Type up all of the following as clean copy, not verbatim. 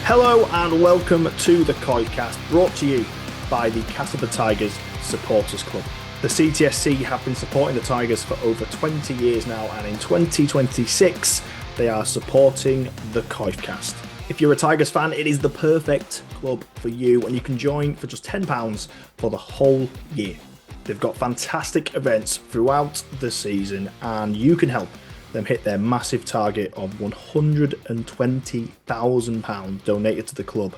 Hello and welcome to the COYFCast, brought to you by the Castleford Tigers Supporters Club. The CTSC have been supporting the Tigers for over 20 years now, and in 2026 they are supporting the COYFCast. If you're a Tigers fan, it is the perfect club for you, and you can join for just £10 for the whole year. They've got fantastic events throughout the season, and you can help them hit their massive target of £120,000 donated to the club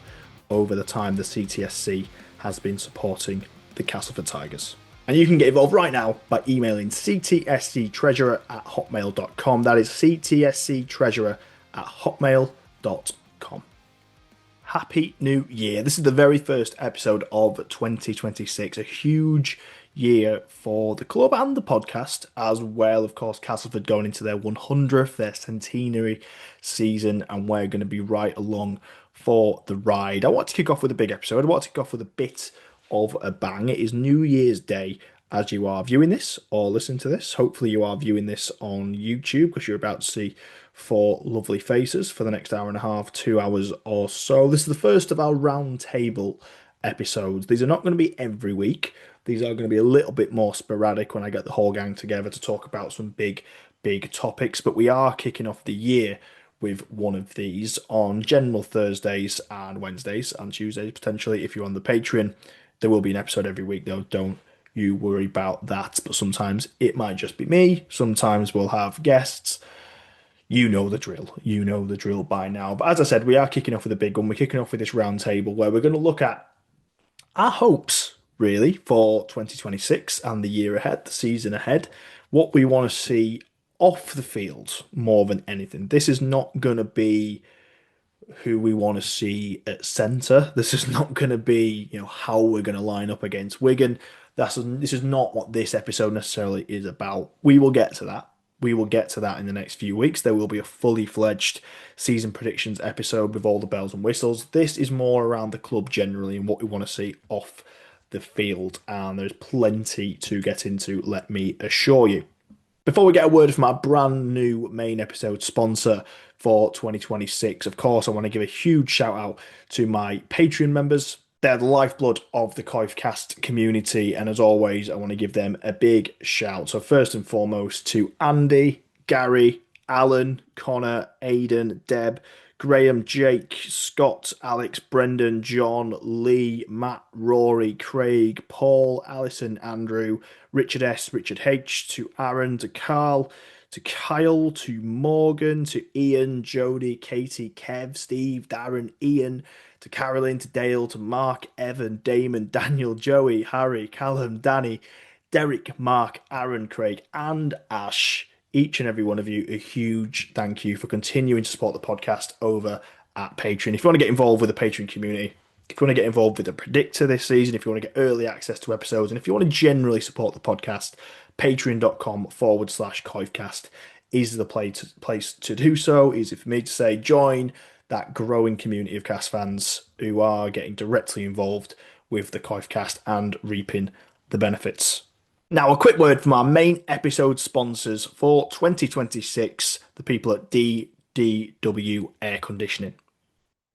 over the time the CTSC has been supporting the Castleford Tigers. And you can get involved right now by emailing ctsctreasurer@hotmail.com. That is ctsctreasurer@hotmail.com. Happy New Year. This is the very first episode of 2026, a huge year for the club and the podcast as well. Of course, Castleford going into their 100th, their centenary season, and we're going to be right along for the ride. I want to kick off with a big episode. I want to kick off with a bit of a bang. It is New Year's Day as you are viewing this or listening to this. Hopefully you are viewing this on YouTube because you're about to see four lovely faces for the next hour and a half, 2 hours or so. This is the first of our round table episodes. These are not going to be every week. These are going to be a little bit more sporadic when I get the whole gang together to talk about some big topics. But we are kicking off the year with one of these on general Thursdays and Wednesdays and Tuesdays, potentially. If you're on the Patreon, there will be an episode every week, though. Don't you worry about that. But sometimes it might just be me. Sometimes we'll have guests. You know the drill. You know the drill by now. But as I said, we are kicking off with a big one. We're kicking off with this round table where we're going to look at our hopes, really, for 2026 and the year ahead, the season ahead, what we want to see off the field more than anything. This is not going to be who we want to see at centre. This is not going to be, how we're going to line up against Wigan. This is not what this episode necessarily is about. We will get to that. We will get to that in the next few weeks. There will be a fully fledged season predictions episode with all the bells and whistles. This is more around the club generally and what we want to see off the field, and there's plenty to get into, let me assure you. Before we get a word from our brand new main episode sponsor for 2026, of course, I want to give a huge shout out to my Patreon members. They're the lifeblood of the COYFCast community, and as always, I want to give them a big shout. So first and foremost to Andy, Gary, Alan, Connor, Aidan, Deb, Graham, Jake, Scott, Alex, Brendan, John, Lee, Matt, Rory, Craig, Paul, Alison, Andrew, Richard S, Richard H, to Aaron, to Carl, to Kyle, to Morgan, to Ian, Jody, Katie, Kev, Steve, Darren, Ian, to Carolyn, to Dale, to Mark, Evan, Damon, Daniel, Joey, Harry, Callum, Danny, Derek, Mark, Aaron, Craig, and Ash. Each and every one of you, a huge thank you for continuing to support the podcast over at Patreon. If you want to get involved with the Patreon community, if you want to get involved with the predictor this season, if you want to get early access to episodes, and if you want to generally support the podcast, patreon.com/COYFcast is the place to do so. Easy for me to say, join that growing community of cast fans who are getting directly involved with the COYFcast and reaping the benefits. Now, a quick word from our main episode sponsors for 2026, the people at DDW Air Conditioning.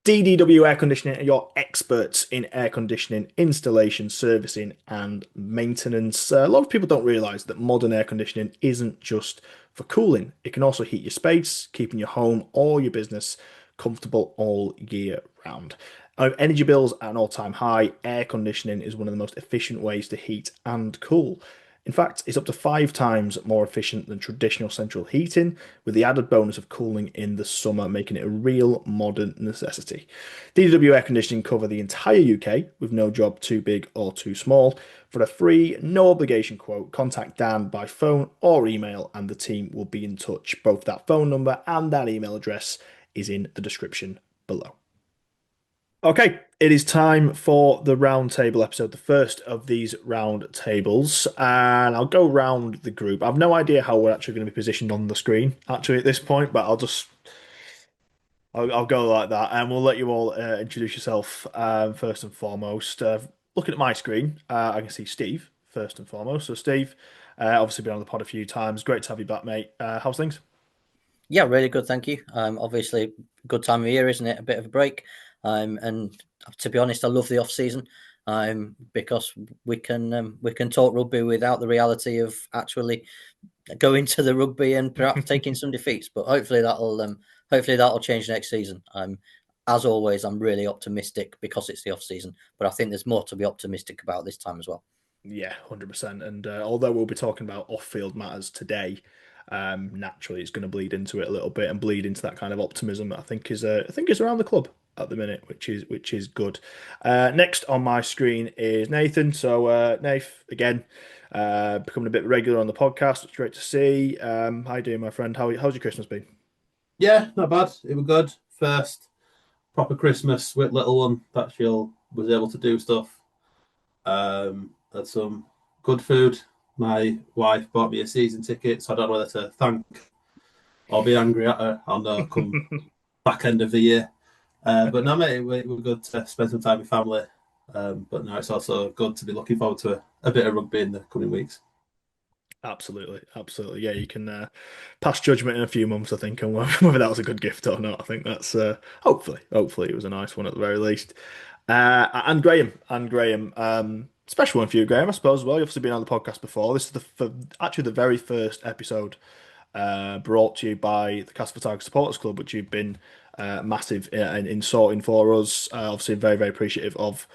DDW Air Conditioning are your experts in air conditioning, installation, servicing and maintenance. A lot of people don't realise that modern air conditioning isn't just for cooling. It can also heat your space, keeping your home or your business comfortable all year round. Energy bills at an all-time high. Air conditioning is one of the most efficient ways to heat and cool. In fact, it's up to 5 times more efficient than traditional central heating, with the added bonus of cooling in the summer, making it a real modern necessity. DDW Air Conditioning cover the entire UK, with no job too big or too small. For a free, no obligation quote, contact Dan by phone or email, and the team will be in touch. Both that phone number and that email address is in the description below. Okay, it is time for the round table episode, the first of these round tables, and I'll go round the group. I've no idea how we're actually going to be positioned on the screen, actually, at this point, but I'll go like that, and we'll let you all introduce yourself first and foremost. Looking at my screen, I can see Steve, first and foremost. So Steve, obviously been on the pod a few times. Great to have you back, mate. How's things? Yeah, really good, thank you. Obviously, good time of year, isn't it? A bit of a break. And to be honest, I love the off season because we can talk rugby without the reality of actually going to the rugby and perhaps taking some defeats. But hopefully that'll change next season. As always, I'm really optimistic because it's the off season, but I think there's more to be optimistic about this time as well. Yeah, 100%. And although we'll be talking about off-field matters today, naturally it's going to bleed into it a little bit and bleed into that kind of optimism that I think is around the club at the minute, which is good. Next on my screen is Nathan. So Nath, again, becoming a bit regular on the podcast. It's great to see. How you doing, my friend? How's your Christmas been? Yeah, not bad. It was good. First proper Christmas with little one that she was able to do stuff. Had some good food. My wife bought me a season ticket, so I don't know whether to thank or be angry at her. I'll know come back end of the year. But no, mate, it was good to spend some time with family. But no, it's also good to be looking forward to a bit of rugby in the coming weeks. Absolutely, absolutely. Yeah, you can pass judgment in a few months, I think, on whether that was a good gift or not. I think that's hopefully it was a nice one at the very least. And Graham, special one for you, Graham, I suppose. As well, you've obviously been on the podcast before. This is actually the very first episode brought to you by the Castleford Supporters Club, which you've been massive in sorting for us. Obviously, very, very appreciative of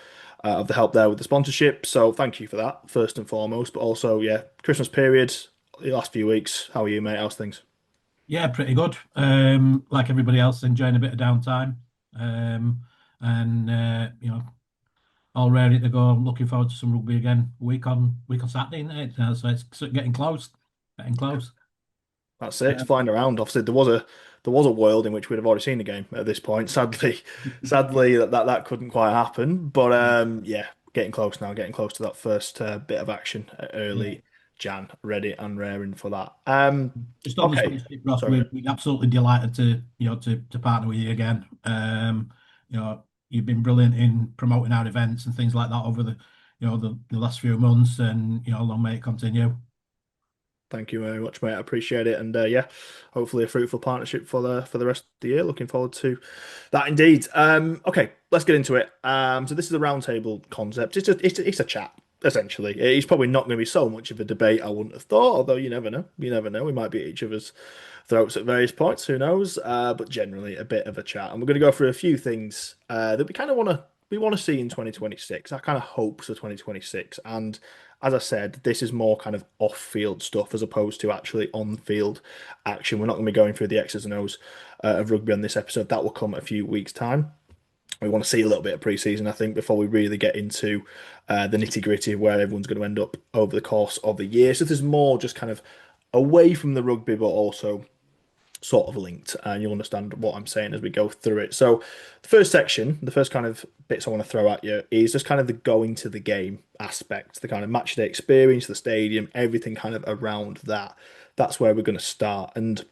the help there with the sponsorship. So thank you for that, first and foremost. But also, yeah, Christmas period, the last few weeks. How are you, mate? How's things? Yeah, pretty good. Like everybody else, enjoying a bit of downtime, and all ready to go. I'm looking forward to some rugby again. Week on Saturday, isn't it? So it's getting close, getting close. That's it. It's Uh, flying around. Obviously, there was a world in which we'd have already seen the game at this point. Sadly, that couldn't quite happen. But yeah, getting close now. Getting close to that first bit of action yeah. early Jan. Ready and raring for that. Just on the Okay. sponsorship, Ross, Sorry. we're absolutely delighted to to partner with you again. You've been brilliant in promoting our events and things like that over the last few months, and long may it continue. Thank you very much, mate. I appreciate it, and yeah, hopefully a fruitful partnership for the rest of the year. Looking forward to that indeed. Okay, let's get into it. So this is a roundtable concept. It's a chat essentially. It's probably not going to be so much of a debate. I wouldn't have thought, although you never know. You never know. We might be at each other's throats at various points. Who knows? But generally a bit of a chat, and we're going to go through a few things that we kind of want to see in 2026. Our kind of hopes for 2026, and as I said, this is more kind of off-field stuff as opposed to actually on-field action. We're not going to be going through the X's and O's of rugby on this episode. That will come a few weeks' time. We want to see a little bit of pre-season, I think, before we really get into the nitty-gritty of where everyone's going to end up over the course of the year. So there's more just kind of away from the rugby, but also sort of linked, and you'll understand what I'm saying as we go through it. So, the first section, the first kind of bits I want to throw at you is just kind of the going to the game aspect, the kind of match day experience, the stadium, everything kind of around that. That's where we're going to start. And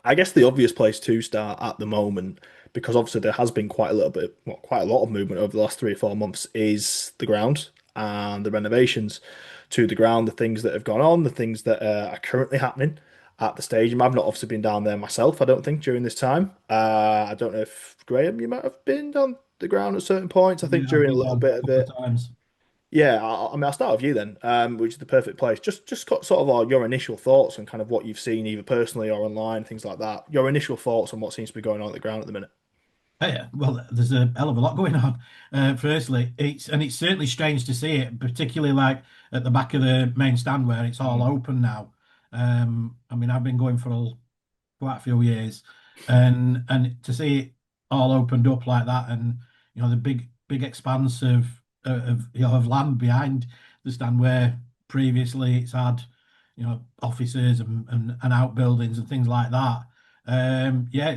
I guess the obvious place to start at the moment, because obviously there has been quite a lot of movement over the last 3 or 4 months, is the ground and the renovations to the ground, the things that have gone on, the things that are currently happening at the stadium. I've not obviously been down there myself, I don't think, during this time. I don't know if Graham, you might have been down the ground at certain points. I think Yeah, I've during a been little down bit a of couple of it. times. Yeah, I mean, I'll start with you then, which is the perfect place. Just got sort of your initial thoughts on kind of what you've seen, either personally or online, things like that. Your initial thoughts on what seems to be going on at the ground at the minute. Oh, yeah, well, there's a hell of a lot going on. Firstly, it's certainly strange to see it, particularly like at the back of the main stand where it's all Mm. open now. I mean, I've been going for quite a few years, and to see it all opened up like that, and the big expanse of land behind the stand where previously it's had offices and outbuildings and things like that. Yeah,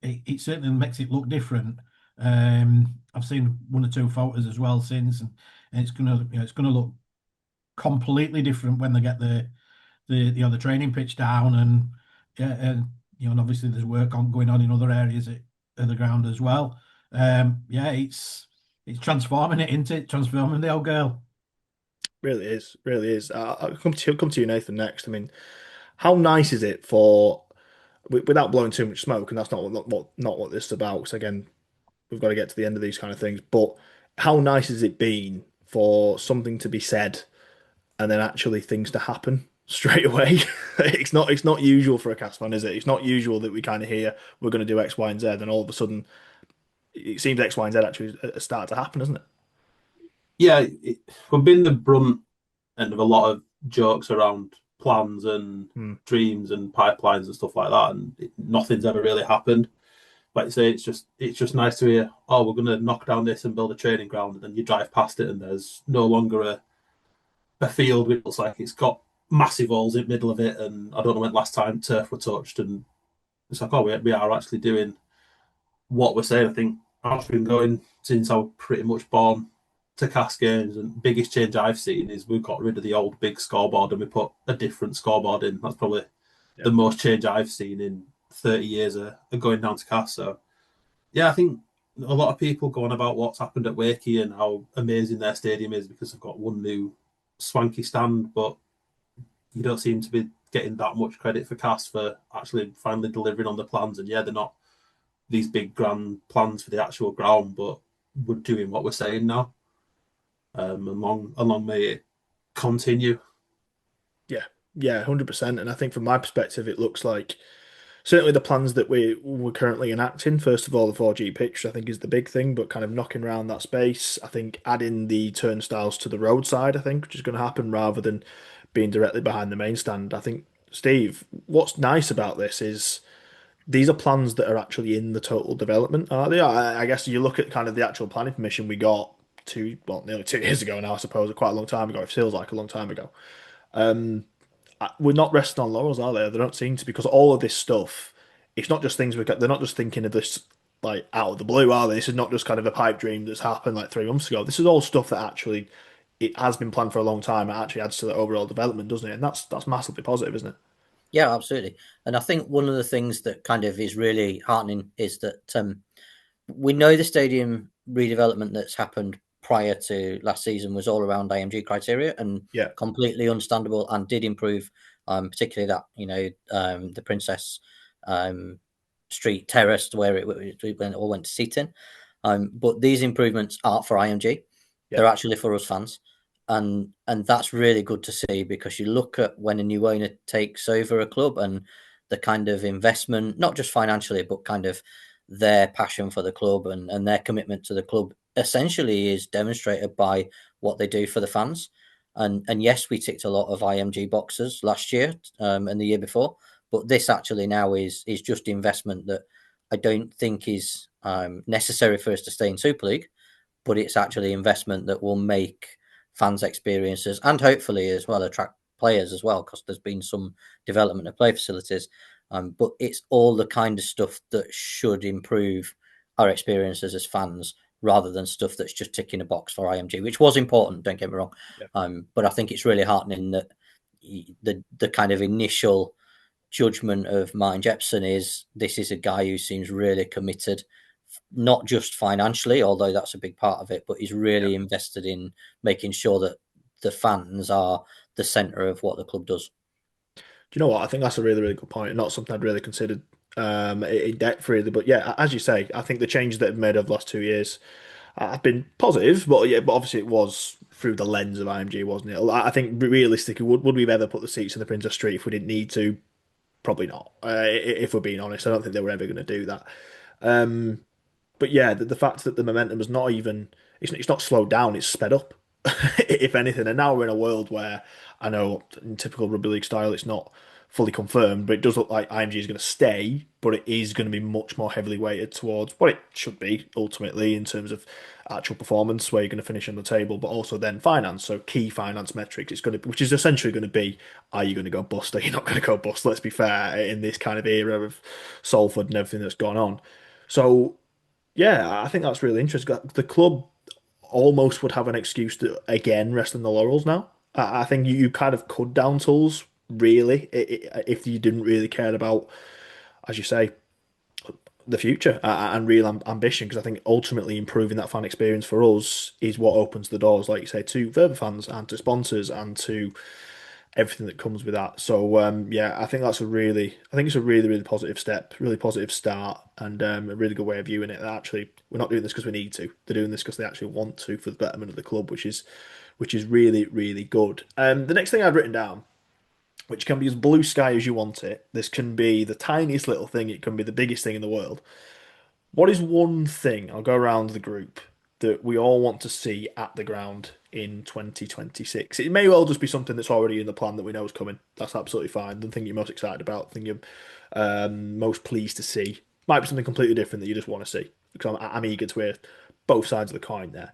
it certainly makes it look different. I've seen one or two photos as well since, and it's gonna look completely different when they get the training pitch down, and yeah, and obviously there's work going on in other areas of the ground as well. Yeah, it's transforming it into transforming the old girl. Really is, really is. I'll come to you, Nathan, next. I mean, how nice is it for, without blowing too much smoke, and that's not what this is about. Because again, we've got to get to the end of these kind of things. But how nice has it been for something to be said and then actually things to happen straight away? It's not usual for a cast fan, is it? It's not usual that we kind of hear we're going to do X, Y, and Z, and all of a sudden it seems X, Y, and Z actually start to happen, doesn't it? Yeah, we've been the brunt end of a lot of jokes around plans and dreams and pipelines and stuff like that, and nothing's ever really happened. Like you say, it's just nice to hear, oh, we're going to knock down this and build a training ground, and then you drive past it and there's no longer a field which looks like it's got massive holes in the middle of it, and I don't know when last time turf were touched, and it's like, oh, we are actually doing what we're saying. I think I've been going since I was pretty much born to cast games, and biggest change I've seen is we've got rid of the old big scoreboard and we put a different scoreboard in. That's probably the most change I've seen in 30 years of going down to cast. So yeah, I think a lot of people go on about what's happened at Wakey and how amazing their stadium is because they've got one new swanky stand, but you don't seem to be getting that much credit for cast for actually finally delivering on the plans. And yeah, they're not these big grand plans for the actual ground, but we're doing what we're saying now. Along may it continue. Yeah, 100%. And I think from my perspective, it looks like certainly the plans that we're currently enacting. First of all, the 4G pitch, I think, is the big thing, but kind of knocking around that space. I think adding the turnstiles to the roadside, I think, which is going to happen rather than being directly behind the main stand. I think, Steve, what's nice about this is these are plans that are actually in the total development, aren't they? I guess you look at kind of the actual planning permission we got nearly 2 years ago now, I suppose, quite a long time ago. It feels like a long time ago. We're not resting on laurels, are they? They don't seem to, because all of this stuff, it's not just things they're not just thinking of this like out of the blue, are they? This is not just kind of a pipe dream that's happened like 3 months ago. This is all stuff that actually it has been planned for a long time. It actually adds to the overall development, doesn't it? And that's massively positive, isn't it? Yeah, absolutely. And I think one of the things that kind of is really heartening is that we know the stadium redevelopment that's happened prior to last season was all around IMG criteria and completely understandable and did improve, particularly that, the Princess Street Terrace where it all went to seating. But these improvements aren't for IMG. They're actually for us fans. And that's really good to see, because you look at when a new owner takes over a club and the kind of investment, not just financially, but kind of their passion for the club and their commitment to the club essentially is demonstrated by what they do for the fans. And yes, we ticked a lot of IMG boxes last year and the year before, but this actually now is just investment that I don't think is necessary for us to stay in Super League, but it's actually investment that will make fans' experiences and hopefully as well attract players as well, because there's been some development of play facilities. But it's all the kind of stuff that should improve our experiences as fans, rather than stuff that's just ticking a box for IMG, which was important, don't get me wrong. But I think it's really heartening that the kind of initial judgment of Martin Jepson is this is a guy who seems really committed, not just financially, although that's a big part of it, but he's really invested in making sure that the fans are the centre of what the club does. Do you know what? I think that's a really, really good point. Not something I'd really considered in depth, really. But yeah, as you say, I think the changes that have made over the last 2 years have been positive. But yeah, but obviously it was through the lens of IMG, wasn't it? I think realistically, would we have ever put the seats in the Princess Street if we didn't need to? Probably not. If we're being honest, I don't think they were ever going to do that. But yeah, the fact that the momentum is not even, it's not slowed down, it's sped up, if anything. And now we're in a world where I know in typical rugby league style, it's not fully confirmed, but it does look like IMG is going to stay, but it is going to be much more heavily weighted towards what it should be ultimately in terms of actual performance, where you're going to finish on the table, but also then finance. So key finance metrics, it's going to, which is essentially going to be, are you going to go bust? Are you not going to go bust? Let's be fair, in this kind of era of Salford and everything that's gone on. So yeah, I think that's really interesting. The club almost would have an excuse to again rest on the laurels now. I think you kind of could down tools really if you didn't really care about, as you say, the future and real ambition. Because I think ultimately improving that fan experience for us is what opens the doors, like you say, to further fans and to sponsors and to everything that comes with that. So yeah, I think it's a really positive step, really positive start, and a really good way of viewing it. That actually, we're not doing this because we need to. They're doing this because they actually want to for the betterment of the club, which is really good. The next thing I'd written down, which can be as blue sky as you want it. This can be the tiniest little thing. It can be the biggest thing in the world. What is one thing, I'll go around the group, that we all want to see at the ground in 2026? It may well just be something that's already in the plan that we know is coming. That's absolutely fine. The thing you're most excited about, the thing you're most pleased to see. Might be something completely different that you just want to see. Because I'm eager to hear both sides of the coin there.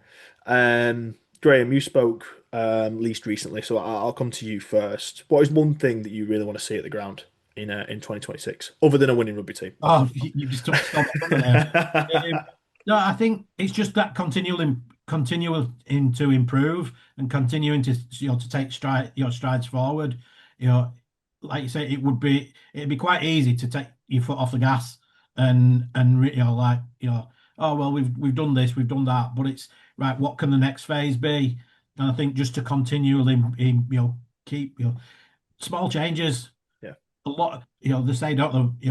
Graham, you spoke least recently, so I'll come to you first. What is one thing that you really want to see at the ground in 2026, other than a winning rugby team? Oh, you just stole my thunder there. No, I think it's just that continual to improve and continuing to to take strides forward. Like you say, it'd be quite easy to take your foot off the gas and oh well, we've done this, we've done that, but it's right. What can the next phase be? And I think just to continually keep small changes. Yeah. A lot, they say, don't they,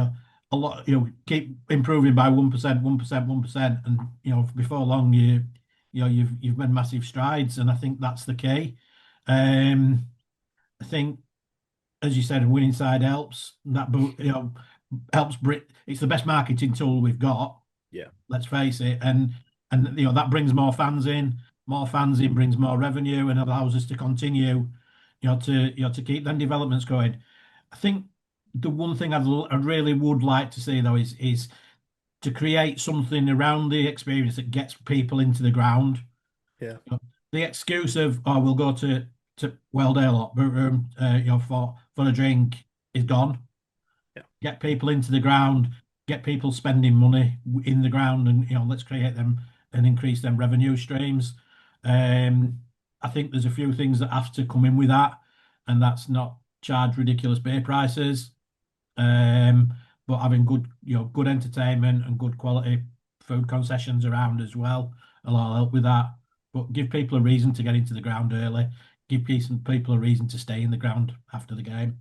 a lot, keep improving by 1%, 1%, 1%, and before long you've made massive strides, and I think that's the key. I think, as you said, a winning side helps. That helps Brit. It's the best marketing tool we've got. Yeah. Let's face it, and that brings more fans in. More fans in brings more revenue and allows us to continue, to keep them developments going. I think the one thing I really would like to see though is to create something around the experience that gets people into the ground. Yeah. The excuse of we'll go to Welldale or Boot Room for a drink is gone. Yeah. Get people into the ground, get people spending money in the ground, and let's create them and increase them revenue streams. I think there's a few things that have to come in with that, and that's not charge ridiculous beer prices, but having good entertainment and good quality food concessions around as well. will all help with that. But give people a reason to get into the ground early. Give people a reason to stay in the ground after the game.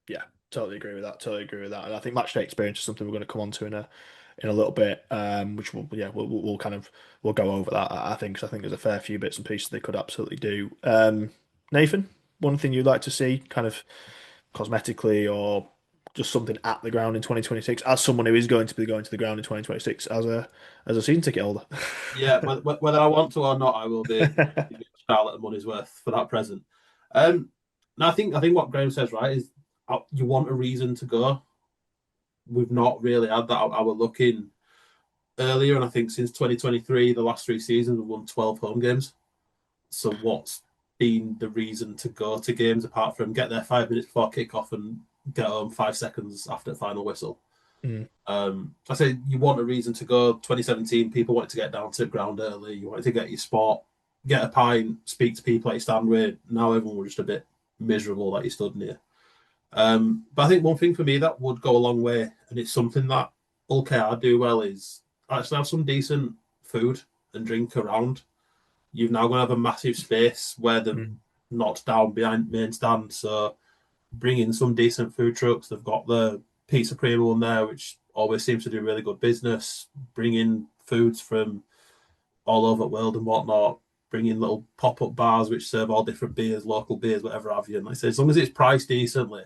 Yeah, totally agree with that. Totally agree with that. And I think match day experience is something we're going to come on to in a little bit, which we'll go over that. I think 'cause I think there's a fair few bits and pieces they could absolutely do. Nathan, one thing you'd like to see, kind of cosmetically or just something at the ground in 2026, as someone who is going to be going to the ground in 2026 as a season ticket holder. Yeah, whether I want to or not, I will be Charlotte the money's worth for that present. No, I think what Graham says right is you want a reason to go. We've not really had that. I was looking earlier, and I think since 2023, the last 3 seasons, we've won 12 home games. So what's been the reason to go to games apart from get there 5 minutes before kickoff and get home 5 seconds after the final whistle? I say you want a reason to go. 2017, people wanted to get down to the ground early. You wanted to get your spot, get a pint, speak to people that you stand with. Now everyone was just a bit miserable that you stood near. But I think one thing for me that would go a long way, and it's something that Hull KR do well, is actually have some decent food and drink around. You've now going to have a massive space where they're not down behind main stand. So bring in some decent food trucks. They've got the Pizza Premium one there, which always seems to do really good business. Bring in foods from all over the world and whatnot. Bring in little pop-up bars which serve all different beers, local beers, whatever have you. And like I say, as long as it's priced decently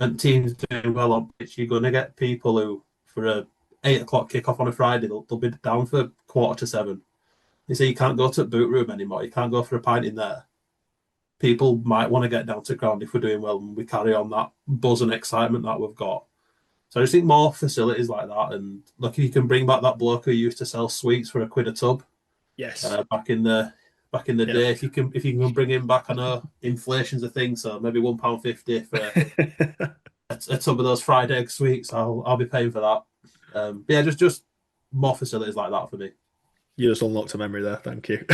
and teams doing well on pitch, you're going to get people who, for a 8 o'clock kickoff on a Friday, they'll be down for 6:45. They say you can't go to Boot Room anymore. You can't go for a pint in there. People might want to get down to the ground if we're doing well and we carry on that buzz and excitement that we've got. So I just think more facilities like that, and look, if you can bring back that bloke who used to sell sweets for £1 a tub. Yes. Back in the day, if you can bring him back, I know inflation's a thing, so maybe £1.50 for a tub of those fried egg sweets. I'll be paying for that. But yeah, just more facilities like that for me. You just unlocked a memory there. Thank you.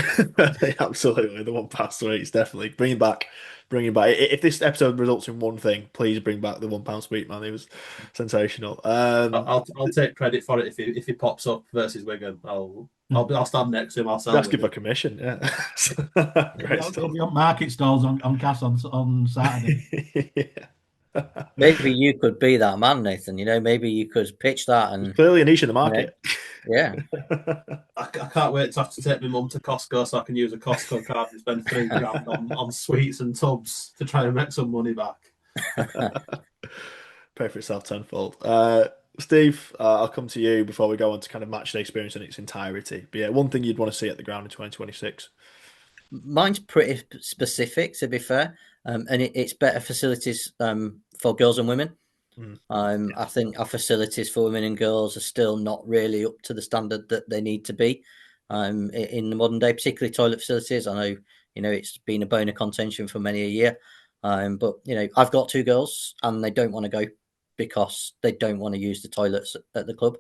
Absolutely, the one past sweets definitely bring it back. If this episode results in one thing, please bring back the £1 sweet man. It was sensational. I'll take credit for it if he pops up versus Wigan. I'll stand next to him. I'll sell Ask with him for it. commission. Yeah, great It'll stuff. be on market stalls on Cass on Saturday. Yeah. Maybe you could be that man, Nathan. Maybe you could pitch that, There's and clearly a niche in the you know, market. yeah, I can't wait to have to take my mum to Costco so I can use a Costco card and spend £3 on sweets and tubs to try and make some money back. Pay for itself tenfold. Steve, I'll come to you before we go on to kind of match day experience in its entirety. But yeah, one thing you'd want to see at the ground in 2026. mine's pretty specific, to be fair, and it's better facilities for girls and women. Mm. I think our facilities for women and girls are still not really up to the standard that they need to be in the modern day, particularly toilet facilities. I know, it's been a bone of contention for many a year. But, I've got two girls and they don't want to go because they don't want to use the toilets at the club.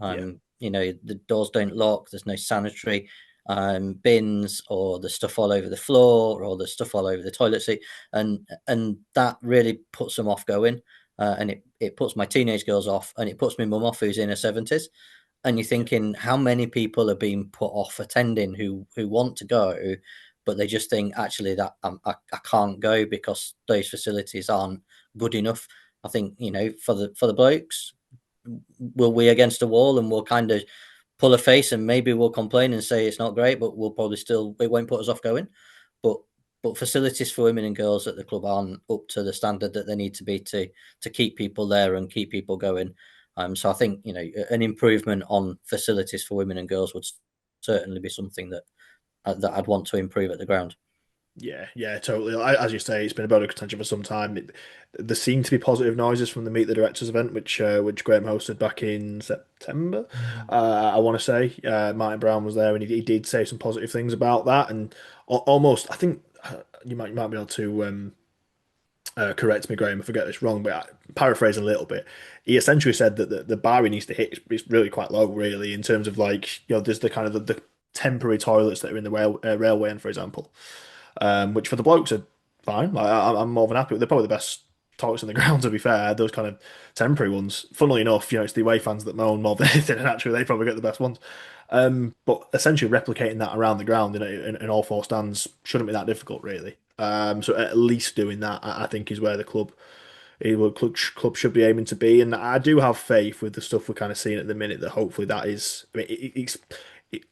Yeah. The doors don't lock, there's no sanitary bins, or the stuff all over the floor, or the stuff all over the toilet seat. And that really puts them off going. And it puts my teenage girls off, and it puts my mum off, who's in her 70s. And you're thinking, how many people are being put off attending who want to go, but they just think, actually, that I can't go because those facilities aren't good enough. I think, for the blokes, will we against the wall, and we'll kind of pull a face, and maybe we'll complain and say it's not great, but we'll probably it won't put us off going. But facilities for women and girls at the club aren't up to the standard that they need to be to keep people there and keep people going. So I think an improvement on facilities for women and girls would certainly be something that I'd want to improve at the ground. Yeah, totally. As you say, it's been a bone of contention for some time. There seem to be positive noises from the Meet the Directors event, which Graham hosted back in September. I want to say Martin Brown was there, and he did say some positive things about that. And almost, I think you might be able to correct me, Graham, if I get this wrong, but paraphrasing a little bit, he essentially said that the bar he needs to hit is really quite low, really, in terms of like there's the kind of the temporary toilets that are in the railway end, for example, which for the blokes are fine. Like, I'm more than happy. They're probably the best toilets in the ground, to be fair. Those kind of temporary ones. Funnily enough, it's the away fans that moan more than anything, and actually they probably get the best ones. But essentially replicating that around the ground in all four stands shouldn't be that difficult, really. So at least doing that, I think, is where the club should be aiming to be. And I do have faith with the stuff we're kind of seeing at the minute that hopefully that is. I mean,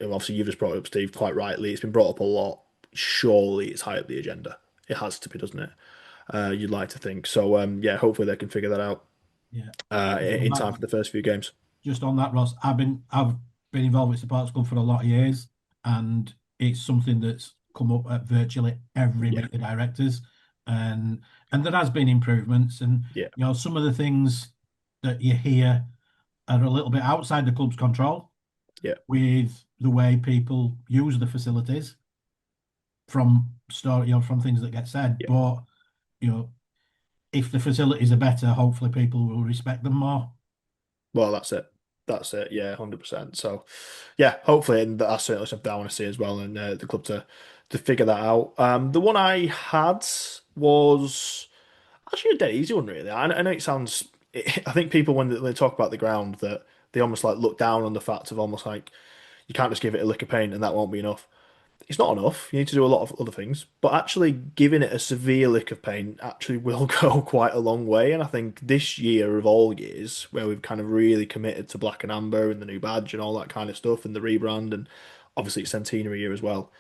obviously you've just brought it up, Steve, quite rightly. It's been brought up a lot. Surely it's high up the agenda. It has to be, doesn't it? You'd like to think. So yeah, hopefully they can figure that out Yeah. in time for the first few games. Just on that, Ross, I've been involved with supporters club for a lot of years, and it's something that's come up at virtually every meet the directors, and there has been improvements, and Yeah. some of the things that you hear are a little bit outside the club's control. Yeah. With the way people use the facilities from from things that get said, Yeah. but if the facilities are better, hopefully people will respect them more. Well, that's it. That's it. Yeah, 100%. So, yeah, hopefully, and that's certainly something I want to see as well, and the club to figure that out. The one I had was actually a dead easy one, really. I know it sounds. I think people when they talk about the ground that they almost like look down on the fact of almost like you can't just give it a lick of paint and that won't be enough. It's not enough. You need to do a lot of other things, but actually giving it a severe lick of paint actually will go quite a long way. And I think this year of all years, where we've kind of really committed to black and amber and the new badge and all that kind of stuff, and the rebrand, and obviously it's centenary year as well.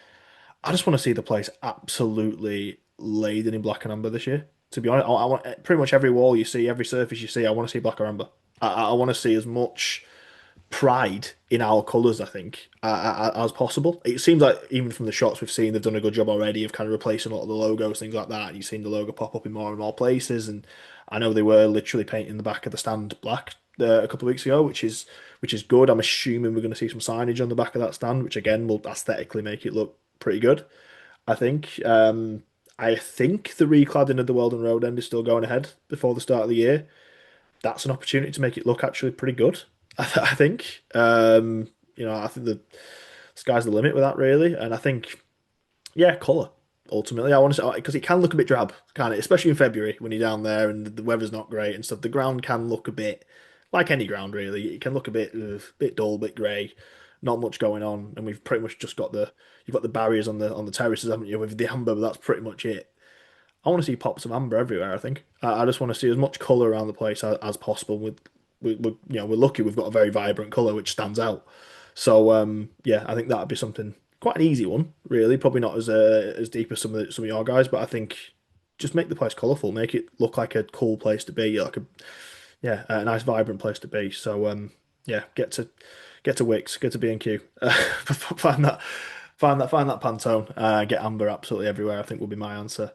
I just want to see the place absolutely laden in black and amber this year. To be honest, I want pretty much every wall you see, every surface you see, I want to see black or amber. I want to see as much pride in our colours, I think, as possible. It seems like even from the shots we've seen, they've done a good job already of kind of replacing a lot of the logos, things like that. You've seen the logo pop up in more and more places, and I know they were literally painting the back of the stand black a couple of weeks ago, which is good. I'm assuming we're going to see some signage on the back of that stand, which again will aesthetically make it look pretty good. I think. I think the recladding of the Weldon Road end is still going ahead before the start of the year. That's an opportunity to make it look actually pretty good. I think. I think sky's the limit with that, really. And I think, yeah, colour. Ultimately, I want to say because it can look a bit drab, can it? Especially in February when you're down there and the weather's not great and stuff. The ground can look a bit like any ground, really. It can look a bit dull, bit grey, not much going on. And we've pretty much just got you've got the barriers on the terraces, haven't you, with the amber? But that's pretty much it. I want to see pops of amber everywhere. I think I just want to see as much colour around the place as possible. We're lucky we've got a very vibrant colour which stands out. So yeah, I think that'd be something quite an easy one, really. Probably not as deep as some of your guys, but I think just make the place colourful, make it look like a cool place to be, like a nice vibrant place to be. So yeah, get to Wix, get to B&Q, find that Pantone, get amber absolutely everywhere. I think will be my answer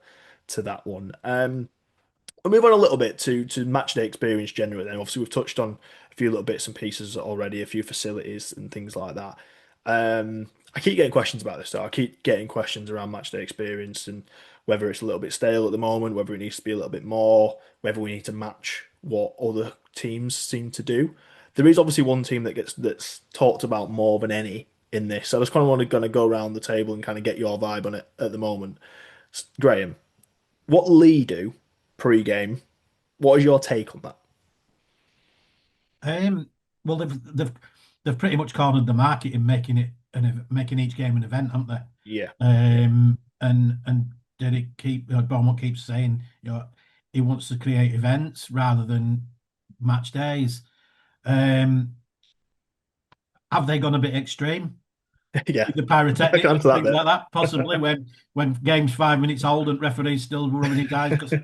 to that one. We'll move on a little bit to match day experience generally. Then obviously we've touched on a few little bits and pieces already, a few facilities and things like that. I keep getting questions about this, though. I keep getting questions around match day experience and whether it's a little bit stale at the moment, whether it needs to be a little bit more, whether we need to match what other teams seem to do. There is obviously one team that's talked about more than any in this. So I just kind of want to go around the table and kind of get your vibe on it at the moment. Graham, what Lee do pre-game? What is your take on that? Well, they've pretty much cornered the market in making it and making each game an event, haven't they? Yeah. And Beaumont keeps saying, he wants to create events rather than match days. Have they gone a bit extreme? Yeah. The pyrotechnics and Answer that things bit. like that, possibly when game's 5 minutes old and referees still rubbing his eyes because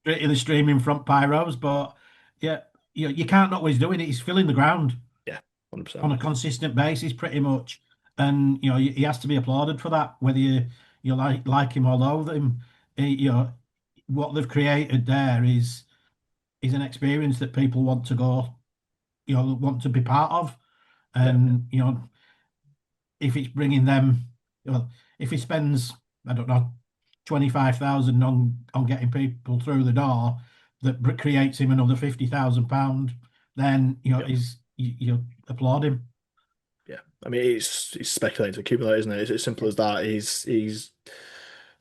straight in the streaming front pyros. But yeah, you can't always do it. He's filling the ground Yeah, 100%. on a consistent basis, pretty much, and he has to be applauded for that. Whether you like him or loathe him, what they've created there is an experience that people want to go, want to be part of, and if it's bringing them, if he spends, I don't know, 25,000 on getting people through the door, that creates him another £50,000, then you applaud him. Yeah, I mean it's speculating to accumulate, isn't it? It's as simple as that. He's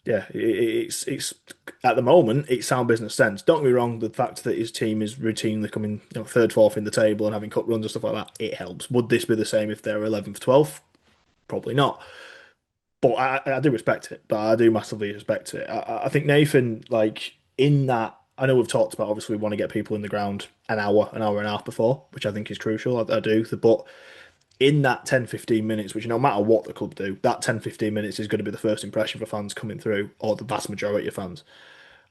yeah, it's at the moment it's sound business sense. Don't get me wrong, the fact that his team is routinely coming third, fourth in the table and having cup runs and stuff like that, it helps. Would this be the same if they're 11th, 12th? Probably not. But I do respect it. But I do massively respect it. I think Nathan, like in that, I know we've talked about obviously we want to get people in the ground an hour and a half before, which I think is crucial. I do. But in that 10 15 minutes, which no matter what the club do, that 10 15 minutes is going to be the first impression for fans coming through, or the vast majority of fans.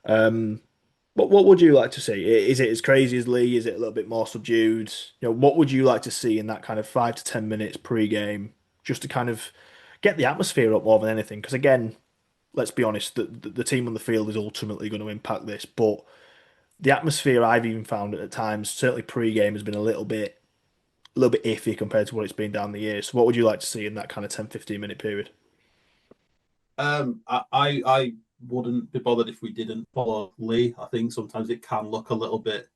But what would you like to see? Is it as crazy as Lee? Is it a little bit more subdued? What would you like to see in that kind of 5 to 10 minutes pre-game, just to kind of get the atmosphere up more than anything? Because again, let's be honest, the team on the field is ultimately going to impact this, but the atmosphere I've even found at times, certainly pre-game, has been a little bit iffy compared to what it's been down the years. So what would you like to see in that kind of 10 15 minute period? I wouldn't be bothered if we didn't follow Lee. I think sometimes it can look a bit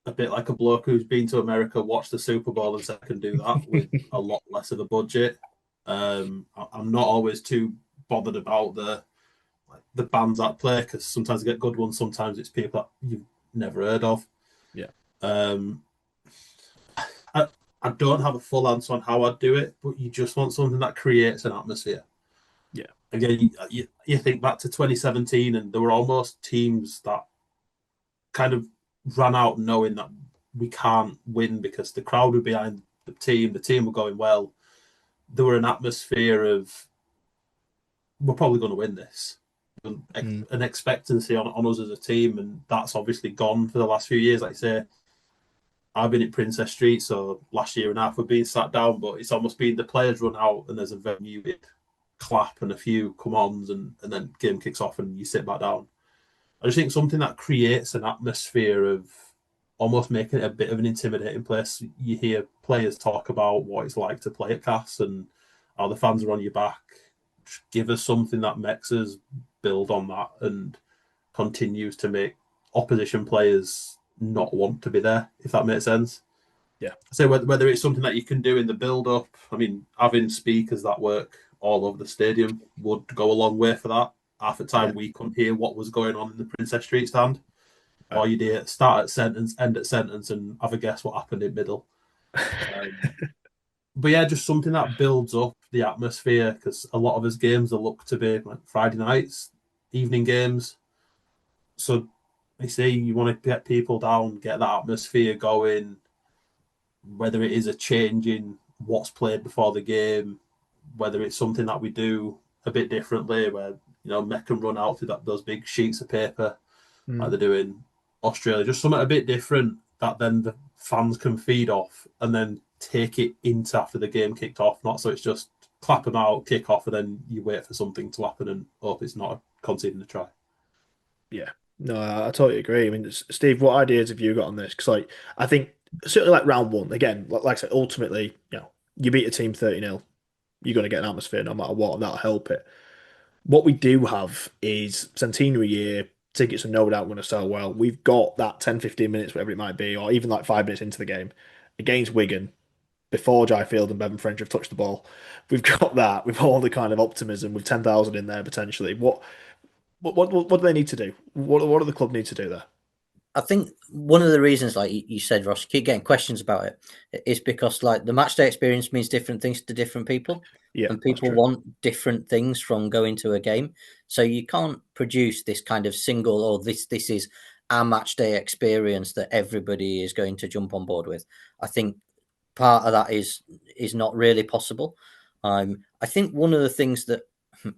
like a bloke who's been to America, watched the Super Bowl, and said I can do that with a lot less of a budget. I'm not always too bothered about the bands that play because sometimes they get good ones, sometimes it's people that you've never heard of. Yeah. I don't have a full answer on how I'd do it, but you just want something that creates an atmosphere. Yeah. Again, you think back to 2017, and there were almost teams that kind of ran out knowing that we can't win because the crowd were behind the team were going well. There were an atmosphere of we're probably going to win this, an expectancy on us as a team, and that's obviously gone for the last few years. Like I say, I've been at Princess Street, so last year and a half we've been sat down, but it's almost been the players run out and there's a very muted clap and a few come-ons and then game kicks off and you sit back down. I just think something that creates an atmosphere of almost making it a bit of an intimidating place. You hear players talk about what it's like to play at CAS and how the fans are on your back. Just give us something that makes us build on that and continues to make opposition players not want to be there, if that makes sense. Yeah. So whether it's something that you can do in the build-up, I mean, having speakers that work all over the stadium would go a long way for that. Half the time we couldn't hear what was going on in the Princess Street stand. Right. Or you'd start at sentence, end at sentence, and have a guess what happened in middle. But yeah, just something that builds up the atmosphere, because a lot of his games will look to be like Friday nights, evening games. So I say you want to get people down, get that atmosphere going, whether it is a change in what's played before the game, whether it's something that we do a bit differently, where Mech can run out through those big sheets of paper like they do in Australia, just something a bit different that then the fans can feed off and then take it into after the game kicked off. Not so it's just clap them out, kick off, and then you wait for something to happen and hope it's not conceding a try. Yeah, no, I totally agree. I mean, Steve, what ideas have you got on this? Because I think certainly like round one again, like I said, ultimately, you beat a team 30-0, you're going to get an atmosphere no matter what, and that'll help it. What we do have is centenary year. Tickets are no doubt going to sell well. We've got that 10, 15 minutes, whatever it might be, or even like 5 minutes into the game against Wigan before Jai Field and Bevan French have touched the ball. We've got that with all the kind of optimism with 10,000 in there potentially. What do they need to do? What do the club need to do there? I think one of the reasons, like you said, Ross, you keep getting questions about it, is because like the match day experience means different things to different people. Yeah, And people want different things from going to a game. So you can't produce this kind of single, or this is our match day experience that everybody is going to jump on board with. I think part of that is not really possible. I think one of the things that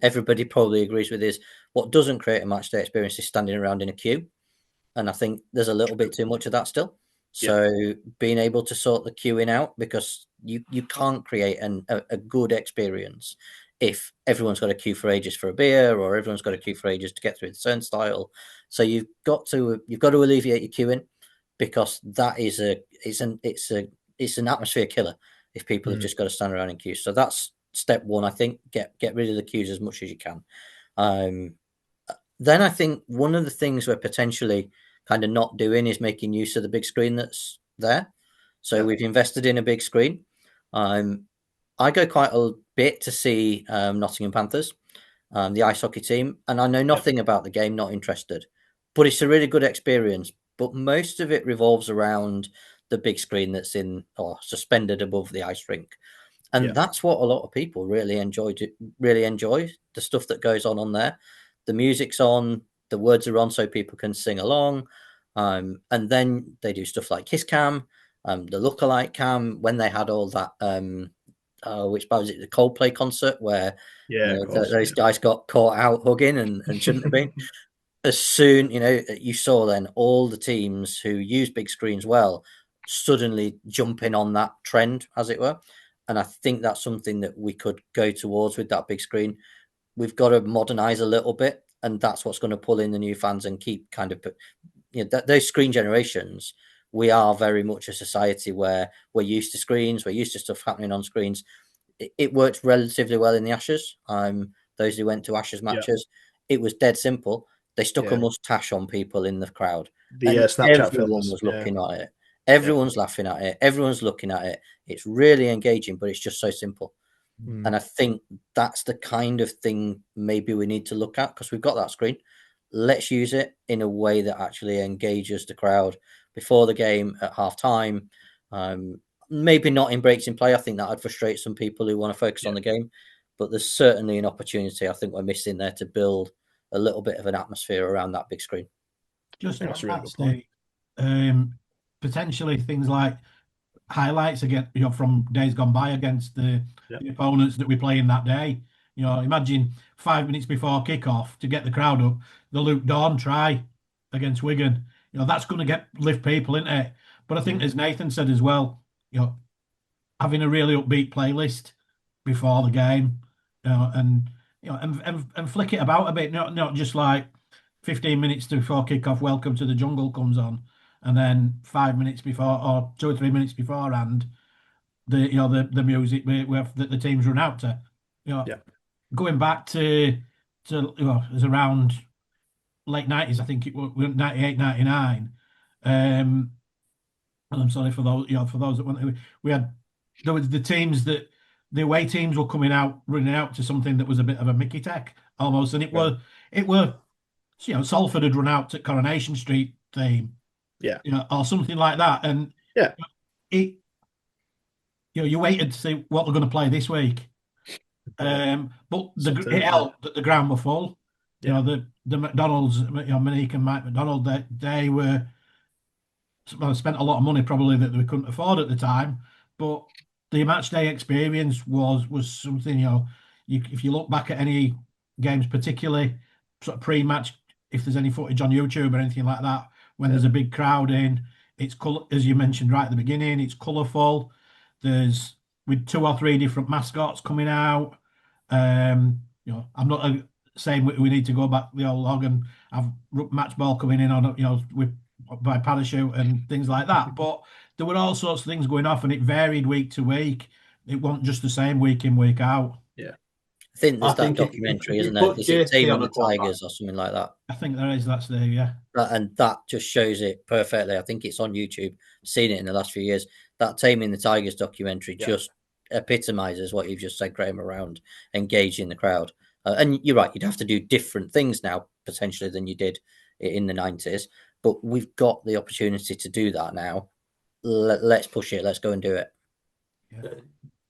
everybody probably agrees with is what doesn't create a match day experience is standing around in a queue. And I think there's a little bit too much of that still. So being able to sort the queuing out, because you can't create a good experience if everyone's got a queue for ages for a beer, or everyone's got a queue for ages to get through the turnstile. So you've got to alleviate your queuing, because that is it's an atmosphere killer if people have just got to stand around in queues. So that's step one. I think get rid of the queues as much as you can. Then I think one of the things we're potentially kind of not doing is making use of the big screen that's there. So we've invested in a big screen. I go quite a bit to see Nottingham Panthers, the ice hockey team, and I know nothing about the game, not interested. But it's a really good experience. But most of it revolves around the big screen that's suspended above the ice rink. And that's what a lot of people really enjoy the stuff that goes on there. The music's on, the words are on, so people can sing along. And then they do stuff like Kiss Cam, the Lookalike Cam, when they had all that, which was it, the Coldplay concert, where those guys got caught out hugging and shouldn't have been. As soon, you saw then all the teams who use big screens well, suddenly jumping on that trend, as it were. And I think that's something that we could go towards with that big screen. We've got to modernize a little bit, and that's what's going to pull in the new fans and keep kind of, those screen generations. We are very much a society where we're used to screens, we're used to stuff happening on screens. It worked relatively well in the Ashes. Those who went to Ashes matches, it was dead simple. They stuck a mustache on people in the crowd. The and Snapchat everyone films was looking at it. Everyone's laughing at it. Everyone's looking at it. It's really engaging, but it's just so simple. And I think that's the kind of thing maybe we need to look at, because we've got that screen. Let's use it in a way that actually engages the crowd before the game, at half time. Maybe not in breaks in play. I think that would frustrate some people who want to focus on the game. But there's certainly an opportunity I think we're missing there to build a little bit of an atmosphere around that big screen. Just That's on a really that good state, potentially things like highlights again, from days gone by against the opponents that we play in that day. Imagine 5 minutes before kickoff to get the crowd up, the Luke Dawn try against Wigan. That's going to lift people, isn't it? But I think, as Nathan said as well, having a really upbeat playlist before the game, and flick it about a bit, not just like 15 minutes before kickoff, Welcome to the Jungle comes on, and then 5 minutes before, or 2 or 3 minutes beforehand, the music that the teams run out to. Going back to it was around late 90s, I think it was 98, 99. And I'm sorry for those, for those that went. We had there was the away teams were coming out, running out to something that was a bit of a Mickey tech almost, and it were Salford had run out to Coronation Street theme, Yeah. or something like that, and Yeah. it you waited to see what they're going to play this week. But it helped that the ground were full. Yeah. The McDonald's, Monique and Mike McDonald, they were spent a lot of money probably that we couldn't afford at the time, but the match day experience was something. If you look back at any games, particularly sort of pre-match, if there's any footage on YouTube or anything like that, when there's a big crowd in, it's as you mentioned right at the beginning, it's colourful. There's with 2 or 3 different mascots coming out. I'm not saying we need to go back the old log and have match ball coming in on with by parachute and things like that. But there were all sorts of things going off, and it varied week to week. It wasn't just the same week in, week out. Yeah. I think there's that documentary, isn't there? Is it Taming the Tigers or something like that? I think there is. That's there, yeah. And that just shows it perfectly. I think it's on YouTube. Seen it in the last few years. That Taming the Tigers documentary just epitomizes what you've just said, Graham, around engaging the crowd. And you're right, you'd have to do different things now, potentially, than you did in the 90s. But we've got the opportunity to do that now. Let's push it. Let's go and do it. Yeah.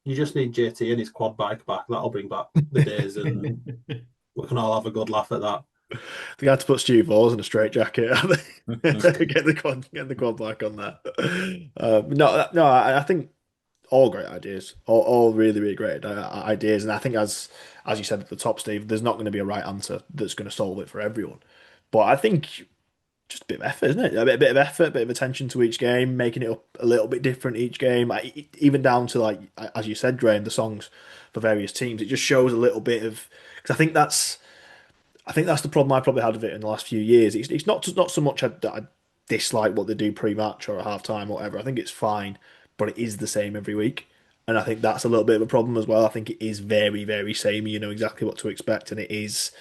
You just need JT and his quad bike back. That'll bring back the days, and we can all have a good laugh at that. They had to put Stu Vors in a straight-jacket. Get the quad bike on that. I think all great ideas, all really, really great ideas. And I think, as you said at the top, Steve, there's not going to be a right answer that's going to solve it for everyone. But I think just a bit of effort, isn't it? A bit of effort, a bit of attention to each game, making it up a little bit different each game. Even down to, like, as you said, Graham, the songs for various teams. It just shows a little bit of, because I think that's the problem I probably had with it in the last few years. It's not so much that I dislike what they do pre-match or at half-time or whatever. I think it's fine, but it is the same every week. And I think that's a little bit of a problem as well. I think it is very, very samey. You know exactly what to expect, and it is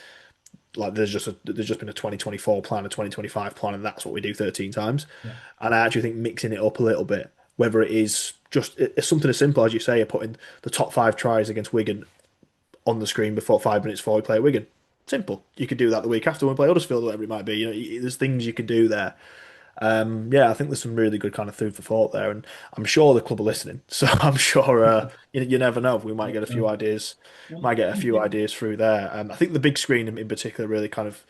like there's just been a 2024 plan, a 2025 plan, and that's what we do 13 times. Yeah. And I actually think mixing it up a little bit, whether it is just it's something as simple as you say, putting the top 5 tries against Wigan on the screen before 5 minutes before we play Wigan. Simple. You could do that the week after when we play Huddersfield, or whatever it might be. There's things you can do there. I think there's some really good kind of food for thought there, and I'm sure the club are listening. So I'm sure you never know. We might get a few ideas, through there. I think the big screen in particular really kind of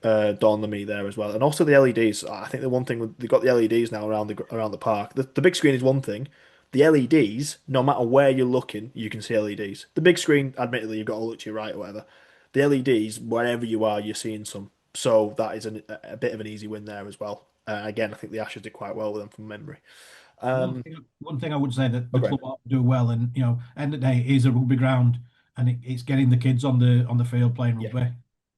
dawned on me there as well, and also the LEDs. I think the one thing they've got the LEDs now around the park. The big screen is one thing. The LEDs, no matter where you're looking, you can see LEDs. The big screen, admittedly, you've got to look to your right or whatever. The LEDs, wherever you are, you're seeing some. So that is a bit of an easy win there as well. Again, I think the Ashes did quite well with them from memory. One thing I would say that the club do well, and end of the day, is a rugby ground, and it's getting the kids on the field playing rugby.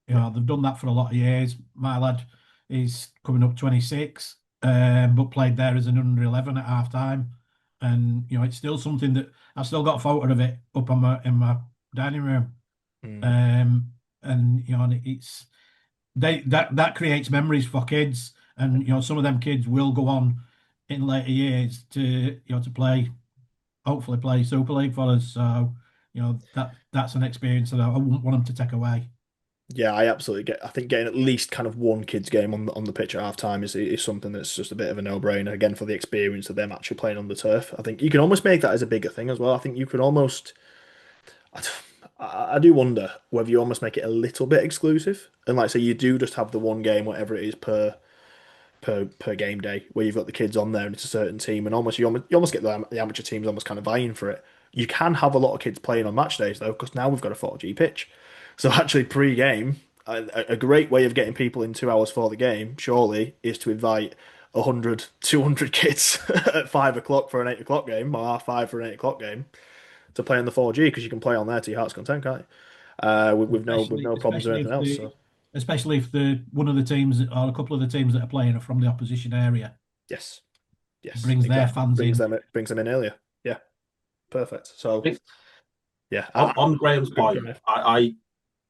They've done that for a lot of years. My lad is coming up 26, but played there as an under 11 at half time, and it's still something that I've still got a photo of it up in my dining room. And it's that creates memories for kids, and some of them kids will go on in later years to hopefully play Super League for us. So that's an experience that I wouldn't want them to take away. Yeah, I absolutely get. I think getting at least kind of one kids game on the pitch at half time is something that's just a bit of a no-brainer. Again, for the experience of them actually playing on the turf, I think you can almost make that as a bigger thing as well. I think you could almost. I do wonder whether you almost make it a little bit exclusive, and like say you do just have the one game, whatever it is per game day, where you've got the kids on there and it's a certain team, and you almost get the amateur teams almost kind of vying for it. You can have a lot of kids playing on match days though, because now we've got a 4G pitch. So actually, pre-game, a great way of getting people in 2 hours for the game, surely, is to invite 100, 200 kids at 5 o'clock for an 8 o'clock game, or half 5 for an 8 o'clock game, to play on the 4G, because you can play on there to your heart's content, can't you? With no problems or anything else. So. Especially if one of the teams or a couple of the teams that are playing are from the opposition area. Yes. Brings their fans in. Brings them in earlier. Yeah. Perfect. So, yeah. On Graham's point,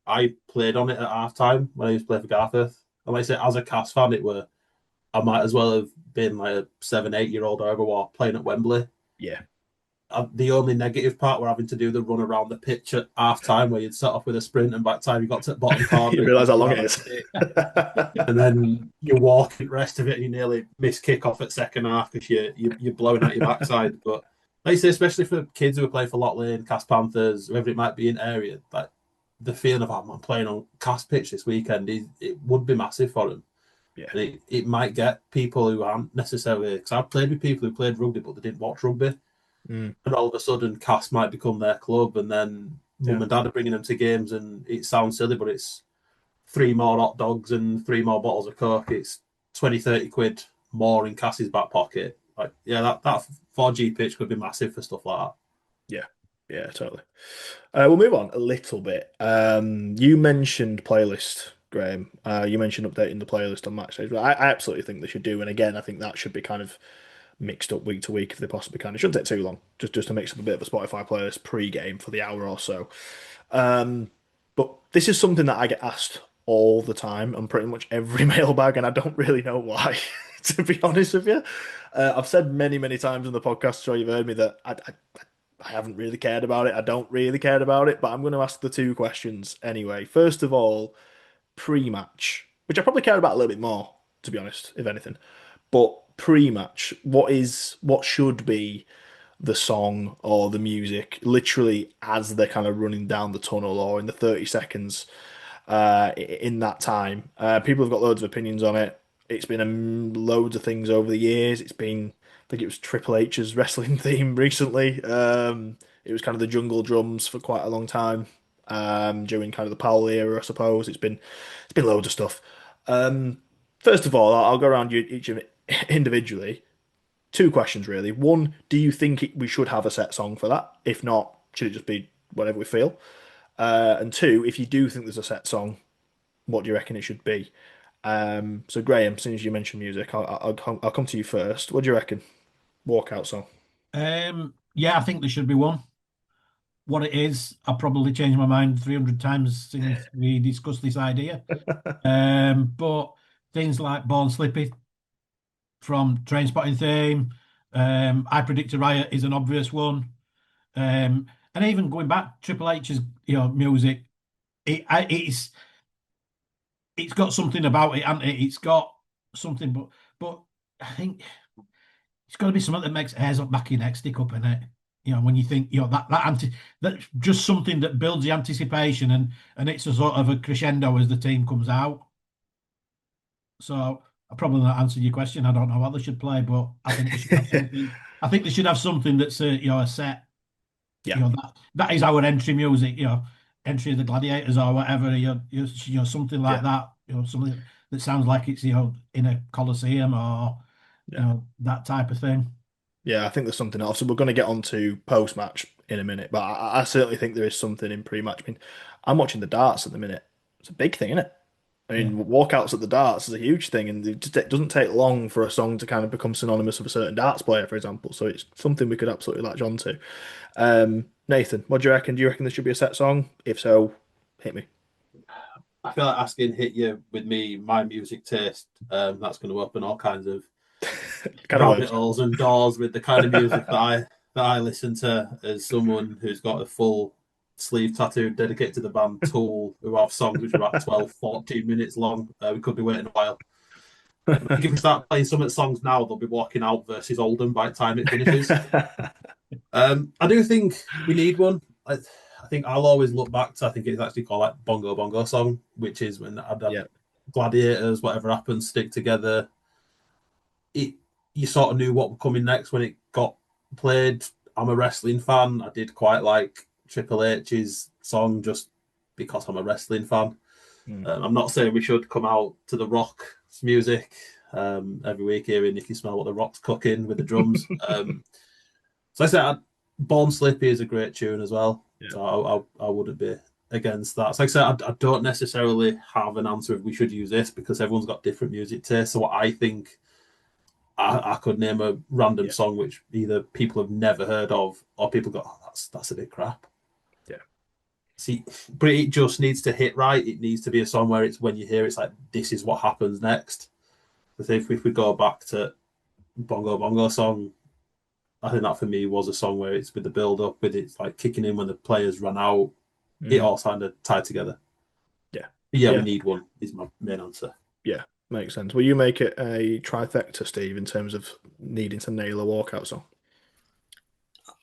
I played on it at half time when I used to play for Garforth. And like I say, as a Cas fan, it were I might as well have been like a 7, 8 year old, however, while playing at Wembley. Yeah. The only negative part were having to do the run around the pitch at half time, where you'd set off with a sprint, and by the time you got to the bottom corner, You it realise was how long it like is. and then you walk the rest of it, and you nearly miss kick off at second half because you're blowing out your backside. But like you say, especially for kids who are playing for Lock Lane, Cast Panthers, whoever it might be in area, like the feeling of I'm playing on Cast pitch this weekend, it would be massive for them. Yeah. And it might get people who aren't necessarily, because I've played with people who played rugby but they didn't watch rugby, and all of a sudden Cast might become their club, and then mum and dad are bringing them to games, and it sounds silly, but it's 3 more hot dogs and 3 more bottles of Coke. It's 20, 30 quid more in Cass's back pocket. Like, yeah, that 4G pitch could be massive for stuff like that. Yeah, totally. We'll move on a little bit. You mentioned playlist, Graham. You mentioned updating the playlist on match days. I absolutely think they should do. And again, I think that should be kind of mixed up week to week if they possibly can. It shouldn't take too long, just to mix up a bit of a Spotify playlist pre-game for the hour or so. But this is something that I get asked all the time on pretty much every mailbag, and I don't really know why, to be honest with you. I've said many, many times in the podcast, so you've heard me, that I haven't really cared about it. I don't really care about it, but I'm going to ask the 2 questions anyway. First of all, pre-match, which I probably care about a little bit more, to be honest, if anything. But pre-match, what should be the song or the music, literally as they're kind of running down the tunnel or in the 30 seconds in that time? People have got loads of opinions on it. It's been loads of things over the years. It's been, I think it was Triple H's wrestling theme recently. It was kind of the jungle drums for quite a long time during kind of the Powell era, I suppose. It's been loads of stuff. First of all, I'll go around each of it individually. 2 questions really. One, do you think we should have a set song for that? If not, should it just be whatever we feel? And 2, if you do think there's a set song, what do you reckon it should be? So Graham, since you mentioned music, I'll come to you first. What do you reckon? Walkout song. Yeah, I think there should be one. What it is, I've probably changed my mind 300 times since we discussed this idea. But things like Born Slippy from Trainspotting theme, I Predict a Riot is an obvious one. And even going back, Triple H's music, it's got something about it, hasn't it? It's got something, but I think it's got to be something that makes hairs up back your neck stick up in it. When you think that's just something that builds the anticipation, and it's a sort of a crescendo as the team comes out. So I probably not answered your question. I don't know what they should play, but I think they should have something. I think they should have something that's a set. Yeah. That is our entry music. Entry of the Gladiators or whatever. Something like that. Something that sounds like it's in a coliseum or that type of thing. Yeah, I think there's something else. So we're going to get on to post-match in a minute, but I certainly think there is something in pre-match. I mean, I'm watching the darts at the minute. It's a big thing, isn't it? I mean, walkouts at the darts is a huge thing, and it doesn't take long for a song to kind of become synonymous with a certain darts player, for example. So it's something we could absolutely latch on to. Nathan, what do you reckon? Do you reckon there should be a set song? If so, hit me. I feel like asking hit you with my music taste. That's going to open all kinds of rabbit holes and doors with the kind of music that I listen to, as someone who's got a full sleeve tattoo dedicated to the band Tool, who have songs which are about 12, 14 minutes long. We could be waiting a while. I think if we start playing some of the songs now, they'll be walking out versus Oldham by the time it finishes. I do think we need one. I think I'll always look back to, I think it's actually called like Bongo Bongo Song, which is when I'd have Gladiators, whatever happens, stick together. You sort of knew what was coming next when it got played. I'm a wrestling fan. I did quite like Triple H's song just because I'm a wrestling fan. I'm not saying we should come out to the Rock's music every week hearing If You Smell What the Rock's Cooking with the drums. So I said, Born Slippy is a great tune as well. Yeah. So I wouldn't be against that. So like I said, I don't necessarily have an answer if we should use this, because everyone's got different music tastes. So what I think, I could name a random song which either people have never heard of or people go, oh, that's a bit crap. Yeah. See, but it just needs to hit right. It needs to be a song where it's, when you hear it's like, this is what happens next. I think if we go back to Bongo Bongo song, I think that for me was a song where it's with the build up, with it's like kicking in when the players run out. It all kind of tied together. Yeah. Yeah, we Yeah. need one, is my main answer. Yeah, makes sense. Will you make it a trifecta, Steve, in terms of needing to nail a walkout song?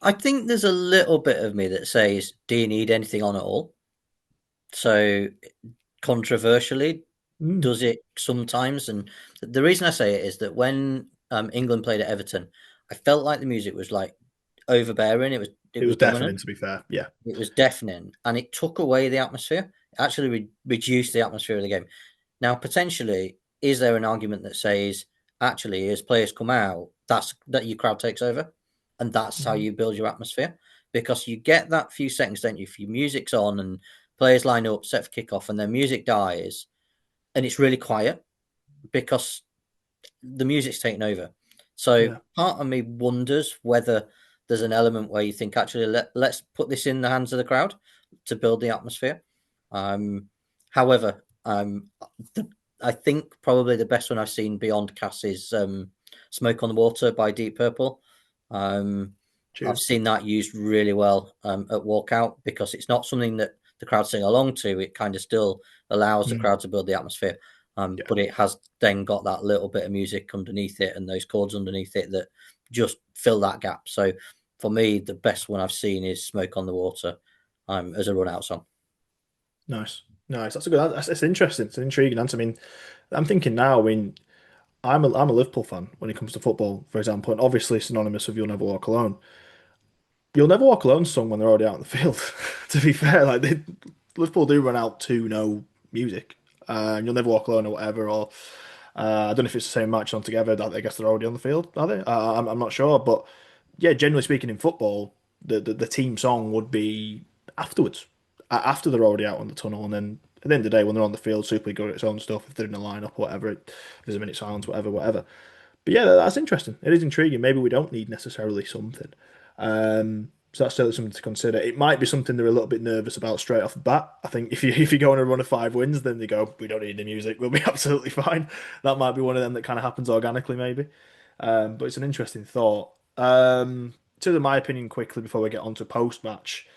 I think there's a little bit of me that says, do you need anything on at all? So controversially, does it sometimes? And the reason I say it is that when England played at Everton, I felt like the music was like overbearing. It was deafening, dominant. to be fair. Yeah. It was deafening, and it took away the atmosphere. It actually reduced the atmosphere of the game. Now, potentially, is there an argument that says, actually, as players come out, that your crowd takes over, and that's how you build your atmosphere? Because you get that few seconds, don't you? If your music's on and players line up, set for kickoff, and their music dies, and it's really quiet because the music's taken over. So part of me wonders whether there's an element where you think, actually, let's put this in the hands of the crowd to build the atmosphere. However, I think probably the best one I've seen beyond Cass is Smoke on the Water by Deep Purple. I've seen that used really well at walkout because it's not something that the crowd sing along to. It kind of still allows the crowd to build the atmosphere. But it has then got that little bit of music underneath it and those chords underneath it that just fill that gap. So for me, the best one I've seen is Smoke on the Water as a run out song. Nice. That's a good. It's interesting. It's an intriguing answer. I mean, I'm thinking now. I mean, I'm a Liverpool fan when it comes to football, for example, and obviously synonymous with "You'll Never Walk Alone." "You'll Never Walk Alone" sung when they're already out in the field. To be fair, Liverpool do run out to no music. "You'll Never Walk Alone" or whatever, or I don't know if it's the same match on together. I guess they're already on the field, are they? I'm not sure, but yeah, generally speaking, in football, the team song would be afterwards, after they're already out on the tunnel, and then at the end of the day, when they're on the field, Super League got its own stuff. If they're in a lineup, whatever, there's a minute silence, whatever. But yeah, that's interesting. It is intriguing. Maybe we don't need necessarily something. So that's certainly something to consider. It might be something they're a little bit nervous about straight off the bat. I think if you go on a run of 5 wins, then they go, we don't need the music. We'll be absolutely fine. That might be one of them that kind of happens organically, maybe. But it's an interesting thought. To my opinion, quickly before we get on to post match,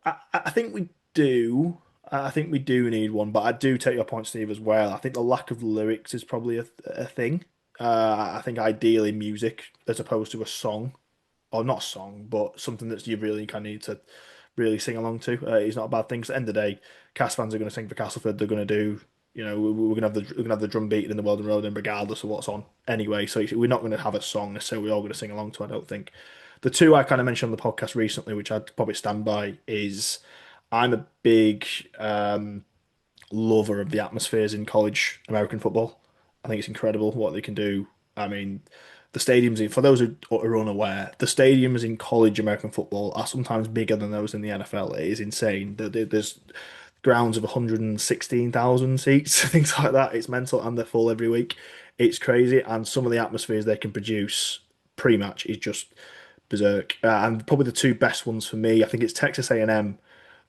I think we do. I think we do need one, but I do take your point, Steve, as well. I think the lack of lyrics is probably a thing. I think ideally music as opposed to a song, or not a song, but something that you really kind of need to really sing along to. Is not a bad thing. 'Cause at the end of the day, Cas fans are going to sing for Castleford. They're going to do, we're going to have the drum beating in the Weldon Road, and regardless of what's on anyway. So we're not going to have a song necessarily we're all going to sing along to. I don't think. The two I kind of mentioned on the podcast recently, which I'd probably stand by, is I'm a big lover of the atmospheres in college American football. I think it's incredible what they can do. I mean, the stadiums, for those who are unaware, the stadiums in college American football are sometimes bigger than those in the NFL. It is insane. There's grounds of 116,000 seats, things like that. It's mental, and they're full every week. It's crazy, and some of the atmospheres they can produce pre-match is just berserk. And probably the two best ones for me, I think it's Texas A&M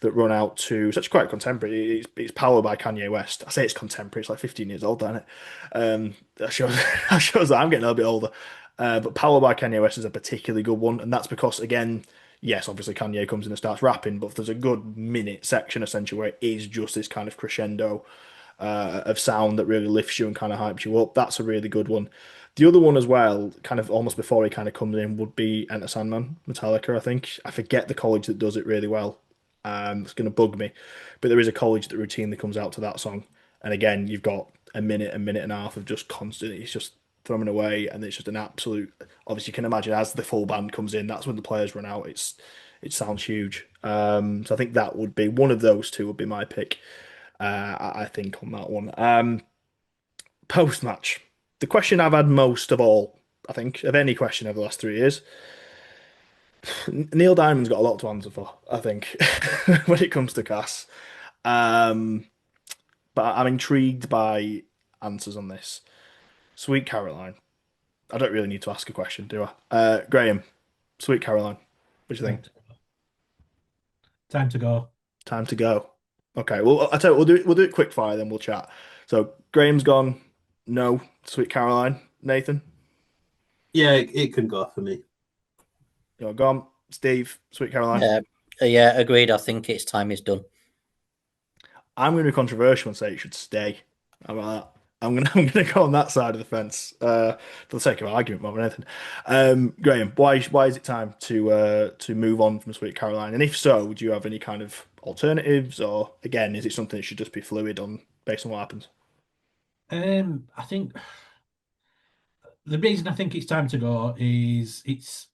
that run out to such quite contemporary. It's powered by Kanye West. I say it's contemporary. It's like 15 years old, isn't it? That shows that shows that I'm getting a little bit older. But powered by Kanye West is a particularly good one, and that's because again, yes, obviously Kanye comes in and starts rapping, but there's a good minute section essentially where it is just this kind of crescendo of sound that really lifts you and kind of hypes you up. That's a really good one. The other one as well, kind of almost before he kind of comes in, would be Enter Sandman, Metallica, I think. I forget the college that does it really well. It's going to bug me. But there is a college that routinely comes out to that song. And again, you've got a minute and a half of just constant, it's just thrown away, and it's just an absolute. Obviously, you can imagine as the full band comes in, that's when the players run out. It sounds huge. So I think that would be one of those two would be my pick. I think on that one. Post match, the question I've had most of all, I think, of any question over the last 3 years. Neil Diamond's got a lot to answer for, I think, when it comes to Cass. Um, but I'm intrigued by answers on this. Sweet Caroline. I don't really need to ask a question, do I? Graham, Sweet Caroline. What do you think? Time to go. Time to go. Okay, well, I tell you, we'll do it quick fire, then we'll chat. So Graham's gone. No, Sweet Caroline. Nathan, Yeah, it can go for me. you're gone. Steve, Sweet Caroline. Yeah, agreed. I think its time is done. I'm going to be controversial and say it should stay. How about that? I'm gonna go on that side of the fence for the sake of argument more than anything. Graham, why is it time to move on from Sweet Caroline? And if so, do you have any kind of alternatives, or again, is it something that should just be fluid on based on what happens? I think the reason I think it's time to go is it's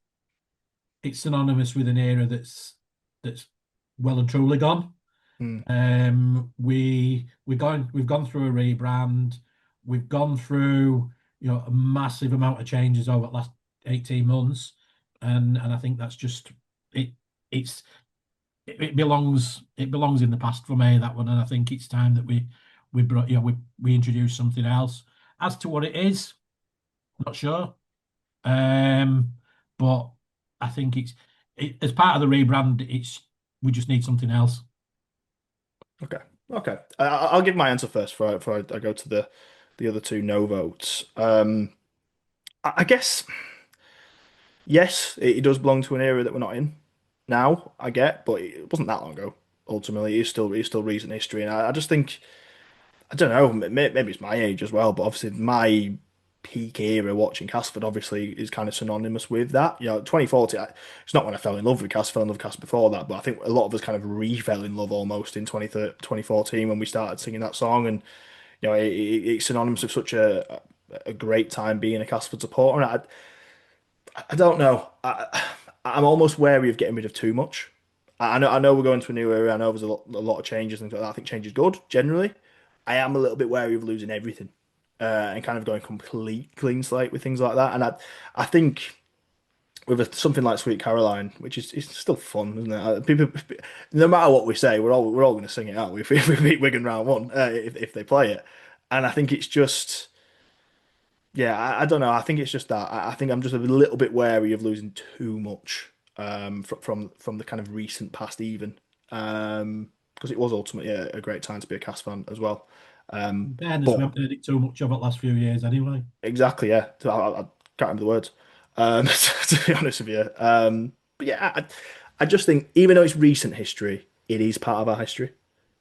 synonymous with an era that's well and truly gone. Hmm. We've gone through a rebrand. We've gone through a massive amount of changes over the last 18 months, and I think that's just it. It belongs in the past for me, that one, and I think it's time that we brought we introduce something else. As to what it is, not sure. But I think as part of the rebrand, we just need something else. Okay, okay. I'll give my answer first before I go to the other two no votes. I guess yes, it does belong to an era that we're not in now. I get, but it wasn't that long ago. Ultimately, it's still recent history, and I just think I don't know. Maybe it's my age as well, but obviously my peak era watching Castleford obviously is kind of synonymous with that. 2040. It's not when I fell in love with Cast. I fell in love with Cast before that, but I think a lot of us kind of re-fell in love almost in 2014 when we started singing that song, and it's synonymous with such a great time being a Castleford supporter. And I don't know. I'm almost wary of getting rid of too much. I know we're going to a new era. I know there's a lot of changes and things like that. I think change is good generally. I am a little bit wary of losing everything and kind of going complete clean slate with things like that. And I think with something like Sweet Caroline, which is it's still fun, isn't it? People, no matter what we say, we're all going to sing it out if we beat Wigan round one if they play it. And I think it's just. Yeah, I don't know. I think it's just that. I think I'm just a little bit wary of losing too much from the kind of recent past, even because it was ultimately a great time to be a Cast fan as well. Fairness, we But haven't heard it too much over the last few years anyway. exactly, yeah. So I can't remember the words to be honest with you. But yeah, I just think even though it's recent history, it is part of our history.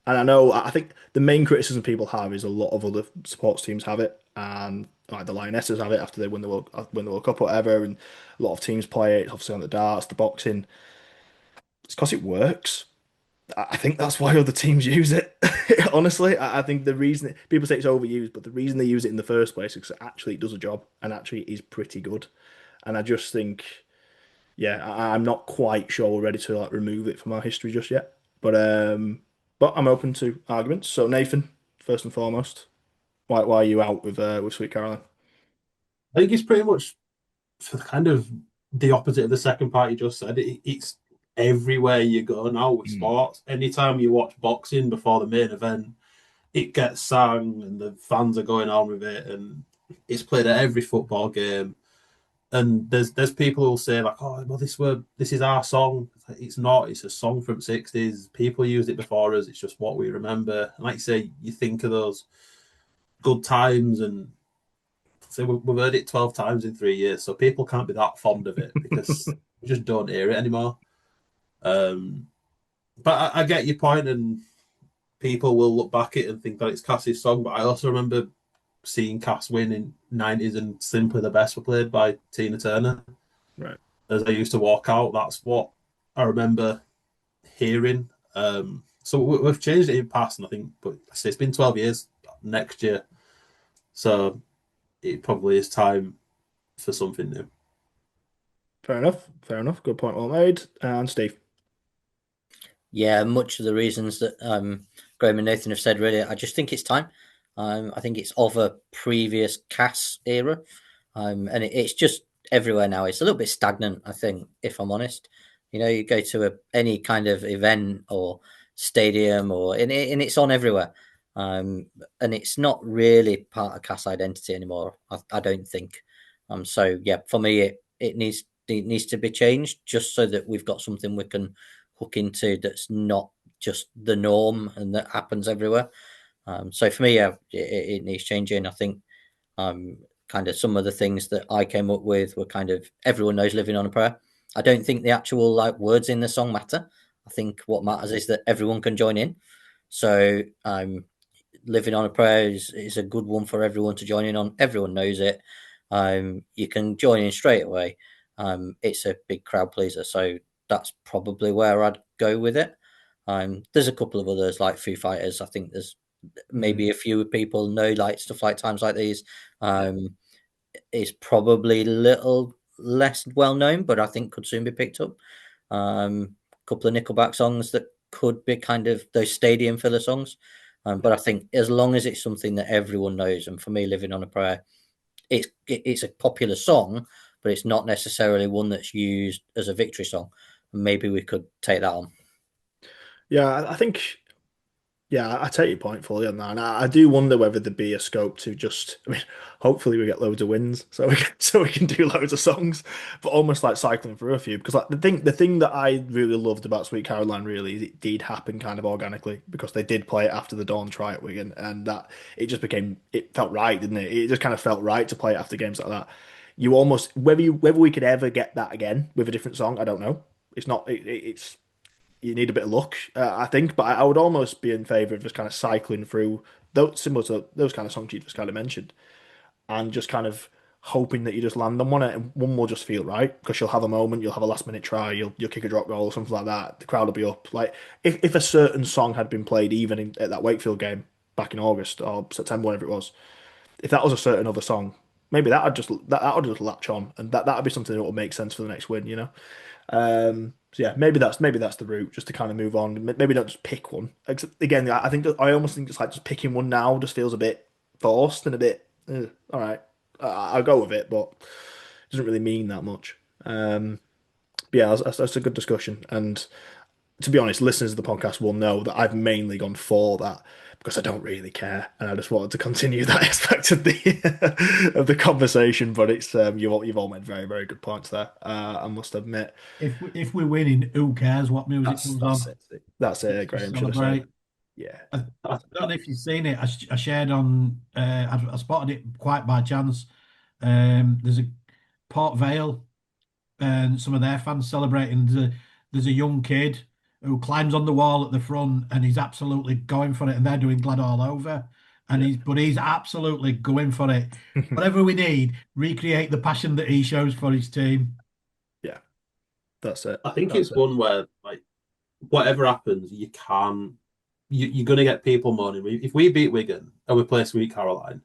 And I think the main criticism people have is a lot of other sports teams have it, and like the Lionesses have it after they win the World Cup or whatever, and a lot of teams play it. Obviously on the darts, the boxing. It's because it works. I think that's why other teams use it. Honestly, I think the reason people say it's overused, but the reason they use it in the first place is because actually it does a job and actually it is pretty good. And I just think, yeah, I'm not quite sure we're ready to like remove it from our history just yet. But I'm open to arguments. So Nathan, first and foremost, why are you out with Sweet Caroline? I think it's pretty much for kind of the opposite of the second part you just said. It's everywhere you go now with Mm. sports. Anytime you watch boxing before the main event, it gets sung and the fans are going on with it, and it's played at every football game. And there's people who'll say like, oh well, this is our song. It's not. It's a song from '60s. People used it before us. It's just what we remember. And like you say, you think of those good times, and so we've heard it 12 times in 3 years. So people can't be that fond of it because we just don't hear it anymore. Um, but I get your point, and people will look back at it and think that it's Cass's song. But I also remember seeing Cass win in '90s, and Simply the Best were played by Tina Turner. Right. As I used to walk out, that's what I remember hearing. So we've changed it in the past, and I think, but it's been 12 years next year, so it probably is time for something new. Fair enough. Fair enough. Good point, well made. And Steve. Yeah, much of the reasons that Graham and Nathan have said, really, I just think it's time. I think it's of a previous Cass era, and it's just everywhere now. It's a little bit stagnant, I think, if I'm honest. You go to any kind of event or stadium, and it's on everywhere, and it's not really part of Cass identity anymore. I don't think. So yeah, for me, it needs to be changed just so that we've got something we can hook into that's not just the norm and that happens everywhere. So for me, yeah, it needs changing. I think kind of some of the things that I came up with were kind of everyone knows living on a prayer. I don't think the actual like words in the song matter. I think what matters is that everyone can join in. So living on a prayer is a good one for everyone to join in on. Everyone knows it. You can join in straight away. It's a big crowd pleaser, so that's probably where I'd go with it. There's a couple of others like Foo Fighters. I think there's maybe a few people know like stuff like Times Like These. Is probably a little less well known, but I think could soon be picked up. A couple of Nickelback songs that could be kind of those stadium filler songs. But I think as long as it's something that everyone knows, and for me, Living on a Prayer, it's a popular song, but it's not necessarily one that's used as a victory song. And maybe we could take that on. Yeah, I think. Yeah, I take your point fully on that, and I do wonder whether there'd be a scope to just. I mean, hopefully we get loads of wins, so we can do loads of songs, but almost like cycling through a few. Because like the thing that I really loved about Sweet Caroline really is it did happen kind of organically because they did play it after the Dawn try at Wigan, and that it just became it felt right, didn't it? It just kind of felt right to play it after games like that. You almost whether we could ever get that again with a different song, I don't know. It's not. It's you need a bit of luck, I think. But I would almost be in favour of just kind of cycling through those similar to those kind of songs you just kind of mentioned, and just kind of hoping that you just land on one, and one will just feel right because you'll have a moment, you'll have a last minute try, you'll kick a drop goal or something like that. The crowd will be up. Like if a certain song had been played even at that Wakefield game back in August or September, whenever it was, if that was a certain other song, maybe that would just latch on, and that would be something that would make sense for the next win, you know. So yeah, maybe that's the route, just to kind of move on. Maybe don't just pick one. Again, I think I almost think it's like just picking one now just feels a bit forced and a bit. All right, I'll go with it, but it doesn't really mean that much. But yeah, that's a good discussion. And to be honest, listeners of the podcast will know that I've mainly gone for that because I don't really care, and I just wanted to continue that aspect of the of the conversation. But it's you've all made very very good points there. I must admit. If we're winning, who cares what music That's comes that's on? it. That's it. To Graham should have said. celebrate. Yeah. I don't know if you've seen it. I shared on. I spotted it quite by chance. There's a Port Vale and some of their fans celebrating. There's a young kid who climbs on the wall at the front and he's absolutely going for it, and they're doing Glad all over. And Yeah. he's absolutely going for it. Whatever we need, recreate the passion that he shows for his team. Yeah. That's it. I think That's it's one where like whatever happens, you're going to get people moaning. If we beat Wigan and we play Sweet Caroline,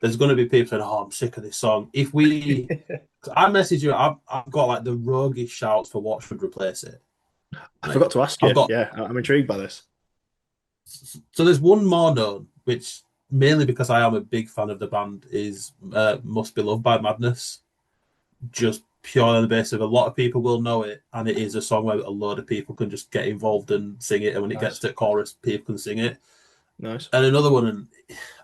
there's going to be people saying, "Oh, I'm sick of this song." If we, it. I message you, I've got like the roguish shouts for what should replace it. I Like, forgot to ask I've you. got Yeah, I'm intrigued by this. so there's one more known, which mainly because I am a big fan of the band, is "Must Be Loved" by Madness. Just purely on the basis of a lot of people will know it, and it is a song where a lot of people can just get involved and sing it, and when it gets Nice. to chorus, people can sing it. Nice. And another one, and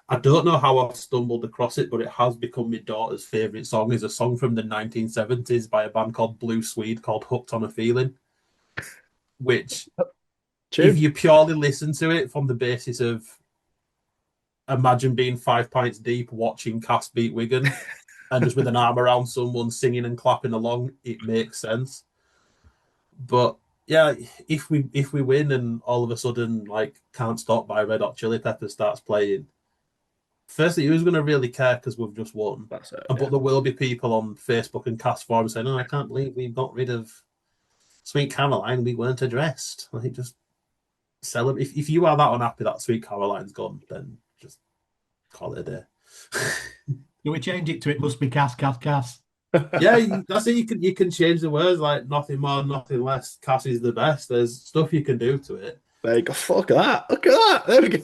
I don't know how I've stumbled across it, but it has become my daughter's favourite song, is a song from the 1970s by a band called Blue Swede called Hooked on a Feeling, which, if Tune. you purely listen to it from the basis of imagine being 5 pints deep watching Cast beat Wigan and just with an arm around someone singing and clapping along, it makes sense. But yeah, if we win and all of a sudden like Can't Stop by Red Hot Chili Peppers starts playing, firstly, who's going to really care because we've just won? That's it. But Yeah. there will be people on Facebook and Cast forums saying, "Oh, I can't believe we got rid of Sweet Caroline. We weren't addressed." I think just celebrate. If you are that unhappy that Sweet Caroline's gone, then just call it a day. Do we change it to "It must be Cass"? Yeah, that's it. You can change the words like nothing more, nothing less. Cass is the best. There's stuff you can do to it. There you go. Fuck that. Look at that. There we go.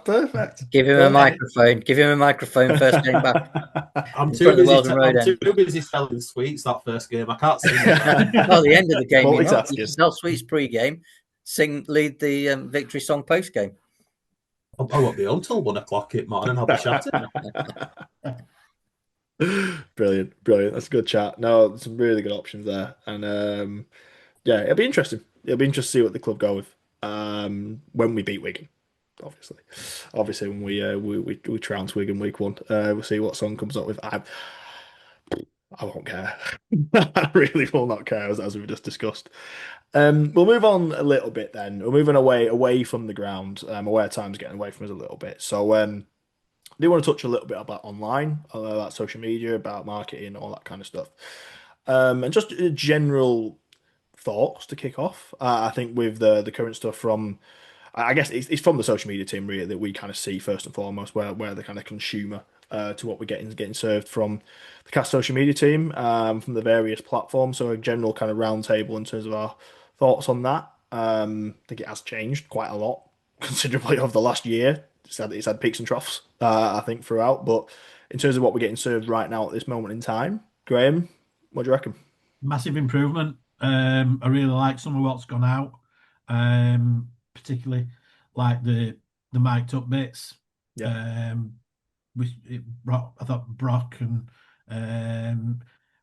Perfect. Give him a microphone. Give him a microphone first game back. I'm In too front of the busy. Weldon Road I'm too end. busy selling sweets that first game. I can't sing that. Oh, the end of the game. You know, you Multitasking. can sell sweets pre-game, lead the victory song post-game. I won't be home till 1 o'clock at morning. I'll be chatting. Brilliant. That's a good chat. No, some really good options there, and yeah, it'll be interesting. It'll be interesting to see what the club go with when we beat Wigan. Obviously, when we trounce Wigan week one, we'll see what song comes up with. I won't care. I really will not care, as we've just discussed. We'll move on a little bit then. We're moving away from the ground. Aware time's getting away from us a little bit. So I do want to touch a little bit about online, about social media, about marketing, all that kind of stuff. And just general thoughts to kick off. I think with the current stuff from, I guess it's from the social media team really that we kind of see first and foremost where the kind of consumer to what we're getting served from the cast social media team from the various platforms. So a general kind of round table in terms of our thoughts on that. I think it has changed quite a lot considerably over the last year. It's had peaks and troughs, I think, throughout. But in terms of what we're getting served right now at this moment in time, Graham, what do you reckon? Massive improvement. I really like some of what's gone out, particularly like the mic'd up bits. Yeah, Um, I thought Brock and um,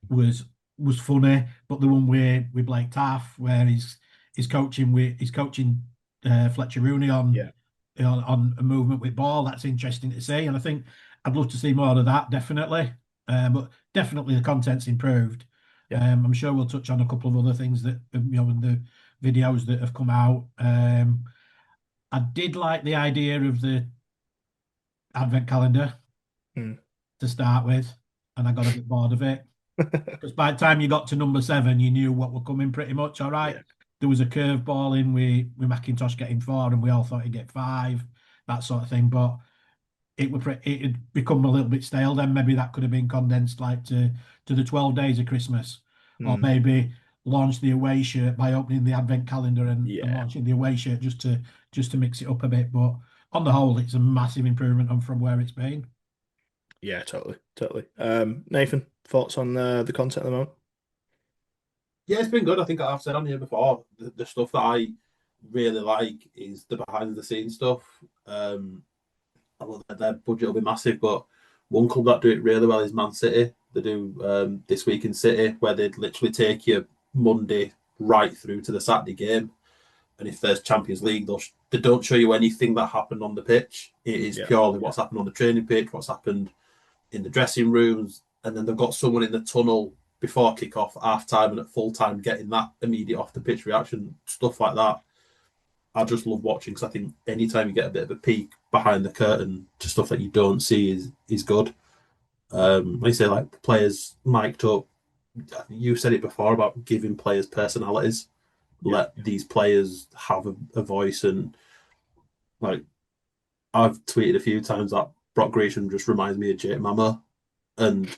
was was funny, but the one with Blake Taff, where he's coaching Fletcher Rooney yeah, on a movement with ball, that's interesting to see, and I think I'd love to see more of that, definitely. But definitely the content's improved. yeah. I'm sure we'll touch on a couple of other things that in the videos that have come out. I did like the idea of the advent calendar Hmm. to start with, and I got a bit bored of it because by the time you got to number 7, you knew what were coming pretty much. All right, Yeah, there was a curveball in with McIntosh getting 4, and we all thought he'd get 5, that sort of thing. But it had become a little bit stale. Then maybe that could have been condensed like to the 12 days of Christmas, or Hmm. maybe launch the away shirt by opening the advent calendar and Yeah, launching the away shirt just to mix it up a bit. But on the whole, it's a massive improvement on from where it's been. yeah, totally, totally. Nathan, thoughts on the content at the moment? Yeah, it's been good. I think I've said on here before, the stuff that I really like is the behind the scenes stuff. Although their budget will be massive, but one club that do it really well is Man City. They do This Week in City, where they'd literally take you Monday right through to the Saturday game. And if there's Champions League, they don't show you anything that happened on the pitch. It is Yeah, purely what's happened on the training pitch, what's happened in the dressing rooms, and then they've got someone in the tunnel before kick-off, half-time, and at full-time getting that immediate off-the-pitch reaction, stuff like that. I just love watching because I think anytime you get a bit of a peek behind the curtain to stuff that you don't see is good. Like I say, like players mic'd up. You said it before about giving players personalities. yeah, Let these players have a voice, and like I've tweeted a few times that Brock Gresham just reminds me of Jake Mama, and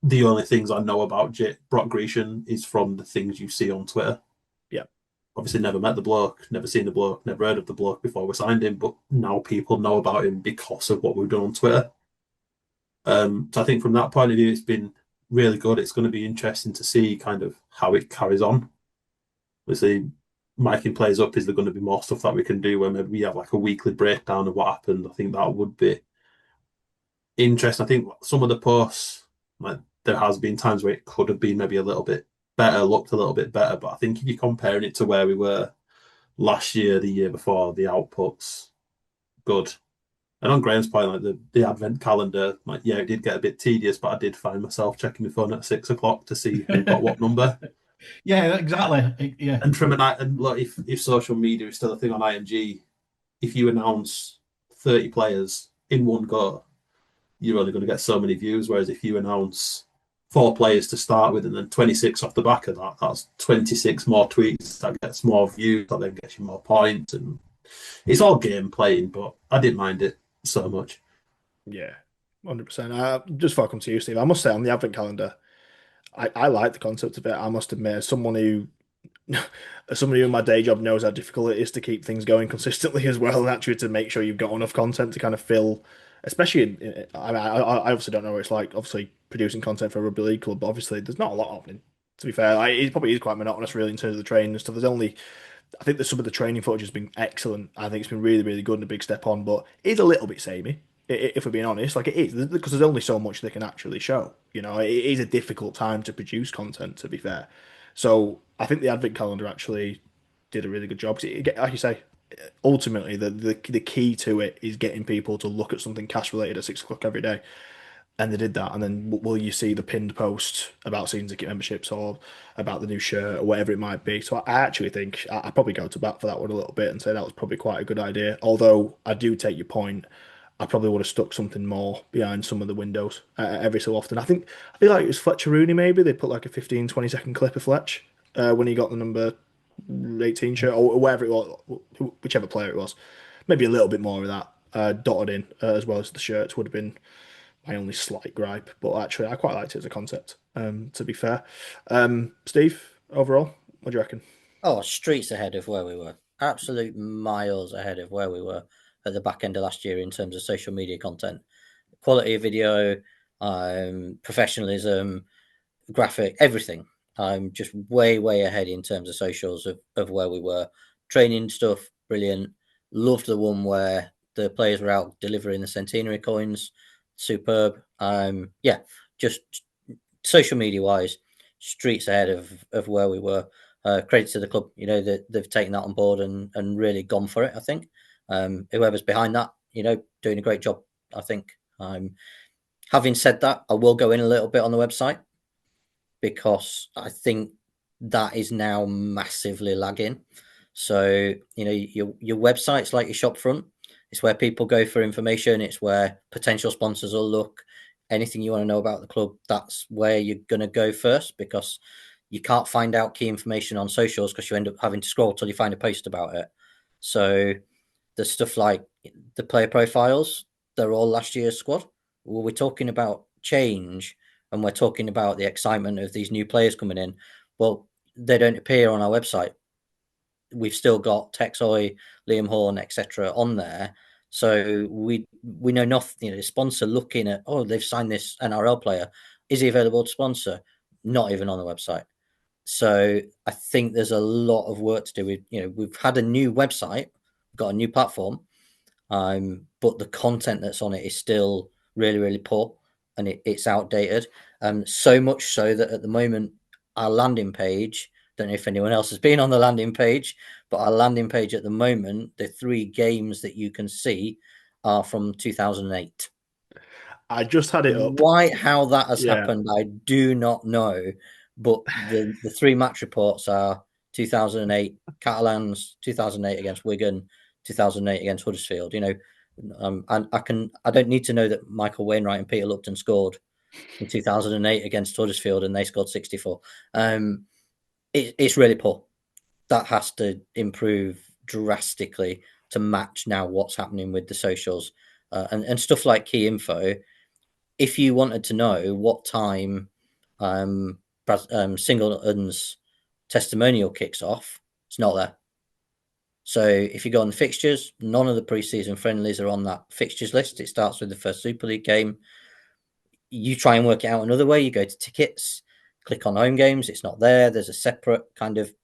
the only things I know about Brock Gresham is from the things you see on Twitter. yeah, Obviously, never met the bloke, never seen the bloke, never heard of the bloke before we signed him, but now people know about him because of what we've done on Twitter. So I think from that point of view, it's been really good. It's going to be interesting to see kind of how it carries on. Obviously, miking plays up, is there going to be more stuff that we can do where maybe we have like a weekly breakdown of what happened? I think that would be interesting. I think some of the posts, like there has been times where it could have been maybe a little bit better, looked a little bit better. But I think if you're comparing it to where we were last year, the year before, the outputs good. And on Graham's point, like the advent calendar, like yeah, it did get a bit tedious, but I did find myself checking my phone at 6 o'clock to see who got what number. Yeah, exactly. Yeah. And from an and look, if social media is still a thing on IMG, if you announce 30 players in one go, you're only going to get so many views. Whereas if you announce 4 players to start with and then 26 off the back of that, that's 26 more tweets that gets more views, that then gets you more points. And it's all game playing, but I didn't mind it so much. yeah. 100%. Just before I come to you, Steve, I must say on the advent calendar, I like the concept of it. I must admit, as someone who as somebody in my day job knows how difficult it is to keep things going consistently as well, and actually to make sure you've got enough content to kind of fill, especially I obviously don't know what it's like, obviously producing content for a rugby league club, but obviously there's not a lot happening. To be fair, it probably is quite monotonous, really, in terms of the training and stuff. I think that some of the training footage has been excellent. I think it's been really, really good and a big step on, but it is a little bit samey, if we're being honest. Like it is, because there's only so much they can actually show. It is a difficult time to produce content, to be fair. So I think the advent calendar actually did a really good job. 'Cause like you say, ultimately the key to it is getting people to look at something cash related at 6 o'clock every day. And they did that. And then will you see the pinned post about season ticket memberships or about the new shirt or whatever it might be? So I actually think I probably go to bat for that one a little bit and say that was probably quite a good idea. Although I do take your point, I probably would have stuck something more behind some of the windows every so often. I feel like it was Fletcher Rooney maybe. They put like a 15-20 second clip of Fletch when he got the number 18 shirt or whatever it was, whichever player it was. Maybe a little bit more of that dotted in as well as the shirts would have been my only slight gripe, but actually I quite liked it as a concept. To be fair, Steve, overall, what do you reckon? Oh, streets ahead of where we were. Absolute miles ahead of where we were at the back end of last year in terms of social media content, quality of video, professionalism, graphic, everything. I'm just way ahead in terms of socials of where we were. Training stuff, brilliant. Loved the one where the players were out delivering the centenary coins. Superb. Yeah, just social media wise, streets ahead of where we were. Credit to the club, that they've taken that on board and really gone for it. I think whoever's behind that, doing a great job. I think. Having said that, I will go in a little bit on the website because I think that is now massively lagging. So your website's like your shop front. It's where people go for information. It's where potential sponsors will look. Anything you want to know about the club, that's where you're going to go first because you can't find out key information on socials because you end up having to scroll till you find a post about it. So the stuff like the player profiles, they're all last year's squad. Well, we're talking about change and we're talking about the excitement of these new players coming in. Well, they don't appear on our website. We've still got Texoy, Liam Horn, etc. on there. So we know nothing. The sponsor looking at, they've signed this NRL player. Is he available to sponsor? Not even on the website. So I think there's a lot of work to do. We've had a new website, got a new platform, but the content that's on it is still really poor and it's outdated. So much so that at the moment our landing page, don't know if anyone else has been on the landing page, but our landing page at the moment, the 3 games that you can see are from 2008. I just had it up. How that has happened, I do not know. But the 3 match reports are 2008 Catalans, 2008 against Wigan, 2008 against Huddersfield. And I don't need to know that Michael Wainwright and Peter Lupton scored in 2008 against Huddersfield and they scored 64. It's really poor. That has to improve drastically to match now what's happening with the socials and stuff like key info. If you wanted to know what time Singleton's testimonial kicks off, it's not there. So if you go on the fixtures, none of the pre-season friendlies are on that fixtures list. It starts with the first Super League game. You try and work it out another way. You go to tickets, click on home games. It's not there. There's a separate kind of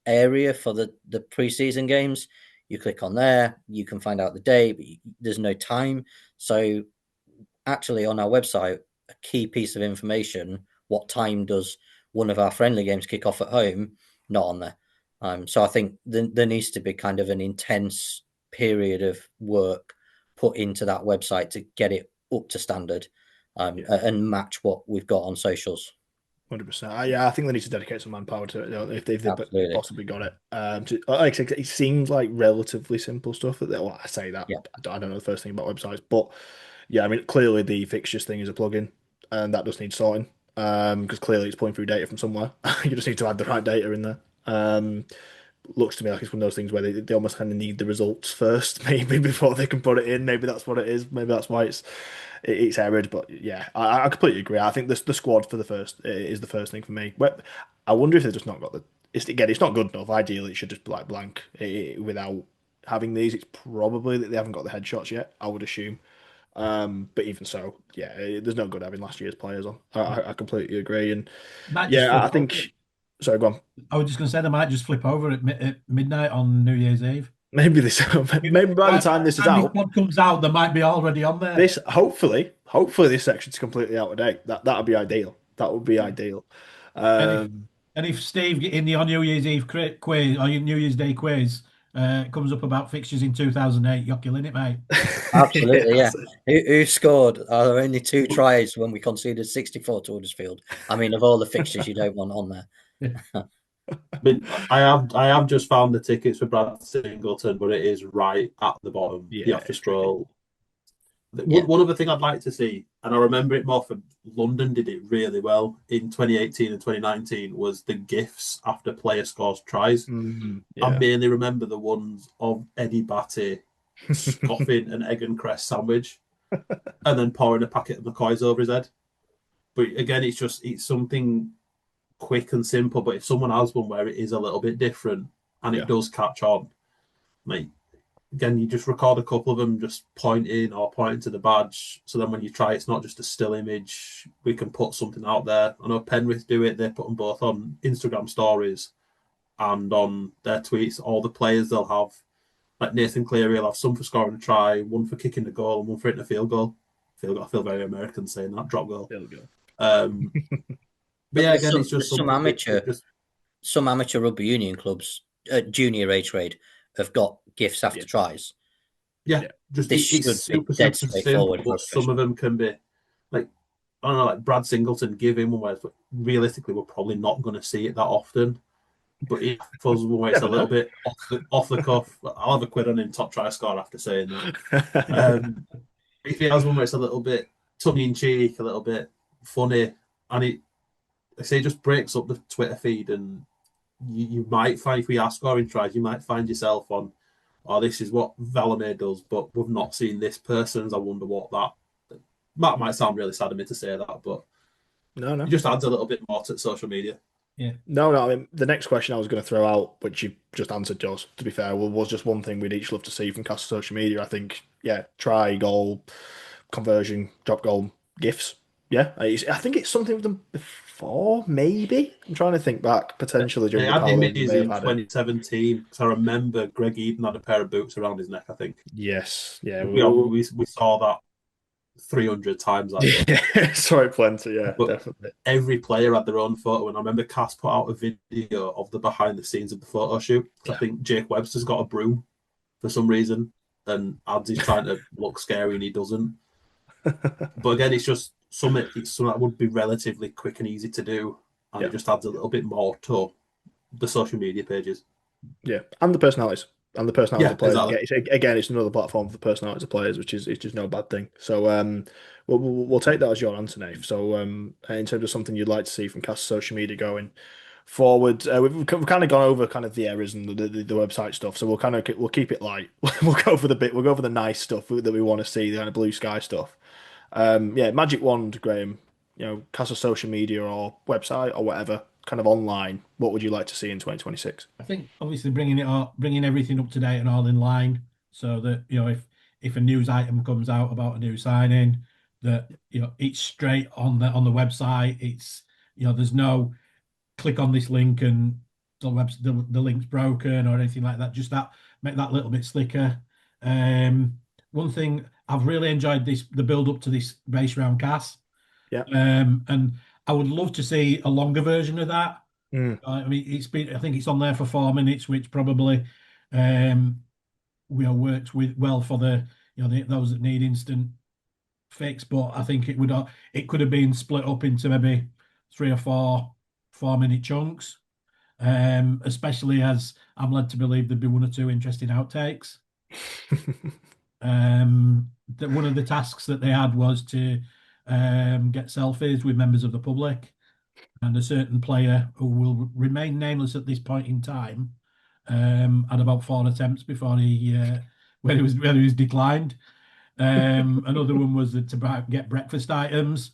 area for the pre-season games. You click on there. You can find out the day, but there's no time. So actually on our website, a key piece of information, what time does one of our friendly games kick off at home, not on there. So I think there needs to be kind of an intense period of work put into that website to get it up to standard and match what we've got on socials. 100%. Yeah, I think they need to dedicate some manpower to it if they've possibly got it. Like I said, it seems like relatively simple stuff. Well, I say that. Yeah. I don't know the first thing about websites, but yeah, I mean, clearly the fixtures thing is a plugin, and that does need sorting because clearly it's pulling through data from somewhere. You just need to add the right data in there. Looks to me like it's one of those things where they almost kind of need the results first, maybe before they can put it in. Maybe that's what it is. Maybe that's why it's errored. But yeah, I completely agree. I think the squad for the first is the first thing for me. I wonder if they've just not got the. It's not good enough. Ideally, it should just be like blank without having these. It's probably that they haven't got the headshots yet. I would assume. But even so, yeah, there's no good having last year's players on. I completely agree. And yeah, I think. Sorry, go on. I was just going to say they might just flip over at midnight on New Year's Eve. Maybe maybe by the time this is out, pod comes out, they might be already on there. This hopefully this section's completely out of date. That would be ideal. That would be ideal. And if Steve in the on New Year's Eve quiz or New Year's Day quiz comes up about fixtures in 2008, you're killing it, mate. Absolutely, yeah. that's it. Who scored? Are there only 2 tries when we conceded 64 to Huddersfield? I mean, of all the fixtures you don't want on there. mean, I have just found the tickets for Brad Singleton, but it is right at the bottom. You Yeah, have to it's tricky. scroll. Yeah. One other thing I'd like to see, and I remember it more for London did it really well in 2018 and 2019, was the gifs after player scores tries. I Yeah. mainly remember the ones of Eddie Batty scoffing an egg and cress sandwich and then pouring a packet of McCoys over his head. But again, it's something quick and simple. But if someone has one where it is a little bit different and it does catch on, like again, you just record a couple of them just pointing to the badge. So then when you try, it's not just a still image. We can put something out there. I know Penrith do it. They put them both on Instagram stories and on their tweets. All the players they'll have, like Nathan Cleary, will have some for scoring a try, one for kicking the goal, and one for hitting a field goal. I feel very American saying that, drop goal. There we go. But yeah, again, it's just some something amateur rugby union clubs, junior age grade, have got gifts after tries. Yeah, just This it's should be super dead simple, straightforward for but some of them can be like I don't know, like Brad Singleton, give him one where realistically we're probably not going to see it that often. But if for one where it's a little bit off the cuff, I'll have a quid on him top try score after saying that. If he has one where it's a little bit tongue in cheek, a little bit funny, and I say it just breaks up the Twitter feed, and you might find if we are scoring tries, you might find yourself on, oh, this is what Valamir does, but we've not seen this person's. I wonder what that might sound really sad of me to say that, but No. it just adds a little bit more to social media. Yeah. No. I mean, the next question I was going to throw out, which you just answered, Joss, to be fair, was just one thing we'd each love to see from Castle social media. I think, yeah, try, goal, conversion, drop goal, gifts. Yeah, I think it's something with them before, maybe. I'm trying to think back, potentially They during the had Paolo, images may in have had it. 2017 because I remember Greg Eden had a pair of boots around his neck. I think Yes, yeah. we saw that 300 times. Yeah, sorry, plenty. Yeah, But definitely. every player had their own photo, and I remember Cass put out a video of the behind the scenes of the photo shoot. I think Jake Webster's got a broom for some reason, and Ads is trying to look scary and he doesn't. But again, it's just something that would be relatively quick and easy to do, and it just adds a little bit more to the social media pages. Yeah, and the personalities. And the personalities of players. Exactly. Again, it's another platform for the personalities of players, which is it's just no bad thing. So we'll take that as your answer, Nate. So in terms of something you'd like to see from Cast social media going forward, we've kind of gone over kind of the errors and the website stuff. So we'll keep it light. We'll go for the nice stuff that we want to see, the kind of blue sky stuff. Yeah, magic wand, Graham. Castle social media or website or whatever, kind of online. What would you like to see in 2026? I think obviously bringing everything up to date and all in line, so that if a news item comes out about a new signing, that it's straight on the website. It's there's no click on this link and the link's broken or anything like that. Just make that little bit slicker. One thing I've really enjoyed the build up to this base round cast. Yeah. And I would love to see a longer version of that. I mean, I think it's on there for 4 minutes, which probably worked well for those that need instant fix. But I think it could have been split up into maybe 3 or 4 minute chunks. Especially as I'm led to believe there'd be 1 or 2 interesting outtakes. One of the tasks that they had was to get selfies with members of the public, and a certain player who will remain nameless at this point in time had about 4 attempts before when he was declined. Another one was to get breakfast items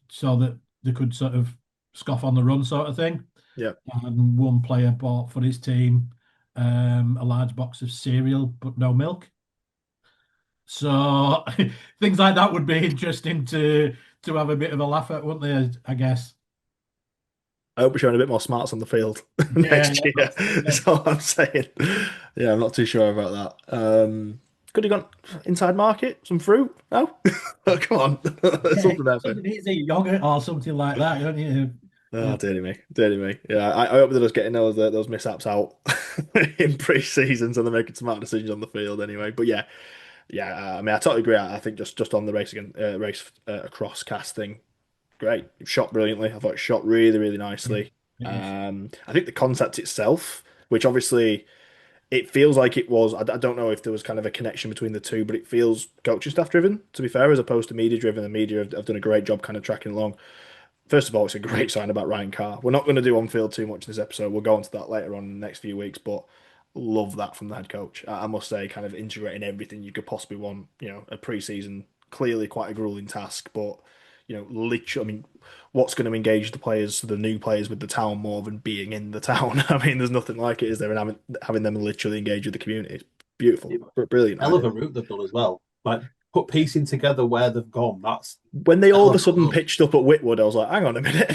so that they could sort of scoff on the run, sort of thing. Yeah. And one player bought for his team a large box of cereal but no milk. So things like that would be interesting to have a bit of a laugh at, wouldn't they? I guess. I hope we're showing a bit more smarts on the field next year. That's all I'm saying. Yeah, I'm not too sure about that. Could have gone inside market, some fruit? No? Oh, come on. Something there. Something easy, yogurt or something like that. Oh, dear me, dear me. Yeah, I hope they're just getting those mishaps out in pre-season, so they're making smart decisions on the field anyway. But yeah, yeah. I mean, I totally agree. I think just on the race across cast thing, great. It shot brilliantly. I thought it shot really, really Yeah, nicely. it is. I think the concept itself, which obviously it feels like it was. I don't know if there was kind of a connection between the two, but it feels coaching staff driven, to be fair, as opposed to media driven. The media have done a great job kind of tracking along. First of all, it's a great sign about Ryan Carr. We're not going to do on field too much in this episode. We'll go on to that later on in the next few weeks, but love that from the head coach. I must say, kind of integrating everything you could possibly want. A preseason, clearly quite a grueling task, but literally, I mean, what's going to engage the players, the new players, with the town more than being in the town? I mean, there's nothing like it, is there? And having them literally engage with the community, it's beautiful, brilliant Hell of idea. a route they've done as well. Like put piecing together where they've gone. That's When they all hell of a of a sudden road. pitched up at Whitwood, I was like, hang on a minute.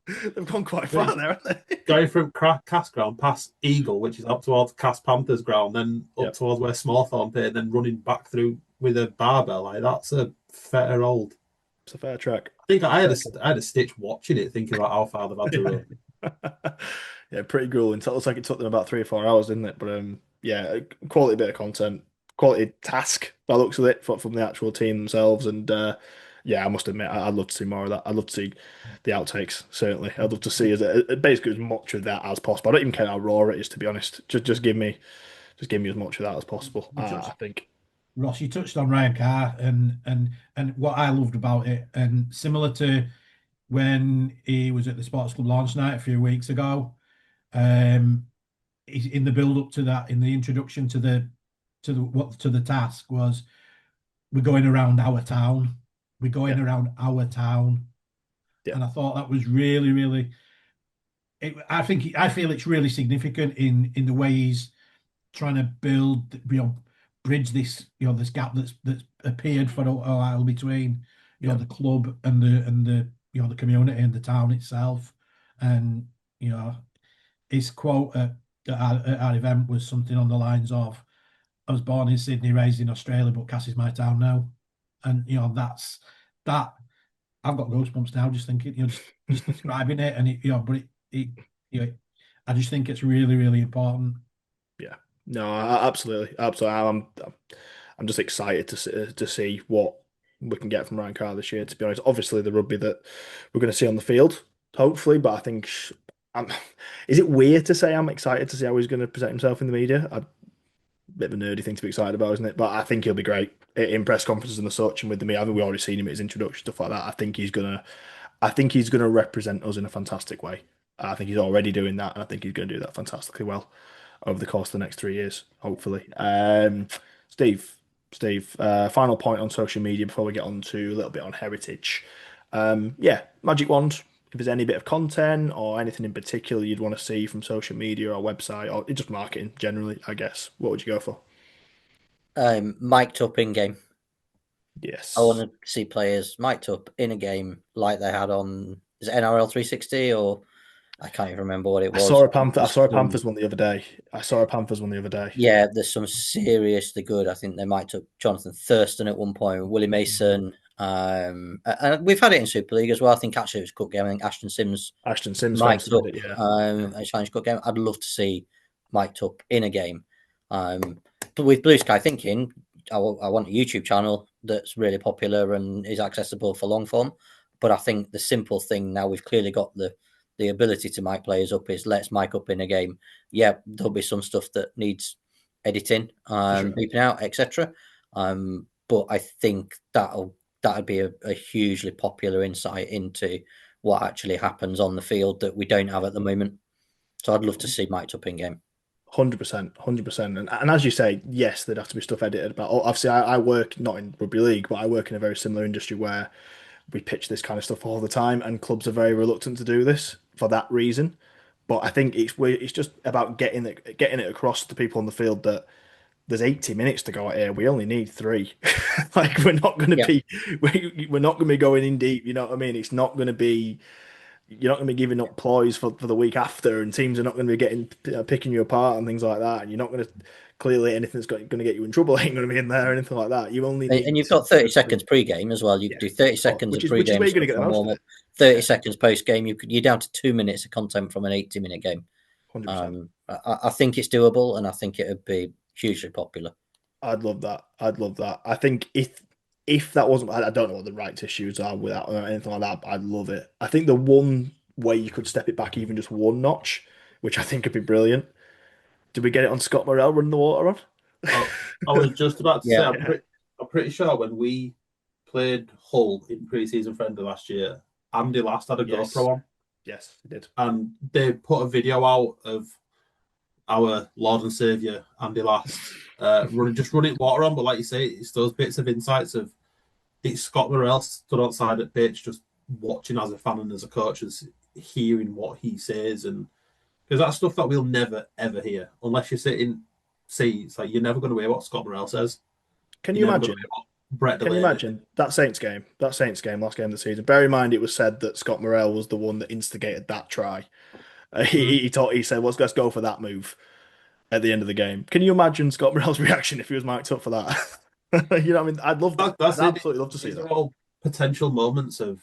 They've gone quite far there, haven't they? Going from Cast Ground past Eagle, which is up towards Cast Panthers Ground, then up Yep. towards where Smallthorne played, then running back through with a barbell. Like that's a fair old. It's a fair track. I think I had a stitch watching it, thinking about how far they've had to run. Yeah, pretty grueling. So it looks like it took them about 3 or 4 hours, didn't it? But yeah, quality bit of content, quality task by the looks of it from the actual team themselves. And yeah, I must admit, I'd love to see more of that. I'd love to see the outtakes. Certainly, I'd love to see basically as much of that as possible. I don't even care how raw it is, to be honest. Just give me as much of that as possible. You I touched, think. Ross, you touched on Ryan Carr and what I loved about it, and similar to when he was at the Sports Club launch night a few weeks ago. Um, in the build up to that, in the introduction to the task was we're going around our town, we're going Yeah, around our town, yeah, and I thought that was really, really. I feel it's really significant in the way he's trying to build, bridge this, this gap that's appeared for a while between, yeah. the club and the the community and the town itself, and his quote at our event was something on the lines of, "I was born in Sydney, raised in Australia, but Cass is my town now," and that's that. I've got goosebumps now just thinking, just describing it, and but I just think it's really, really important. Yeah. No, absolutely, absolutely. I'm just excited to see what we can get from Ryan Carr this year. To be honest, obviously the rugby that we're going to see on the field, hopefully. But I think, I'm, is it weird to say I'm excited to see how he's going to present himself in the media? Bit of a nerdy thing to be excited about, isn't it? But I think he'll be great in press conferences and the such, and with the media. I think we've already seen him at his introduction, stuff like that. I think he's gonna represent us in a fantastic way. I think he's already doing that, and I think he's going to do that fantastically well over the course of the next 3 years, hopefully. Steve, final point on social media before we get on to a little bit on heritage. Yeah, magic wand. If there's any bit of content or anything in particular you'd want to see from social media or website or just marketing generally, I guess, what would you go for? Mic'd up in game. I Yes. want to see players mic'd up in a game like they had on, is it NRL 360, or I can't even remember what it was. I saw a Panthers one the other day. Yeah, there's some seriously good. I think they mic'd up Jonathan Thurston at one point, Willie Mason. And we've had it in Super League as well. I think actually it was Cup game. I think Ashton Sims Ashton Sims mic'd famously up did it, yeah. a Challenge Cup game. I'd love to see mic'd up in a game. But with Blue Sky Thinking, I want a YouTube channel that's really popular and is accessible for long form. But I think the simple thing now, we've clearly got the ability to mic players up, is let's mic up in a game. Yeah, there'll be some stuff that needs editing, Sure. beeping out, etc. But I think that'd be a hugely popular insight into what actually happens on the field that we don't have at the moment. So I'd love to see mic'd up in game. 100%, 100%. And as you say, yes, there'd have to be stuff edited about. Obviously, I work not in rugby league, but I work in a very similar industry where we pitch this kind of stuff all the time, and clubs are very reluctant to do this for that reason. But I think it's just about getting it across to people on the field that there's 80 minutes to go out here. We only need three. Like we're not going to Yeah. be we're not going to be going in deep. You know what I mean? It's not going to be you're not going to be giving up ploys for the week after, and teams are not going to be picking you apart and things like that. And you're not going to clearly anything that's going to get you in trouble ain't going to be in there or anything like that. You only need And you've got 30 seconds pre-game as well. You do 30 seconds of which is pre-game where you're going to stuff get the from most of warm-up, it. 30 seconds post-game. You're down to 2 minutes of content from an 80-minute game. 100%. I think it's doable, and I think it would be hugely popular. I'd love that. I think if that wasn't, I don't know what the rights issues are with that or anything like that, but I'd love it. I think the one way you could step it back even just one notch, which I think would be brilliant. Did we get it on Scott Morrell running the water on? I was just about to say, Yeah. I'm pretty sure when we played Hull in pre-season friendly last year, Andy Last had a Yes. GoPro on. Yes, he did. And they put a video out of our Lord and Saviour, Andy Last, running water on. But like you say, it's those bits of insights of it's Scott Morrell stood outside at pitch just watching as a fan and as a coach, as hearing what he says. And because that's stuff that we'll never, ever hear unless you sit in seats. Like, you're never going to hear what Scott Morrell says. Can you imagine? Can you imagine that Saints game, last game of the season? Bear in mind, it was said that Scott Morrell was the one that instigated that try. He said, "Let's go for that move." At the end of the game, can you imagine Scott Morrell's reaction if he was mic'd up for that? You know what I mean? I'd love that. I'd absolutely love to see These that. are all potential moments of,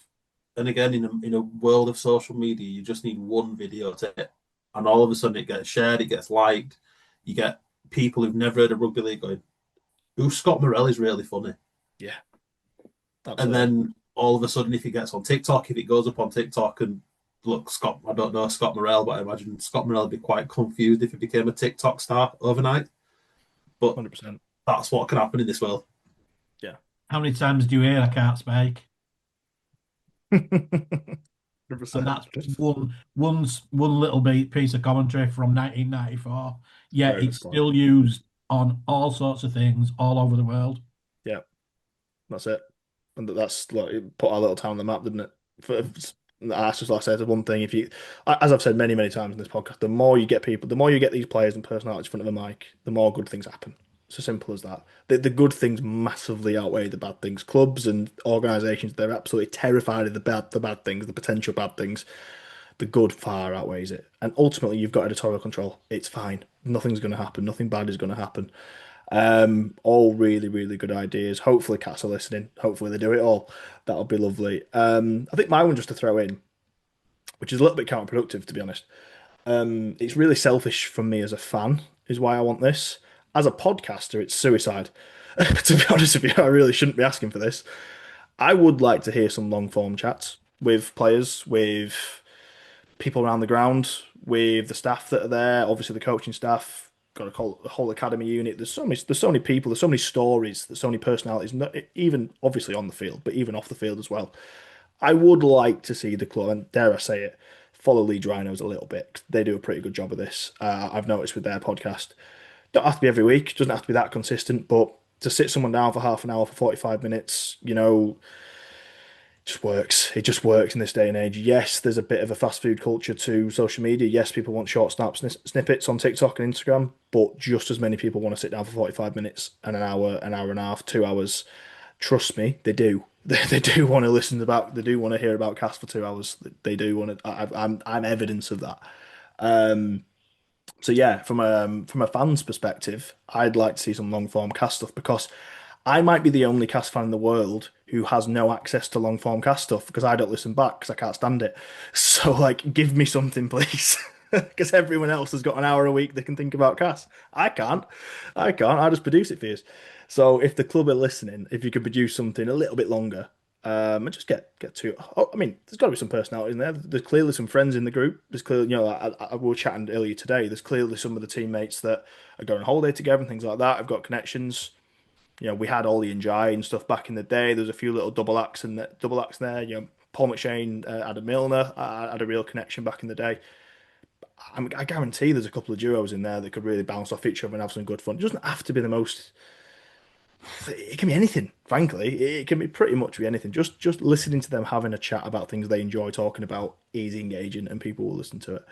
and again, in a world of social media, you just need one video to hit, and all of a sudden it gets shared, it gets liked. You get people who've never heard of rugby league going, "Ooh, Scott Morrell is really funny." Yeah. Absolutely. And then all of a sudden, if it gets on TikTok, if it goes up on TikTok and look, I don't know Scott Morrell, but I imagine Scott Morrell would be quite confused if he became a TikTok star overnight. But 100%. That's what can happen in this world. Yeah. How many times do you hear I can't speak? 100%. And that's one little piece of commentary from 1994. Yeah, it's still used on all sorts of things all over the world. Yeah, that's it. And that's like, it put our little town on the map, didn't it? That's just like I said, one thing. If you, as I've said many times in this podcast, the more you get these players and personalities in front of a mic, the more good things happen. It's as simple as that. The good things massively outweigh the bad things. Clubs and organisations, they're absolutely terrified of the bad things, the potential bad things. The good far outweighs it. And ultimately, you've got editorial control. It's fine. Nothing's going to happen. Nothing bad is going to happen. All really, really good ideas. Hopefully, cats are listening. Hopefully, they do it all. That'll be lovely. I think my one, just to throw in, which is a little bit counterproductive, to be honest. It's really selfish from me as a fan, is why I want this. As a podcaster, it's suicide. To be honest with you, I really shouldn't be asking for this. I would like to hear some long form chats with players, with people around the ground, with the staff that are there, obviously the coaching staff, got a whole academy unit. There's so many people, there's so many stories, there's so many personalities, not even obviously on the field, but even off the field as well. I would like to see the club, and dare I say it, follow Leeds Rhinos a little bit. They do a pretty good job of this. I've noticed with their podcast. Don't have to be every week, doesn't have to be that consistent, but to sit someone down for half an hour, for 45 minutes, just works. It just works in this day and age. Yes, there's a bit of a fast food culture to social media. Yes, people want short snippets on TikTok and Instagram, but just as many people want to sit down for 45 minutes and an hour and a half, 2 hours. Trust me, they do. They do want to they do want to hear about Cast for 2 hours. They do want to. I'm evidence of that. So yeah, from a fan's perspective, I'd like to see some long form Cast stuff because I might be the only Cast fan in the world who has no access to long form Cast stuff because I don't listen back because I can't stand it. So like, give me something, please, because everyone else has got an hour a week they can think about Cast. I can't. I just produce it for you. So if the club are listening, if you could produce something a little bit longer, and just get to. Oh, I mean, there's got to be some personality in there. There's clearly some friends in the group. There's clearly, we were chatting earlier today. There's clearly some of the teammates that are going on holiday together and things like that. I've got connections. We had Ollie and Jai and stuff back in the day. There's a few little double acts there. Paul McShane, Adam Milner had a real connection back in the day. I guarantee there's a couple of duos in there that could really bounce off each other and have some good fun. It doesn't have to be the most. It can be anything, frankly. It can be pretty much be anything. Just listening to them having a chat about things they enjoy talking about is engaging, and people will listen to it.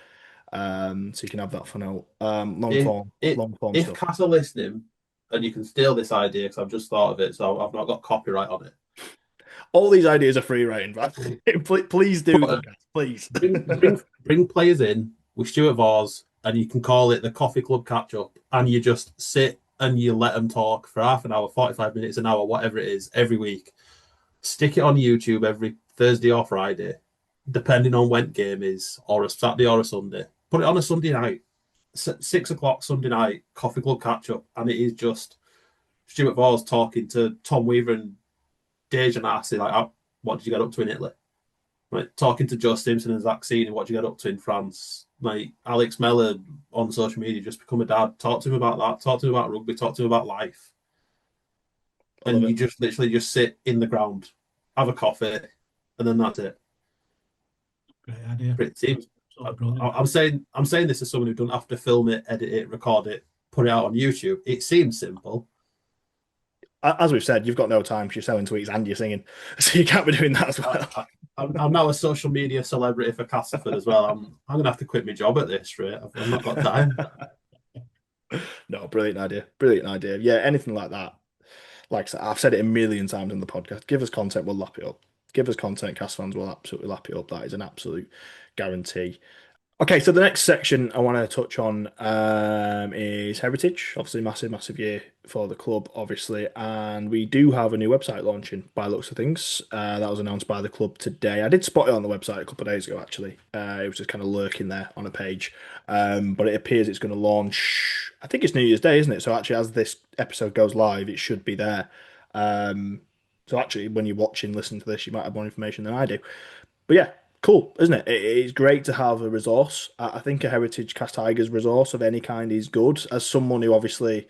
So you can have that fun out. Long form if stuff. Cass are listening, and you can steal this idea because I've just thought of it, so I've not got copyright on it. All these ideas are free reign, but please do them, guys. Please. Bring players in with Stuart Vors, and you can call it the Coffee Club Catch Up, and you just sit and you let them talk for half an hour, 45 minutes, an hour, whatever it is, every week. Stick it on YouTube every Thursday or Friday, depending on when game is, or a Saturday or a Sunday. Put it on a Sunday night, 6 o'clock Sunday night, Coffee Club Catch Up, and it is just Stuart Vors talking to Tom Weaver and Dejan Arce, like, what did you get up to in Italy? Like, talking to Joe Simpson and Zach Seany, what did you get up to in France? Like, Alex Mellor on social media, just become a dad. Talk to him about that. Talk to him about rugby. Talk to him about life. And you just literally just sit in the ground, have a coffee, and then that's it. Great idea. It seems. I'm saying this as someone who doesn't have to film it, edit it, record it, put it out on YouTube. It seems simple. As we've said, you've got no time because you're selling tweets and you're singing, so you can't be doing that as well. I'm now a social media celebrity for Castleford as well. I'm going to have to quit my job at this rate. I've not got time. No, brilliant idea. Brilliant idea. Yeah, anything like that. Like I said, I've said it a million times in the podcast. Give us content, we'll lap it up. Give us content, Cast fans will absolutely lap it up. That is an absolute guarantee. Okay, so the next section I want to touch on is heritage. Obviously, massive year for the club, obviously. And we do have a new website launching by looks of things. That was announced by the club today. I did spot it on the website a couple of days ago, actually. It was just kind of lurking there on a page. But it appears it's going to launch, I think it's New Year's Day, isn't it? So actually, as this episode goes live, it should be there. So actually, when you're watching, listening to this, you might have more information than I do. But yeah, cool, isn't it? It's great to have a resource. I think a Heritage Cast Tigers resource of any kind is good. As someone who obviously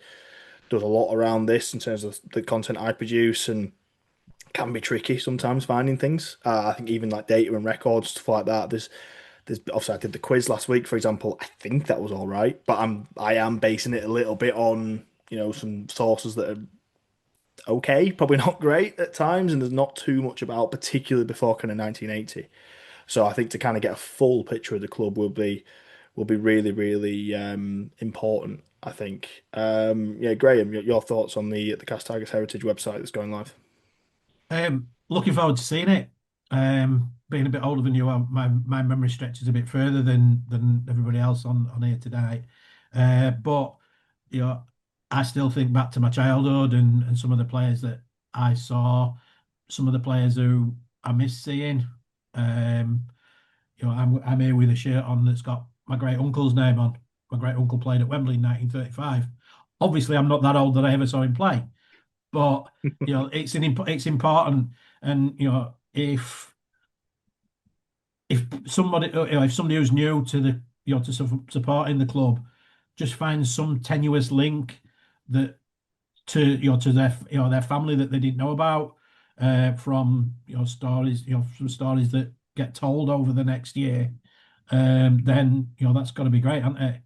does a lot around this in terms of the content I produce, and can be tricky sometimes finding things. I think even like data and records, stuff like that. There's obviously I did the quiz last week, for example. I think that was all right, but I am basing it a little bit on some sources that are okay, probably not great at times, and there's not too much about, particularly before kind of 1980. So I think to kind of get a full picture of the club will be really important. I think. Yeah, Graham, your thoughts on the Cast Tigers Heritage website that's going live? Looking forward to seeing it. Being a bit older than you, my memory stretches a bit further than everybody else on here tonight. But I still think back to my childhood and some of the players that I saw, some of the players who I miss seeing. I'm here with a shirt on that's got my great uncle's name on. My great uncle played at Wembley in 1935. Obviously, I'm not that old that I ever saw him play, but it's important. And if somebody who's new to the to supporting the club just finds some tenuous link that to their family that they didn't know about from stories from stories that get told over the next year, then that's got to be great, hasn't it?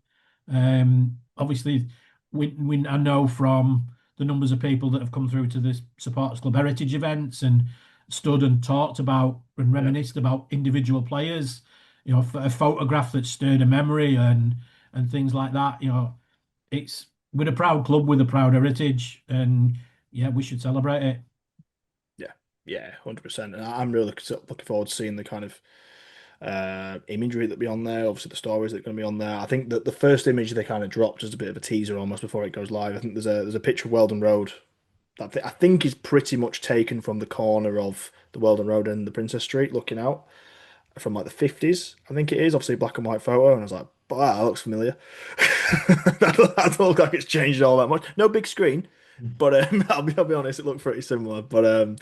Obviously, I know from the numbers of people that have come through to this supporters club heritage events and stood and talked about and reminisced about individual players, a photograph that stirred a memory and things like that. It's we're a proud club with a proud heritage, and we should celebrate it. Yeah, 100%. And I'm really looking forward to seeing the kind of imagery that'll be on there. Obviously, the stories that are going to be on there. I think that the first image they kind of dropped as a bit of a teaser almost before it goes live. I think there's a picture of Weldon Road that I think is pretty much taken from the corner of the Weldon Road and the Princess Street, looking out from like the 50s. I think it is obviously a black and white photo, and I was like, wow, that looks familiar. That doesn't look like it's changed all that much. No big screen, but I'll be honest, it looked pretty similar. But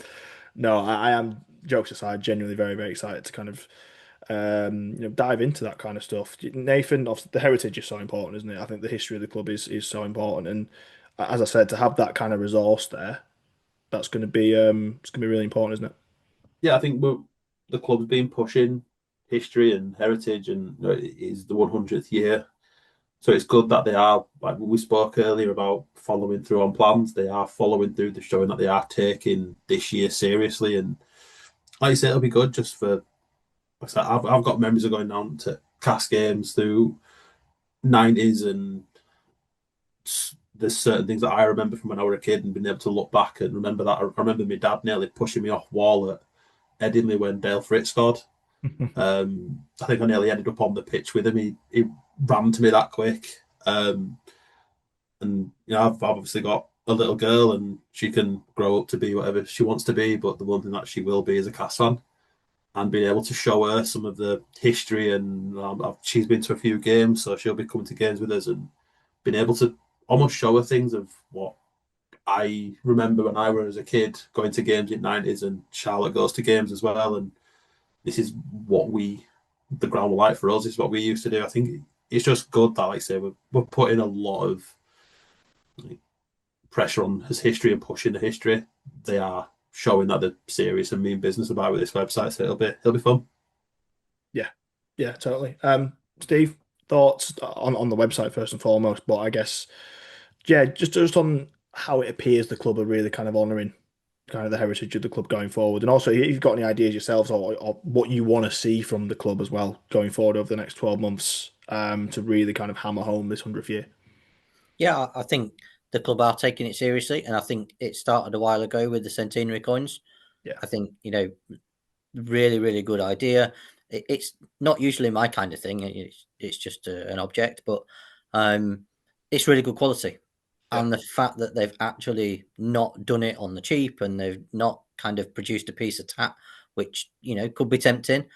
no, I am, jokes aside, genuinely very excited to kind of dive into that kind of stuff. Nathan, obviously, the heritage is so important, isn't it? I think the history of the club is so important, and as I said, to have that kind of resource there, that's going to be it's going to be really important, isn't it? Yeah, I think the club's been pushing history and heritage, and it is the 100th year. So it's good that they are, like we spoke earlier about following through on plans. They are following through, they're showing that they are taking this year seriously. And like I said, it'll be good just for, like I said, I've got memories of going down to cast games through 90s, and there's certain things that I remember from when I was a kid and being able to look back and remember that. I remember my dad nearly pushing me off wall at Headingley when Dale Fritz scored. I think I nearly ended up on the pitch with him. He ran to me that quick. And I've obviously got a little girl, and she can grow up to be whatever she wants to be. But the one thing that she will be is a Cas fan, and being able to show her some of the history. And she's been to a few games, so she'll be coming to games with us, and being able to almost show her things of what I remember when I was a kid going to games in '90s, and Charlotte goes to games as well. And this is what the ground were like for us. This is what we used to do. I think it's just good that, like I say, we're putting a lot of pressure on his history and pushing the history. They are showing that they're serious and mean business about it with this website, so it'll be fun. Yeah, totally. Steve, thoughts on the website first and foremost, but I guess just on how it appears the club are really kind of honouring kind of the heritage of the club going forward, and also if you've got any ideas yourselves or what you want to see from the club as well going forward over the next 12 months, to really kind of hammer home this 100th year. Yeah, I think the club are taking it seriously, and I think it started a while ago with the centenary coins. Yeah. I think, really, really good idea. It's not usually my kind of thing. It's just an object, but it's really good quality. Yeah. And the fact that they've actually not done it on the cheap, and they've not kind of produced a piece of tat, which, could be tempting,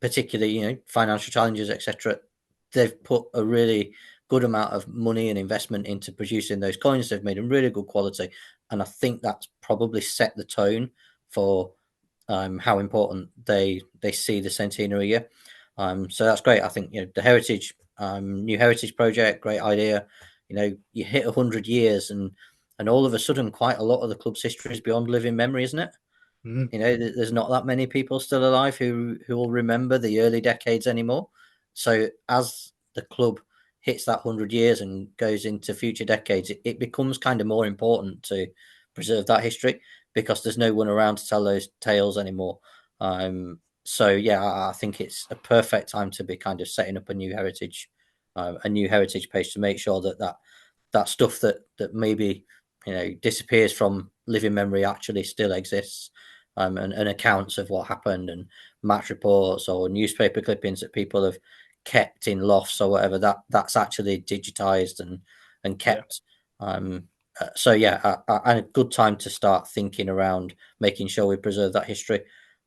particularly, financial challenges, etc. They've put a really good amount of money and investment into producing those coins. They've made them really good quality. And I think that's probably set the tone for how important they see the centenary year. So that's great. I think the heritage, new heritage project, great idea. You hit 100 years, and all of a sudden, quite a lot of the club's history is beyond living memory, isn't it? There's not that many people still alive who will remember the early decades anymore. So as the club hits that 100 years and goes into future decades, it becomes kind of more important to preserve that history, because there's no one around to tell those tales anymore. So yeah, I think it's a perfect time to be kind of setting up a new heritage page to make sure that stuff that maybe disappears from living memory actually still exists, and accounts of what happened, and match reports or newspaper clippings that people have kept in lofts or whatever, that's actually digitized and kept. So yeah, and a good time to start thinking around making sure we preserve that history.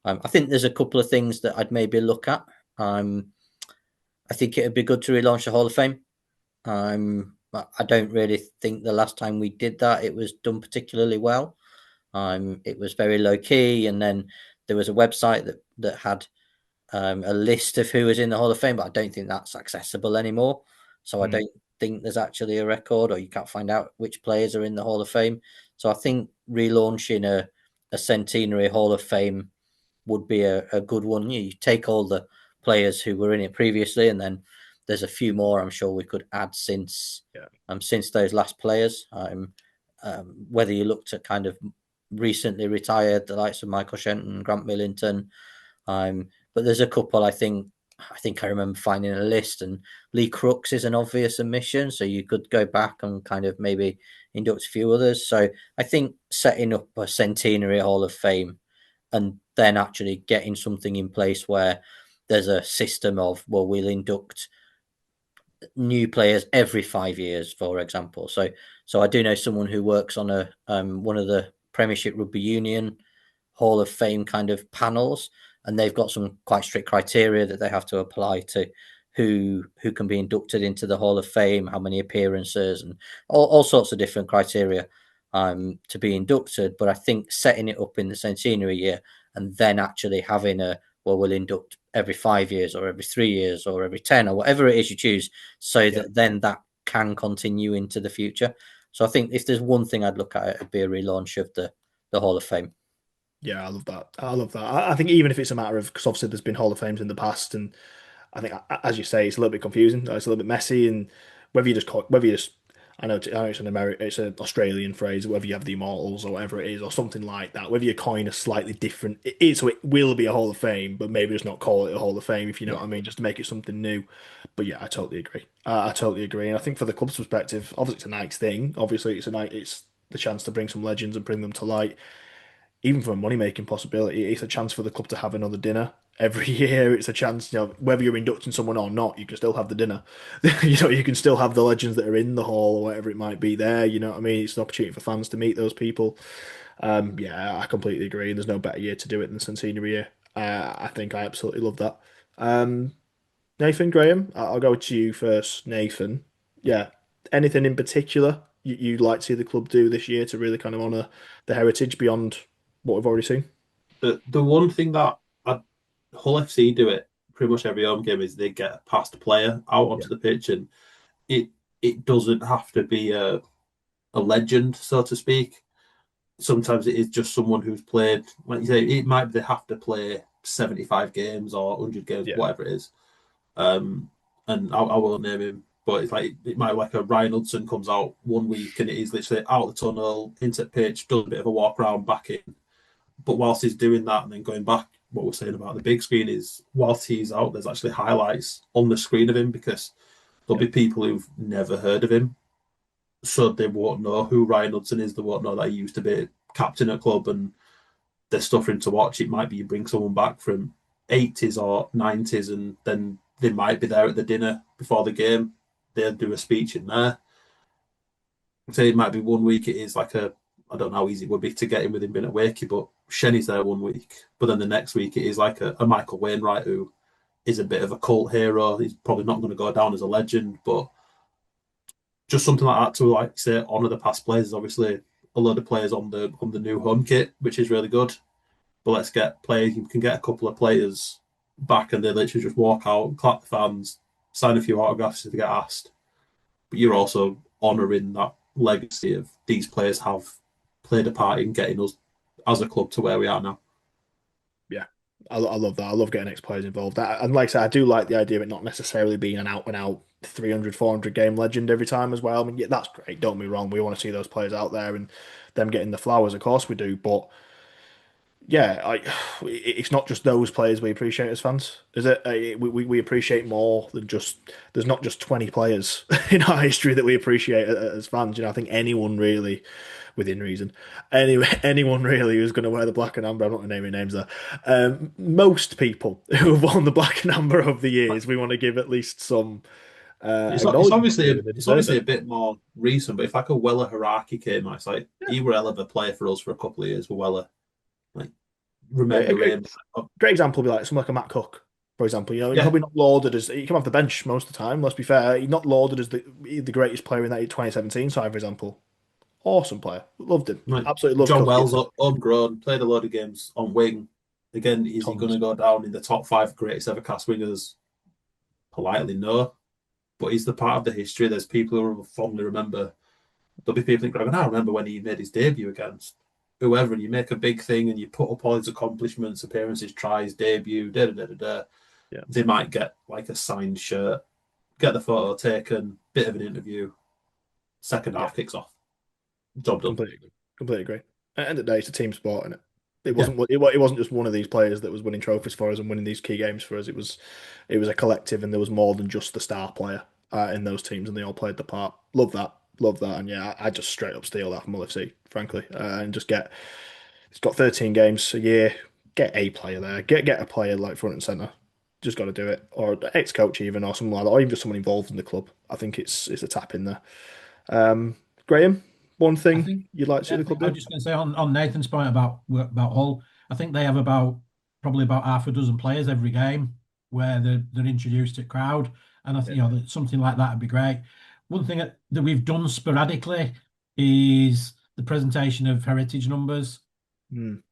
I think there's a couple of things that I'd maybe look at. I think it'd be good to relaunch the Hall of Fame. I don't really think the last time we did that it was done particularly well. It was very low key, and then there was a website that had a list of who was in the Hall of Fame, but I don't think that's accessible anymore. So I don't think there's actually a record, or you can't find out which players are in the Hall of Fame. So I think relaunching a centenary Hall of Fame would be a good one. You take all the players who were in it previously, and then there's a few more I'm sure we could add since those last players. Whether you looked at kind of recently retired, the likes of Michael Shenton, Grant Millington, but there's a couple I think I remember finding a list, and Lee Crooks is an obvious omission, so you could go back and kind of maybe induct a few others. So I think setting up a centenary Hall of Fame, and then actually getting something in place where there's a system of, well, we'll induct new players every 5 years, for example. So I do know someone who works on a one of the Premiership Rugby Union Hall of Fame kind of panels, and they've got some quite strict criteria that they have to apply to who can be inducted into the Hall of Fame, how many appearances, and all sorts of different criteria to be inducted. But I think setting it up in the centenary year, and then actually having we'll induct every 5 years or every 3 years or every 10 or whatever it is you choose, so that then that can continue into the future. So I think if there's one thing I'd look at, it'd be a relaunch of the Hall of Fame. Yeah, I love that. I love that. I think even if it's a matter of, because obviously there's been Hall of Fames in the past, and I think, as you say, it's a little bit confusing. It's a little bit messy, and I know it's it's an Australian phrase, whether you have the Immortals or whatever it is, or something like that, whether you coin a slightly different, so it will be a Hall of Fame, but maybe just not call it a Hall of Fame, if you know what I mean, just to make it something new. But yeah, I totally agree. I totally agree, and I think for the club's perspective, obviously it's a nice thing. Obviously, it's the chance to bring some legends and bring them to light. even from a money-making possibility, it's a chance for the club to have another dinner every year. It's a chance, whether you're inducting someone or not, you can still have the dinner. You can still have the legends that are in the hall or whatever it might be there. You know what I mean? It's an opportunity for fans to meet those people. Yeah, I completely agree. And there's no better year to do it than centenary year. I think I absolutely love that. Um, Nathan, Graham, I'll go to you first. Nathan, yeah, anything in particular you'd like to see the club do this year to really kind of honour the heritage beyond what we've already seen? The one thing that Hull FC do it pretty much every home game is they get a past player out Yeah, onto the pitch, and it it doesn't have to be a legend, so to speak. Sometimes it is just someone who's played, like you say, it might be they have to play 75 games or 100 games, yeah, whatever it is. Um, and I won't name him, but it's like it might be like a Ryan Hudson comes out one week and it is literally out the tunnel, into the pitch, does a bit of a walk around, back in. But whilst he's doing that and then going back, what we're saying about the big screen is whilst he's out, there's actually highlights on the screen of him because there'll yeah, be people who've never heard of him. So they won't know who Ryan Hudson is. They won't know that he used to be captain at club and there's stuff for him to watch. It might be you bring someone back from 80s or 90s and then they might be there at the dinner before the game. They'll do a speech in there. Say it might be one week it is like I don't know how easy it would be to get him with him being at Wakey, but Shenny's there one week. But then the next week it is like a Michael Wainwright who is a bit of a cult hero. He's probably not going to go down as a legend, but just something like that to like say honour the past players. Is obviously a load of players on the new home kit, which is really good. But let's get players. You can get a couple of players back, and they literally just walk out, clap the fans, sign a few autographs if they get asked. But you're also honouring that legacy of these players have played a part in getting us as a club to where we are now. yeah. I love that. I love getting ex-players involved. And like I said, I do like the idea of it not necessarily being an out-and-out 300, 400 game legend every time as well. I mean, yeah, that's great. Don't be wrong. We want to see those players out there and them getting the flowers. Of course we do. But yeah, it's not just those players we appreciate as fans, is it? We appreciate more than just. There's not just 20 players in our history that we appreciate as fans. I think anyone really, within reason, anyone really who's going to wear the black and amber. I'm not going to name any names there. Most people who have worn the black and amber over the years, we want to give at least some It's acknowledgement obviously to. They it's deserve obviously a it. bit more recent, but if like a Weller Haraki came out, it's like he were a hell of a player for us for a couple of years with Weller. Like A, remember a, him. great example would be like someone like a Matt Cook, for example. He's Yeah, probably not lauded as he came off the bench most of the time. Let's be fair, he's not lauded as the greatest player in that 2017 side, for example. Awesome player, loved him, like absolutely loved John Cookie. Wells, homegrown, played a lot of games on wing. Again, is he going Tons. to go down in the top five greatest ever cast wingers? Politely, no. But he's the part of the history. There's people who fondly remember. There'll be people going, I remember when he made his debut against whoever, and you make a big thing and you put up all his accomplishments, appearances, tries, debut, da da da da da. Yeah, They might get like a signed shirt, get the photo taken, bit of an interview, second yeah, half kicks off. Job done. completely, completely agree. At the end of the day, it's a team sport, and it Yeah. wasn't it wasn't just one of these players that was winning trophies for us and winning these key games for us. It was a collective, and there was more than just the star player in those teams, and they all played the part. Love that, and yeah, I just straight up steal that from LFC, frankly, and just get. It's got 13 games a year. Get a player there. Get a player like front and center. Just got to do it, or ex-coach even, or something like that, or even just someone involved in the club. I think it's a tap in there. Graham, one I thing think, you'd like to see yeah, the club I was do? just going to say on Nathan's point about Hull, I think they have probably about half a dozen players every game where they're introduced to crowd, and I think that something like that would be great. One thing that we've done sporadically is the presentation of heritage numbers. Hmm.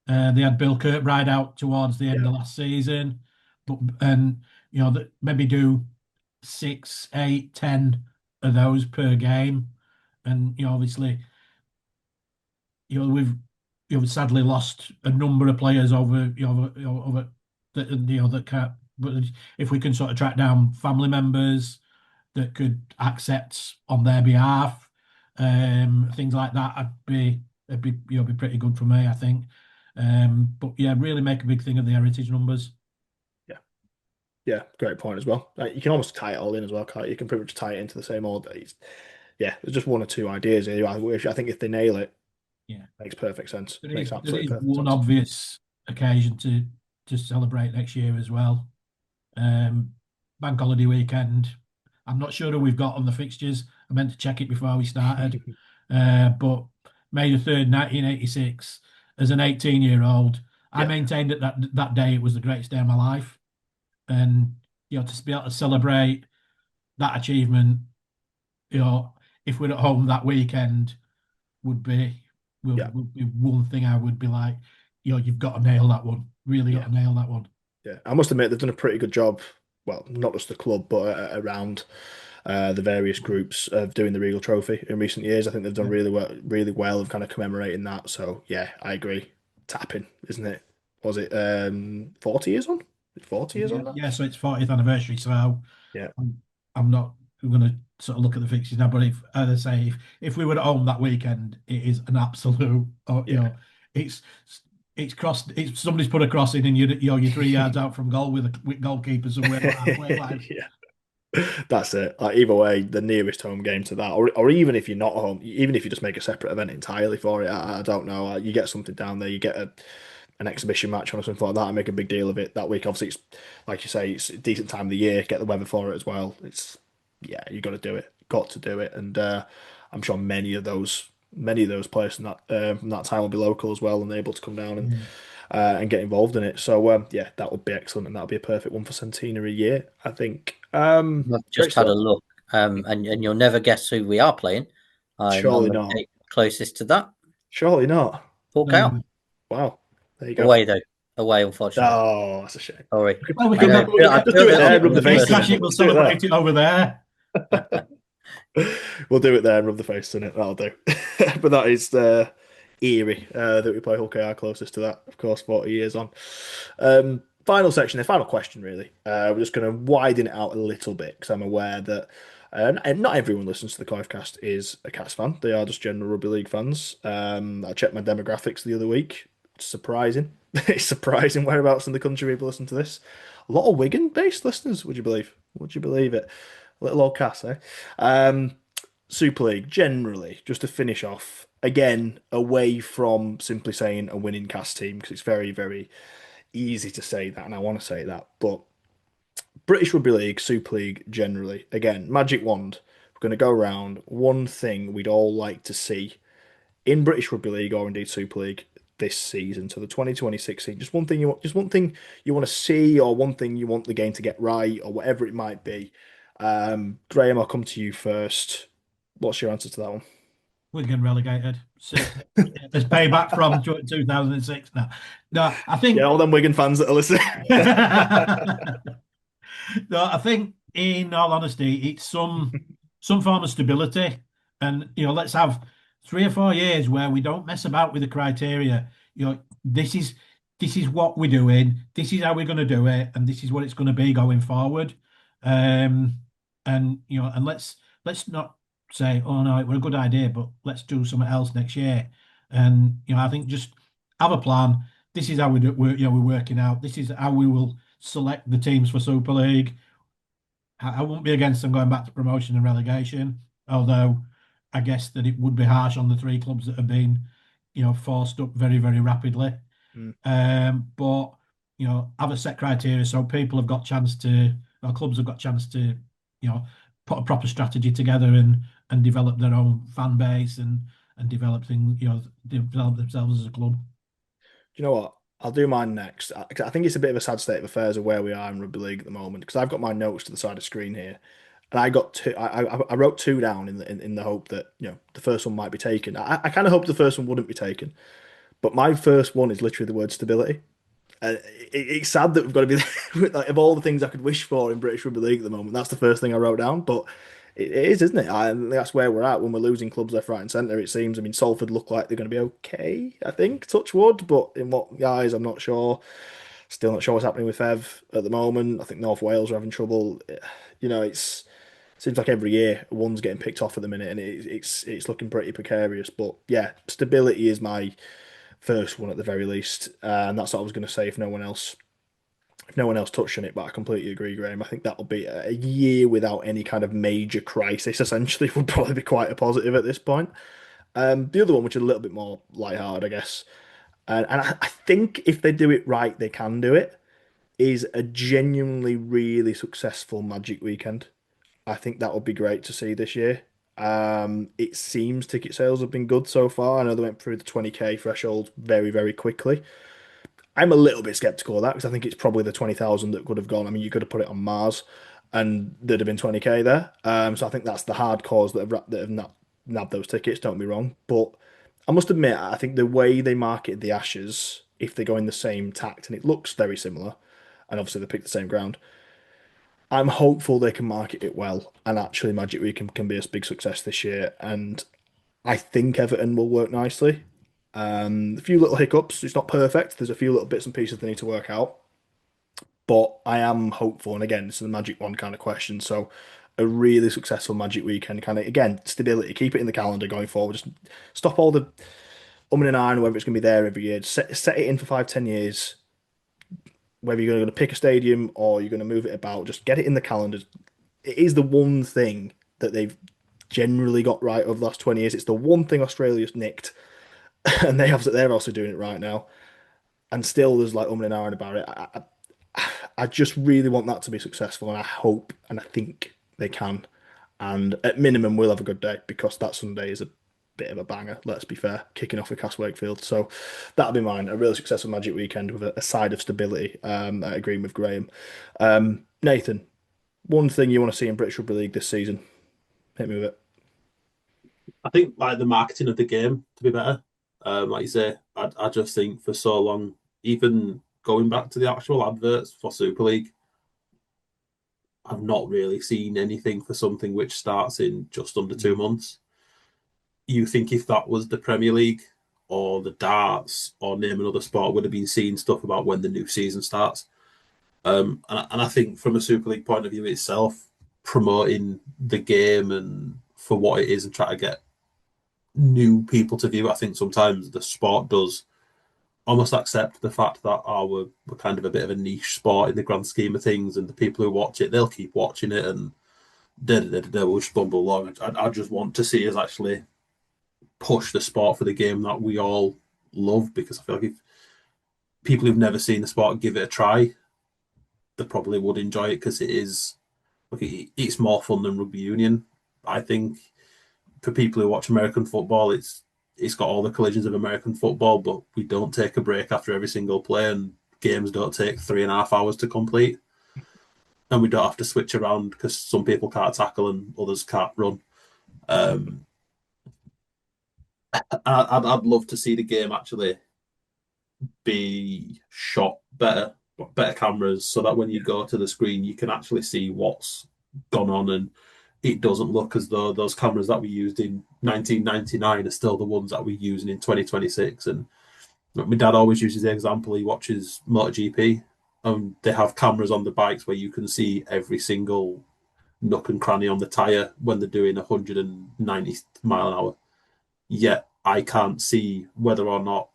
They had Bill Kirkbride out towards the end Yeah, of last season, but and that maybe do 6, 8, 10 of those per game, and obviously we've sadly lost a number of players over over that that can't. But if we can sort of track down family members that could accept on their behalf, things like that, it'd be be pretty good for me, I think. But yeah, really make a big thing of the heritage numbers. yeah, yeah. Great point as well. You can almost tie it all in as well, can't you? You can pretty much tie it into the same order. Yeah, there's just one or two ideas here. I think if they nail it, Yeah. Makes perfect sense. There Makes is absolutely perfect one sense. obvious occasion to celebrate next year as well. Bank holiday weekend. I'm not sure who we've got on the fixtures. I meant to check it before we started. But May the 3rd, 1986, as an 18-year-old, I Yeah. maintained that day it was the greatest day of my life. And, to be able to celebrate that achievement, if we're at home that weekend, would be Yeah. would be one thing I would be like, you've got to nail that one. Really got to nail that one. Yeah, I must admit they've done a pretty good job. Well, not just the club, but around the various groups of doing the Regal Trophy in recent years. I think they've done really well of kind of commemorating that. So yeah, I agree. Tapping, isn't it? Was it 40 years on? 40 years on now? Yeah, so it's 40th anniversary. So Yeah. I'm not going to sort of look at the fixtures now, but as I say, if we were at home that weekend, it is an absolute, it's crossed. It's somebody's put a cross in, and you're 3 yards out from goal with goalkeepers somewhere halfway line. Yeah. That's it. Like either way, the nearest home game to that, or even if you're not home, even if you just make a separate event entirely for it, I don't know. You get something down there, you get an exhibition match on or something like that, and make a big deal of it that week. Obviously, it's like you say, it's a decent time of the year. Get the weather for it as well. It's you got to do it, got to do it, and I'm sure many of those players from that time will be local as well and able to come down and get involved in it. So yeah, that would be excellent, and that would be a perfect one for centenary year, I think. I've Great just had a stuff. look, and you'll never guess who we are playing. I'm on Surely the not. date closest to that. Surely not. Port KR. Wow. There you go. Away though. Away, unfortunately. Oh, that's a shame. Sorry. Well, we I can know. I Just feel do it a there, little rub the bit face in personal. it. We'll Just do it there. celebrate it over there. We'll do it there and rub the face in it. That'll do. But that is eerie that we play Hull KR closest to that, of course, 40 years on. Final section, the final question, really. We're just going to widen it out a little bit because I'm aware that not everyone listens to the COYFCast is a Cats fan. They are just general rugby league fans. I checked my demographics the other week. It's surprising. It's surprising whereabouts in the country people listen to this. A lot of Wigan-based listeners, would you believe? Would you believe it? Little old Cass, eh? Super League, generally, just to finish off, again, away from simply saying a winning cast team, because it's very, very easy to say that, and I want to say that, but British Rugby League, Super League, generally, again, magic wand, we're going to go around one thing we'd all like to see in British Rugby League or indeed Super League this season, so the 2026 season. Just one thing you want to see, or one thing you want the game to get right, or whatever it might be. Graham, I'll come to you first. What's your answer to that one? Wigan relegated. So, there's payback from 2006 now. No, I think. Yeah, all them Wigan fans that are listening. No, I think, in all honesty, it's some form of stability, and let's have 3 or 4 years where we don't mess about with the criteria. This is what we're doing. This is how we're going to do it, and this is what it's going to be going forward. And let's not say, oh no, it was a good idea, but let's do something else next year. And I think just have a plan. This is how we're working out. This is how we will select the teams for Super League. I won't be against them going back to promotion and relegation, although I guess that it would be harsh on the 3 clubs that have been, forced up very, very rapidly. But have a set criteria so people have got chance to, our clubs have got chance to, put a proper strategy together and develop their own fan base and develop things, develop themselves as a club. Do you know what? I'll do mine next. I think it's a bit of a sad state of affairs of where we are in rugby league at the moment, because I've got my notes to the side of the screen here, and I got two. I wrote 2 down in the hope that the first one might be taken. I kind of hoped the first one wouldn't be taken, but my first one is literally the word stability. It's sad that we've got to be like, of all the things I could wish for in British Rugby League at the moment, that's the first thing I wrote down. But it is, isn't it? I think that's where we're at when we're losing clubs left, right, and centre. It seems. I mean, Salford look like they're going to be okay. I think, touch wood, but in what guys, I'm not sure. Still not sure what's happening with Fev at the moment. I think North Wales are having trouble. It seems like every year one's getting picked off at the minute, and it's looking pretty precarious. But yeah, stability is my first one at the very least, and that's what I was going to say if no one else touched on it. But I completely agree, Graham. I think that'll be a year without any kind of major crisis. Essentially, would probably be quite a positive at this point. The other one, which is a little bit more lighthearted, I guess, and I think if they do it right, they can do it, is a genuinely really successful Magic weekend. I think that would be great to see this year. It seems ticket sales have been good so far. I know they went through the 20K threshold very, very quickly. I'm a little bit skeptical of that because I think it's probably the 20,000 that could have gone. I mean, you could have put it on Mars and there'd have been 20K there. So I think that's the hardcores that have not nabbed those tickets, don't be wrong. But I must admit, I think the way they marketed the Ashes, if they go in the same tact, and it looks very similar, and obviously they picked the same ground, I'm hopeful they can market it well and actually Magic Week can be a big success this year. And I think Everton will work nicely. A few little hiccups. It's not perfect. There's a few little bits and pieces they need to work out. But I am hopeful. And again, this is a Magic One kind of question. So a really successful Magic weekend, kind of again, stability. Keep it in the calendar going forward. Just stop all the umming and ahhing whether it's going to be there every year. Just set it in for 5, 10 years. Whether you're going to pick a stadium or you're going to move it about, just get it in the calendar. It is the one thing that they've generally got right over the last 20 years. It's the one thing Australia's nicked, and they're also doing it right now. And still, there's like and ahhing about it. I just really want that to be successful, and I hope and I think they can. And at minimum, we'll have a good day because that Sunday is a bit of a banger. Let's be fair, kicking off with Castle Wakefield. So that'll be mine. A really successful Magic weekend with a side of stability. Agreeing with Graham. Nathan, one thing you want to see in British Rugby League this season? Hit me with it. I think like the marketing of the game to be better. Like you say, I just think for so long, even going back to the actual adverts for Super League, I've not really seen anything for something which starts in just under 2 months. You think if that was the Premier League or the darts or name another sport, would have been seeing stuff about when the new season starts. And I think from a Super League point of view itself, promoting the game and for what it is and try to get new people to view it, I think sometimes the sport does almost accept the fact that we're kind of a bit of a niche sport in the grand scheme of things, and the people who watch it, they'll keep watching it and we'll just bumble along. I just want to see us actually push the sport for the game that we all love, because I feel like if people who've never seen the sport give it a try, they probably would enjoy it because it's more fun than rugby union. I think for people who watch American football, it's got all the collisions of American football, but we don't take a break after every single play, and games don't take 3.5 hours to complete, and we don't have to switch around because some people can't tackle and others can't run. I'd love to see the game actually be shot better cameras, so that when you go to the screen, you can actually see what's gone on, and it doesn't look as though those cameras that we used in 1999 are still the ones that we're using in 2026. And my dad always uses the example, he watches MotoGP, and they have cameras on the bikes where you can see every single nook and cranny on the tyre when they're doing 190 mile an hour. Yet I can't see whether or not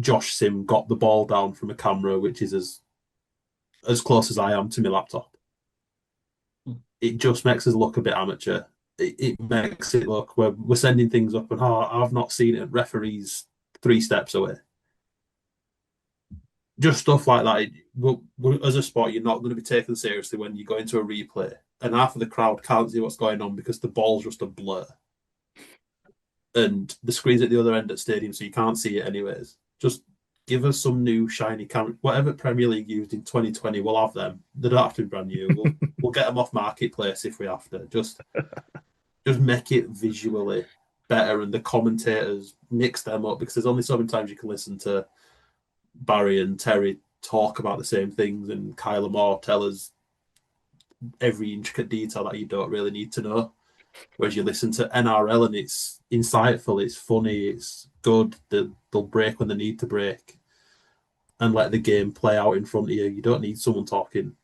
Josh Sim got the ball down from a camera, which is as close as I am to my laptop. It just makes us look a bit amateur. It makes it look where we're sending things up and I've not seen it. Referees 3 steps away. Just stuff like that. As a sport, you're not going to be taken seriously when you go into a replay and half of the crowd can't see what's going on because the ball's just a blur. And the screen's at the other end at stadium, so you can't see it anyways. Just give us some new shiny camera. Whatever Premier League used in 2020, we'll have them. They don't have to be brand new. We'll get them off Marketplace if we have to. Just make it visually better, and the commentators mix them up, because there's only so many times you can listen to Barry and Terry talk about the same things and Kyler Moore tell us every intricate detail that you don't really need to know. Whereas you listen to NRL and it's insightful, it's funny, it's good. They'll break when they need to break and let the game play out in front of you. You don't need someone talking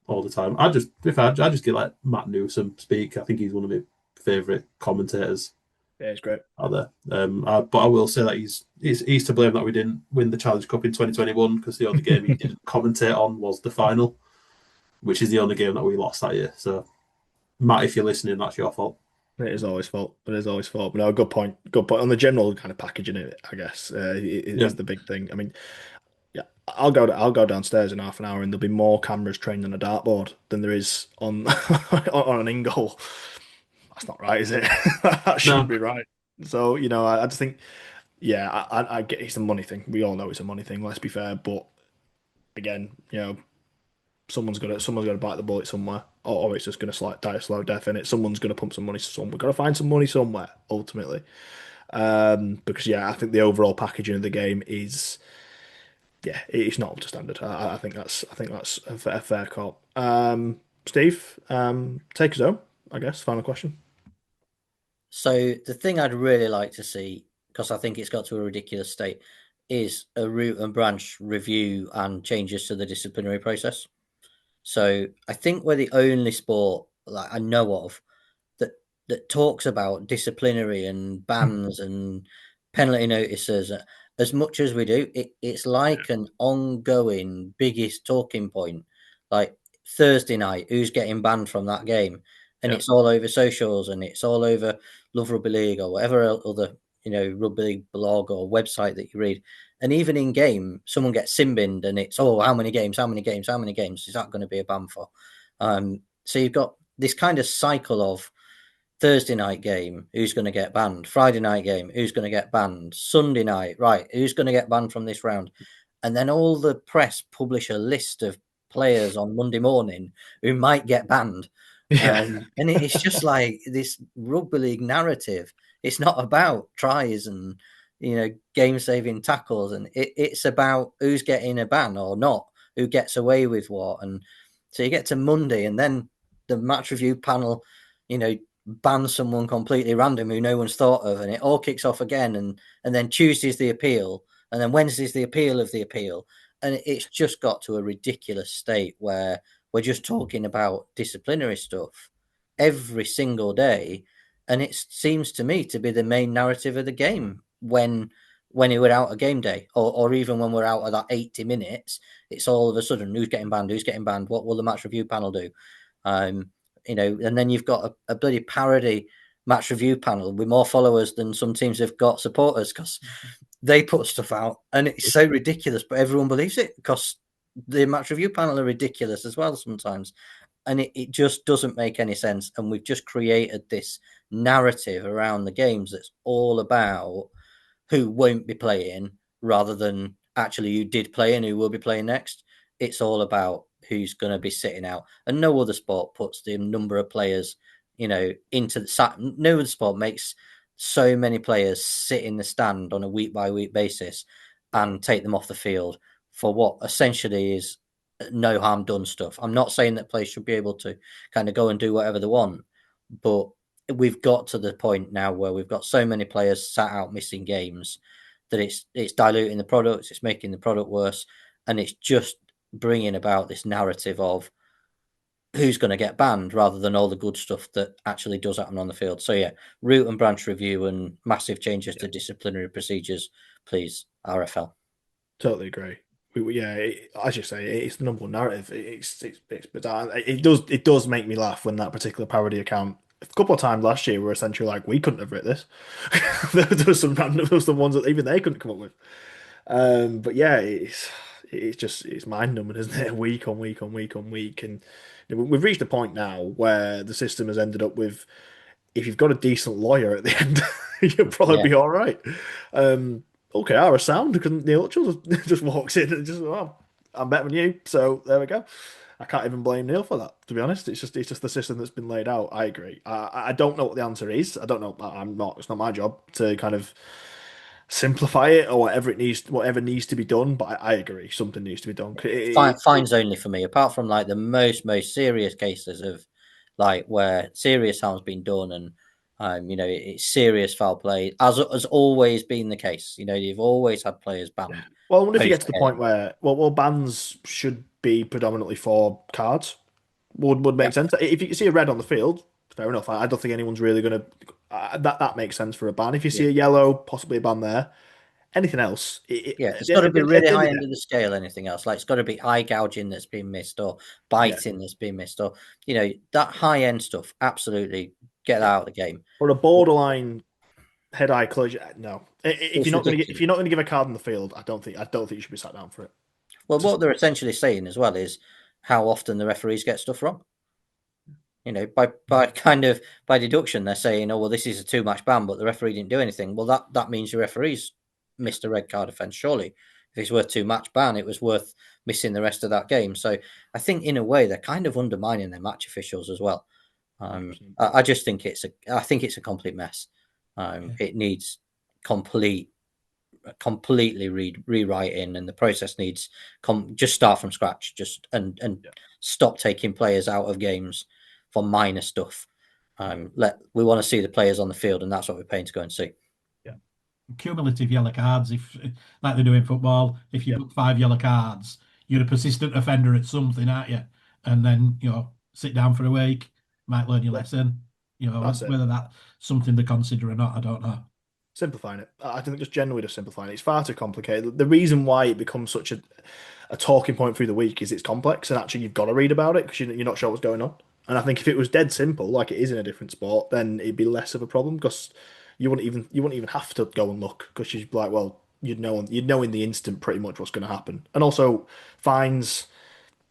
all the time. I just get like Matt Newsom speak. I think he's one of my favourite commentators. Yeah, he's great out there. But I will say that he's to blame that we didn't win the Challenge Cup in 2021, because the only game he didn't commentate on was the final, which is the only game that we lost that year. So Matt, if you're listening, that's your fault. It is always fault. It is always fault. But no, good point. Good point. On the general kind of packaging it, I guess, is the big thing. I mean, yeah, I'll go downstairs in half an hour, and there'll be more cameras trained on a dartboard than there is on on an in goal. That's not right, is it? That shouldn't No, be right. So, I just think, yeah, I get it's a money thing. We all know it's a money thing. Let's be fair, but again, someone's got to bite the bullet somewhere, or it's just going to die a slow death in it. Someone's going to pump some money somewhere. We've got to find some money somewhere ultimately, because yeah, I think the overall packaging of the game is, yeah, it's not up to standard. I think that's a fair call. Steve, take us home. I guess final question. So the thing I'd really like to see, because I think it's got to a ridiculous state, is a root and branch review and changes to the disciplinary process. So I think we're the only sport like I know of that talks about disciplinary and bans and penalty notices as much as we do. It's like an ongoing biggest talking point. Like Thursday night, who's getting banned from that game? And Yeah. it's all over socials and it's all over Love Rugby League or whatever other rugby league blog or website that you read. And even in game, someone gets sin binned and it's how many games is that going to be a ban for? So you've got this kind of cycle of Thursday night game, who's going to get banned? Friday night game, who's going to get banned? Sunday night, right, who's going to get banned from this round? And then all the press publish a list of players on Monday morning who might get banned. Yeah. And it's just like this rugby league narrative. It's not about tries and game saving tackles, and it's about who's getting a ban or not, who gets away with what. And so you get to Monday, and then the match review panel, ban someone completely random who no one's thought of, and it all kicks off again. And then Tuesday's the appeal, and then Wednesday's the appeal of the appeal, and it's just got to a ridiculous state where we're just talking about disciplinary stuff every single day, and it seems to me to be the main narrative of the game when we're out a game day, or even when we're out of that 80 minutes. It's all of a sudden who's getting banned, what will the match review panel do? And then you've got a bloody parody match review panel with more followers than some teams have got supporters, because they put stuff out and it's so ridiculous, but everyone believes it because the match review panel are ridiculous as well sometimes. And it just doesn't make any sense. And we've just created this narrative around the games that's all about who won't be playing rather than actually who did play and who will be playing next. It's all about who's going to be sitting out. And no other sport puts the number of players, into the no other sport makes so many players sit in the stand on a week by week basis and take them off the field for what essentially is no harm done stuff. I'm not saying that players should be able to kind of go and do whatever they want, but we've got to the point now where we've got so many players sat out missing games that it's diluting the product, it's making the product worse, and it's just bringing about this narrative of who's going to get banned rather than all the good stuff that actually does happen on the field. So yeah, root and branch review and massive changes to disciplinary procedures, please, RFL. Totally agree. As you say, it's the number one narrative. It's bizarre. It does make me laugh when that particular parody account a couple of times last year were essentially like, we couldn't have written this. There was some ones that even they couldn't come up with. But yeah, it's mind numbing, isn't it? Week on week on week on week, and we've reached a point now where the system has ended up with, if you've got a decent lawyer at the end, you'll probably be all right. Okay, our sound because Neil just walks in and just, I'm better than you, so there we go. I can't even blame Neil for that, to be honest. It's just the system that's been laid out. I agree. I don't know what the answer is. I don't know. It's not my job to kind of simplify it or whatever needs to be done. But I agree, something needs to be done. Fines only for me, apart from like the most serious cases of like where serious harm's been done and it's serious foul play, as has always been the case. You've always had players banned. Yeah. Well, I wonder if you get to the point where bans should be predominantly for cards. Would make sense. If you can see a red on the field, fair enough. I don't think anyone's really going to. That makes sense for a ban. If you see a yellow, possibly a ban there. Anything else? It's got to be really high end of the scale. Anything else? Like it's got to be eye gouging that's been missed or biting that's been missed or that high end stuff. Absolutely get out of the game. Or a borderline head-eye collision. No, if It's you're not going ridiculous. to give a card on the field, I don't think you should be sat down for it. Well, what they're essentially saying as well is how often the referees get stuff wrong. You know, by deduction, they're saying, "Oh, well, this is a 2-match ban, but the referee didn't do anything." Well, that means the referees missed a red card offence. Surely, if it's worth 2-match ban, it was worth missing the rest of that game. So, I think in a way they're kind of undermining their match officials as well. I just think it's a complete mess. It needs completely rewriting, and the process needs just start from scratch, and stop taking players out of games for minor stuff. We want to see the players on the field, and that's what we're paying to go and see. Yeah, cumulative yellow cards. If like they do in football, if you book 5 yellow cards, you're a persistent offender at something, aren't you? And then sit down for a week, might learn your lesson. Whether that's something to consider or not, I don't know. Simplifying it. I think just generally just simplifying it. It's far too complicated. The reason why it becomes such a talking point through the week is it's complex, and actually you've got to read about it because you're not sure what's going on. And I think if it was dead simple, like it is in a different sport, then it'd be less of a problem because you wouldn't even have to go and look because you'd be like, well, you'd know in the instant pretty much what's going to happen. And also fines.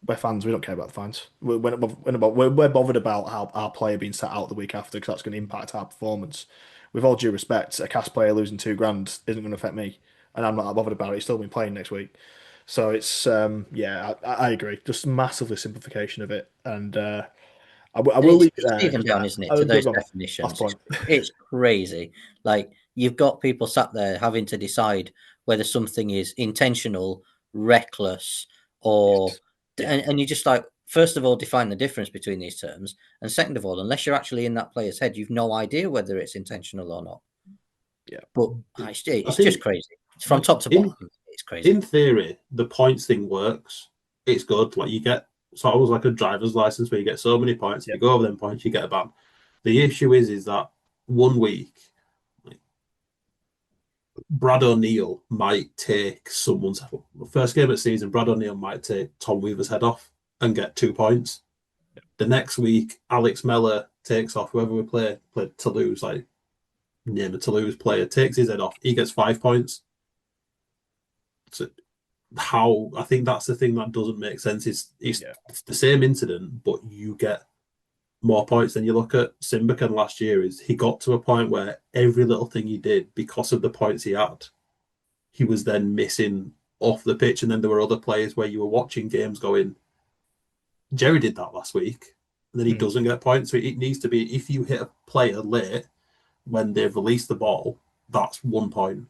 We're fans. We don't care about the fines. We're bothered about how our player being sat out the week after because that's going to impact our performance. With all due respect, a cast player losing $2,000 isn't going to affect me, and I'm not that bothered about it. He's still been playing next week, so it's I agree. Just massively simplification of it, and I will leave it there. Even down, isn't it, to those definitions? It's crazy. Like you've got people sat there having to decide whether something is intentional, reckless, or and you're just like, first of all, define the difference between these terms, and second of all, unless you're actually in that player's head, you've no idea whether it's intentional or not. Yeah, but it's just crazy. It's from top to bottom. It's crazy. In theory, the points thing works. It's good. Like you get sort of like a driver's license where you get so many points. If you go over them points, you get a ban. The issue is that 1 week, Brad O'Neill might take someone's first game of the season. Brad O'Neill might take Tom Weaver's head off and get 2 points. The next week, Alex Mellor takes off whoever we played Toulouse, like name a Toulouse player, takes his head off. He gets 5 points. So I think that's the thing that doesn't make sense. It's the same incident, but you get more points. Than you look at Simbakan last year. Is he got to a point where every little thing he did, because of the points he had, he was then missing off the pitch. And then there were other players where you were watching games going, Jerry did that last week, and then he doesn't get points. So it needs to be, if you hit a player late when they've released the ball, that's 1 point.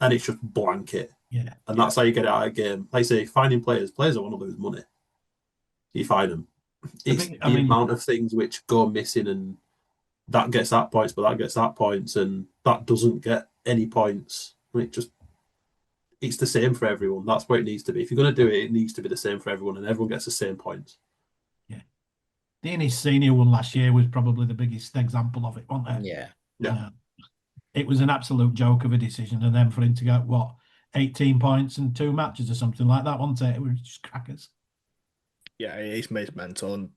And it's just blanket. Yeah. And that's how you get it out of a game. Like I say, finding players don't want to lose money. You find them. It's the amount of things which go missing, and that gets that points, but that gets that points, and that doesn't get any points. It's the same for everyone. That's where it needs to be. If you're going to do it, it needs to be the same for everyone, and everyone gets the same points. Yeah. Danish senior one last year was probably the biggest example of it, wasn't it? Yeah. It was an absolute joke of a decision, and then for him to get 18 points and 2 matches or something like that, wasn't it? It was just crackers. Yeah, it's mental. And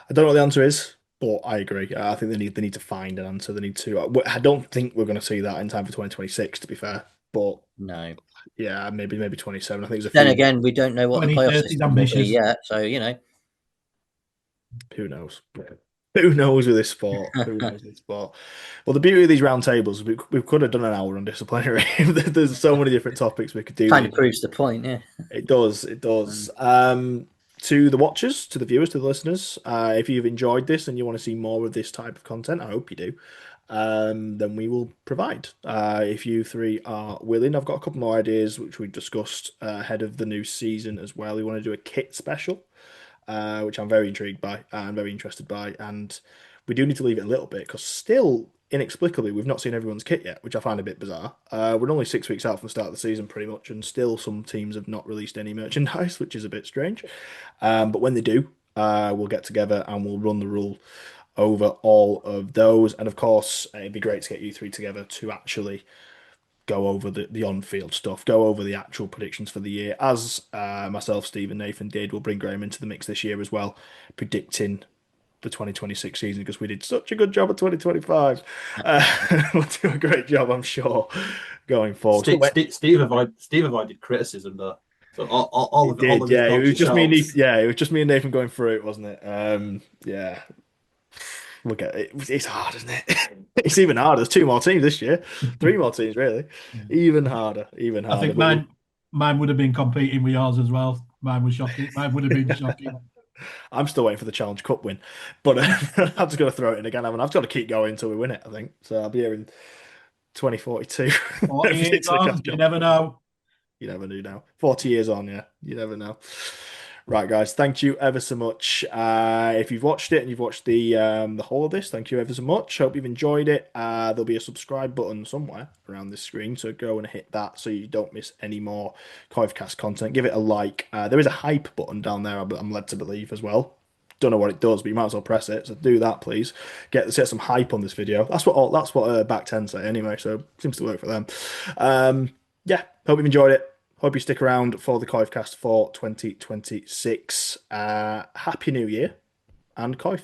I don't know what the answer is, but I agree. I think they need to find an answer. They need to. I don't think we're going to see that in time for 2026. To be fair, but no. Yeah, maybe 27. I think. Then again, we don't know what the playoff system will be yet, so who knows. Who knows with this sport? Well, the beauty of these round tables, we could have done an hour on disciplinary. There's so many different topics we could do. Kind of proves the point, yeah. It does. To the watchers, to the viewers, to the listeners, if you've enjoyed this and you want to see more of this type of content, I hope you do, then we will provide. If you three are willing, I've got a couple more ideas which we discussed ahead of the new season as well. We want to do a kit special, which I'm very intrigued by and very interested by, and we do need to leave it a little bit because still inexplicably we've not seen everyone's kit yet, which I find a bit bizarre. We're only 6 weeks out from the start of the season pretty much, and still some teams have not released any merchandise, which is a bit strange. But when they do, we'll get together and we'll run the rule over all of those. And of course, it'd be great to get you three together to actually go over the on-field stuff, go over the actual predictions for the year, as myself, Steve, and Nathan did. We'll bring Graham into the mix this year as well, predicting the 2026 season because we did such a good job at 2025. We'll do a great job, I'm sure, going forward. Steve avoided criticism though. So all of his Yeah. It was dodgy just me and shouts. Nathan, yeah, it was just me and Nathan going through it, wasn't it? Yeah. Look at it. It's hard, isn't it? It's even harder. There's two more teams this year. Three more teams, really. Yeah. Even harder. Even I harder. think mine would have been competing with yours as well. Mine was shocking. Mine would have been shocking. I'm still waiting for the Challenge Cup win, but I'm just going to throw it in again. I've got to keep going until we win it, I think. So I'll be here in 2042. 40 years on, you never know. You never do now. 40 years on, yeah. You never know. Right, guys. Thank you ever so much. If you've watched it and you've watched the whole of this, thank you ever so much. Hope you've enjoyed it. There'll be a subscribe button somewhere around this screen, so go and hit that so you don't miss any more COYFCast content. Give it a like. There is a hype button down there, I'm led to believe as well. Don't know what it does, but you might as well press it. So do that, please. Set some hype on this video. That's what Back 10 say anyway. So seems to work for them. Yeah, hope you've enjoyed it. Hope you stick around for the COYFcast for 2026. Happy New Year and COYF.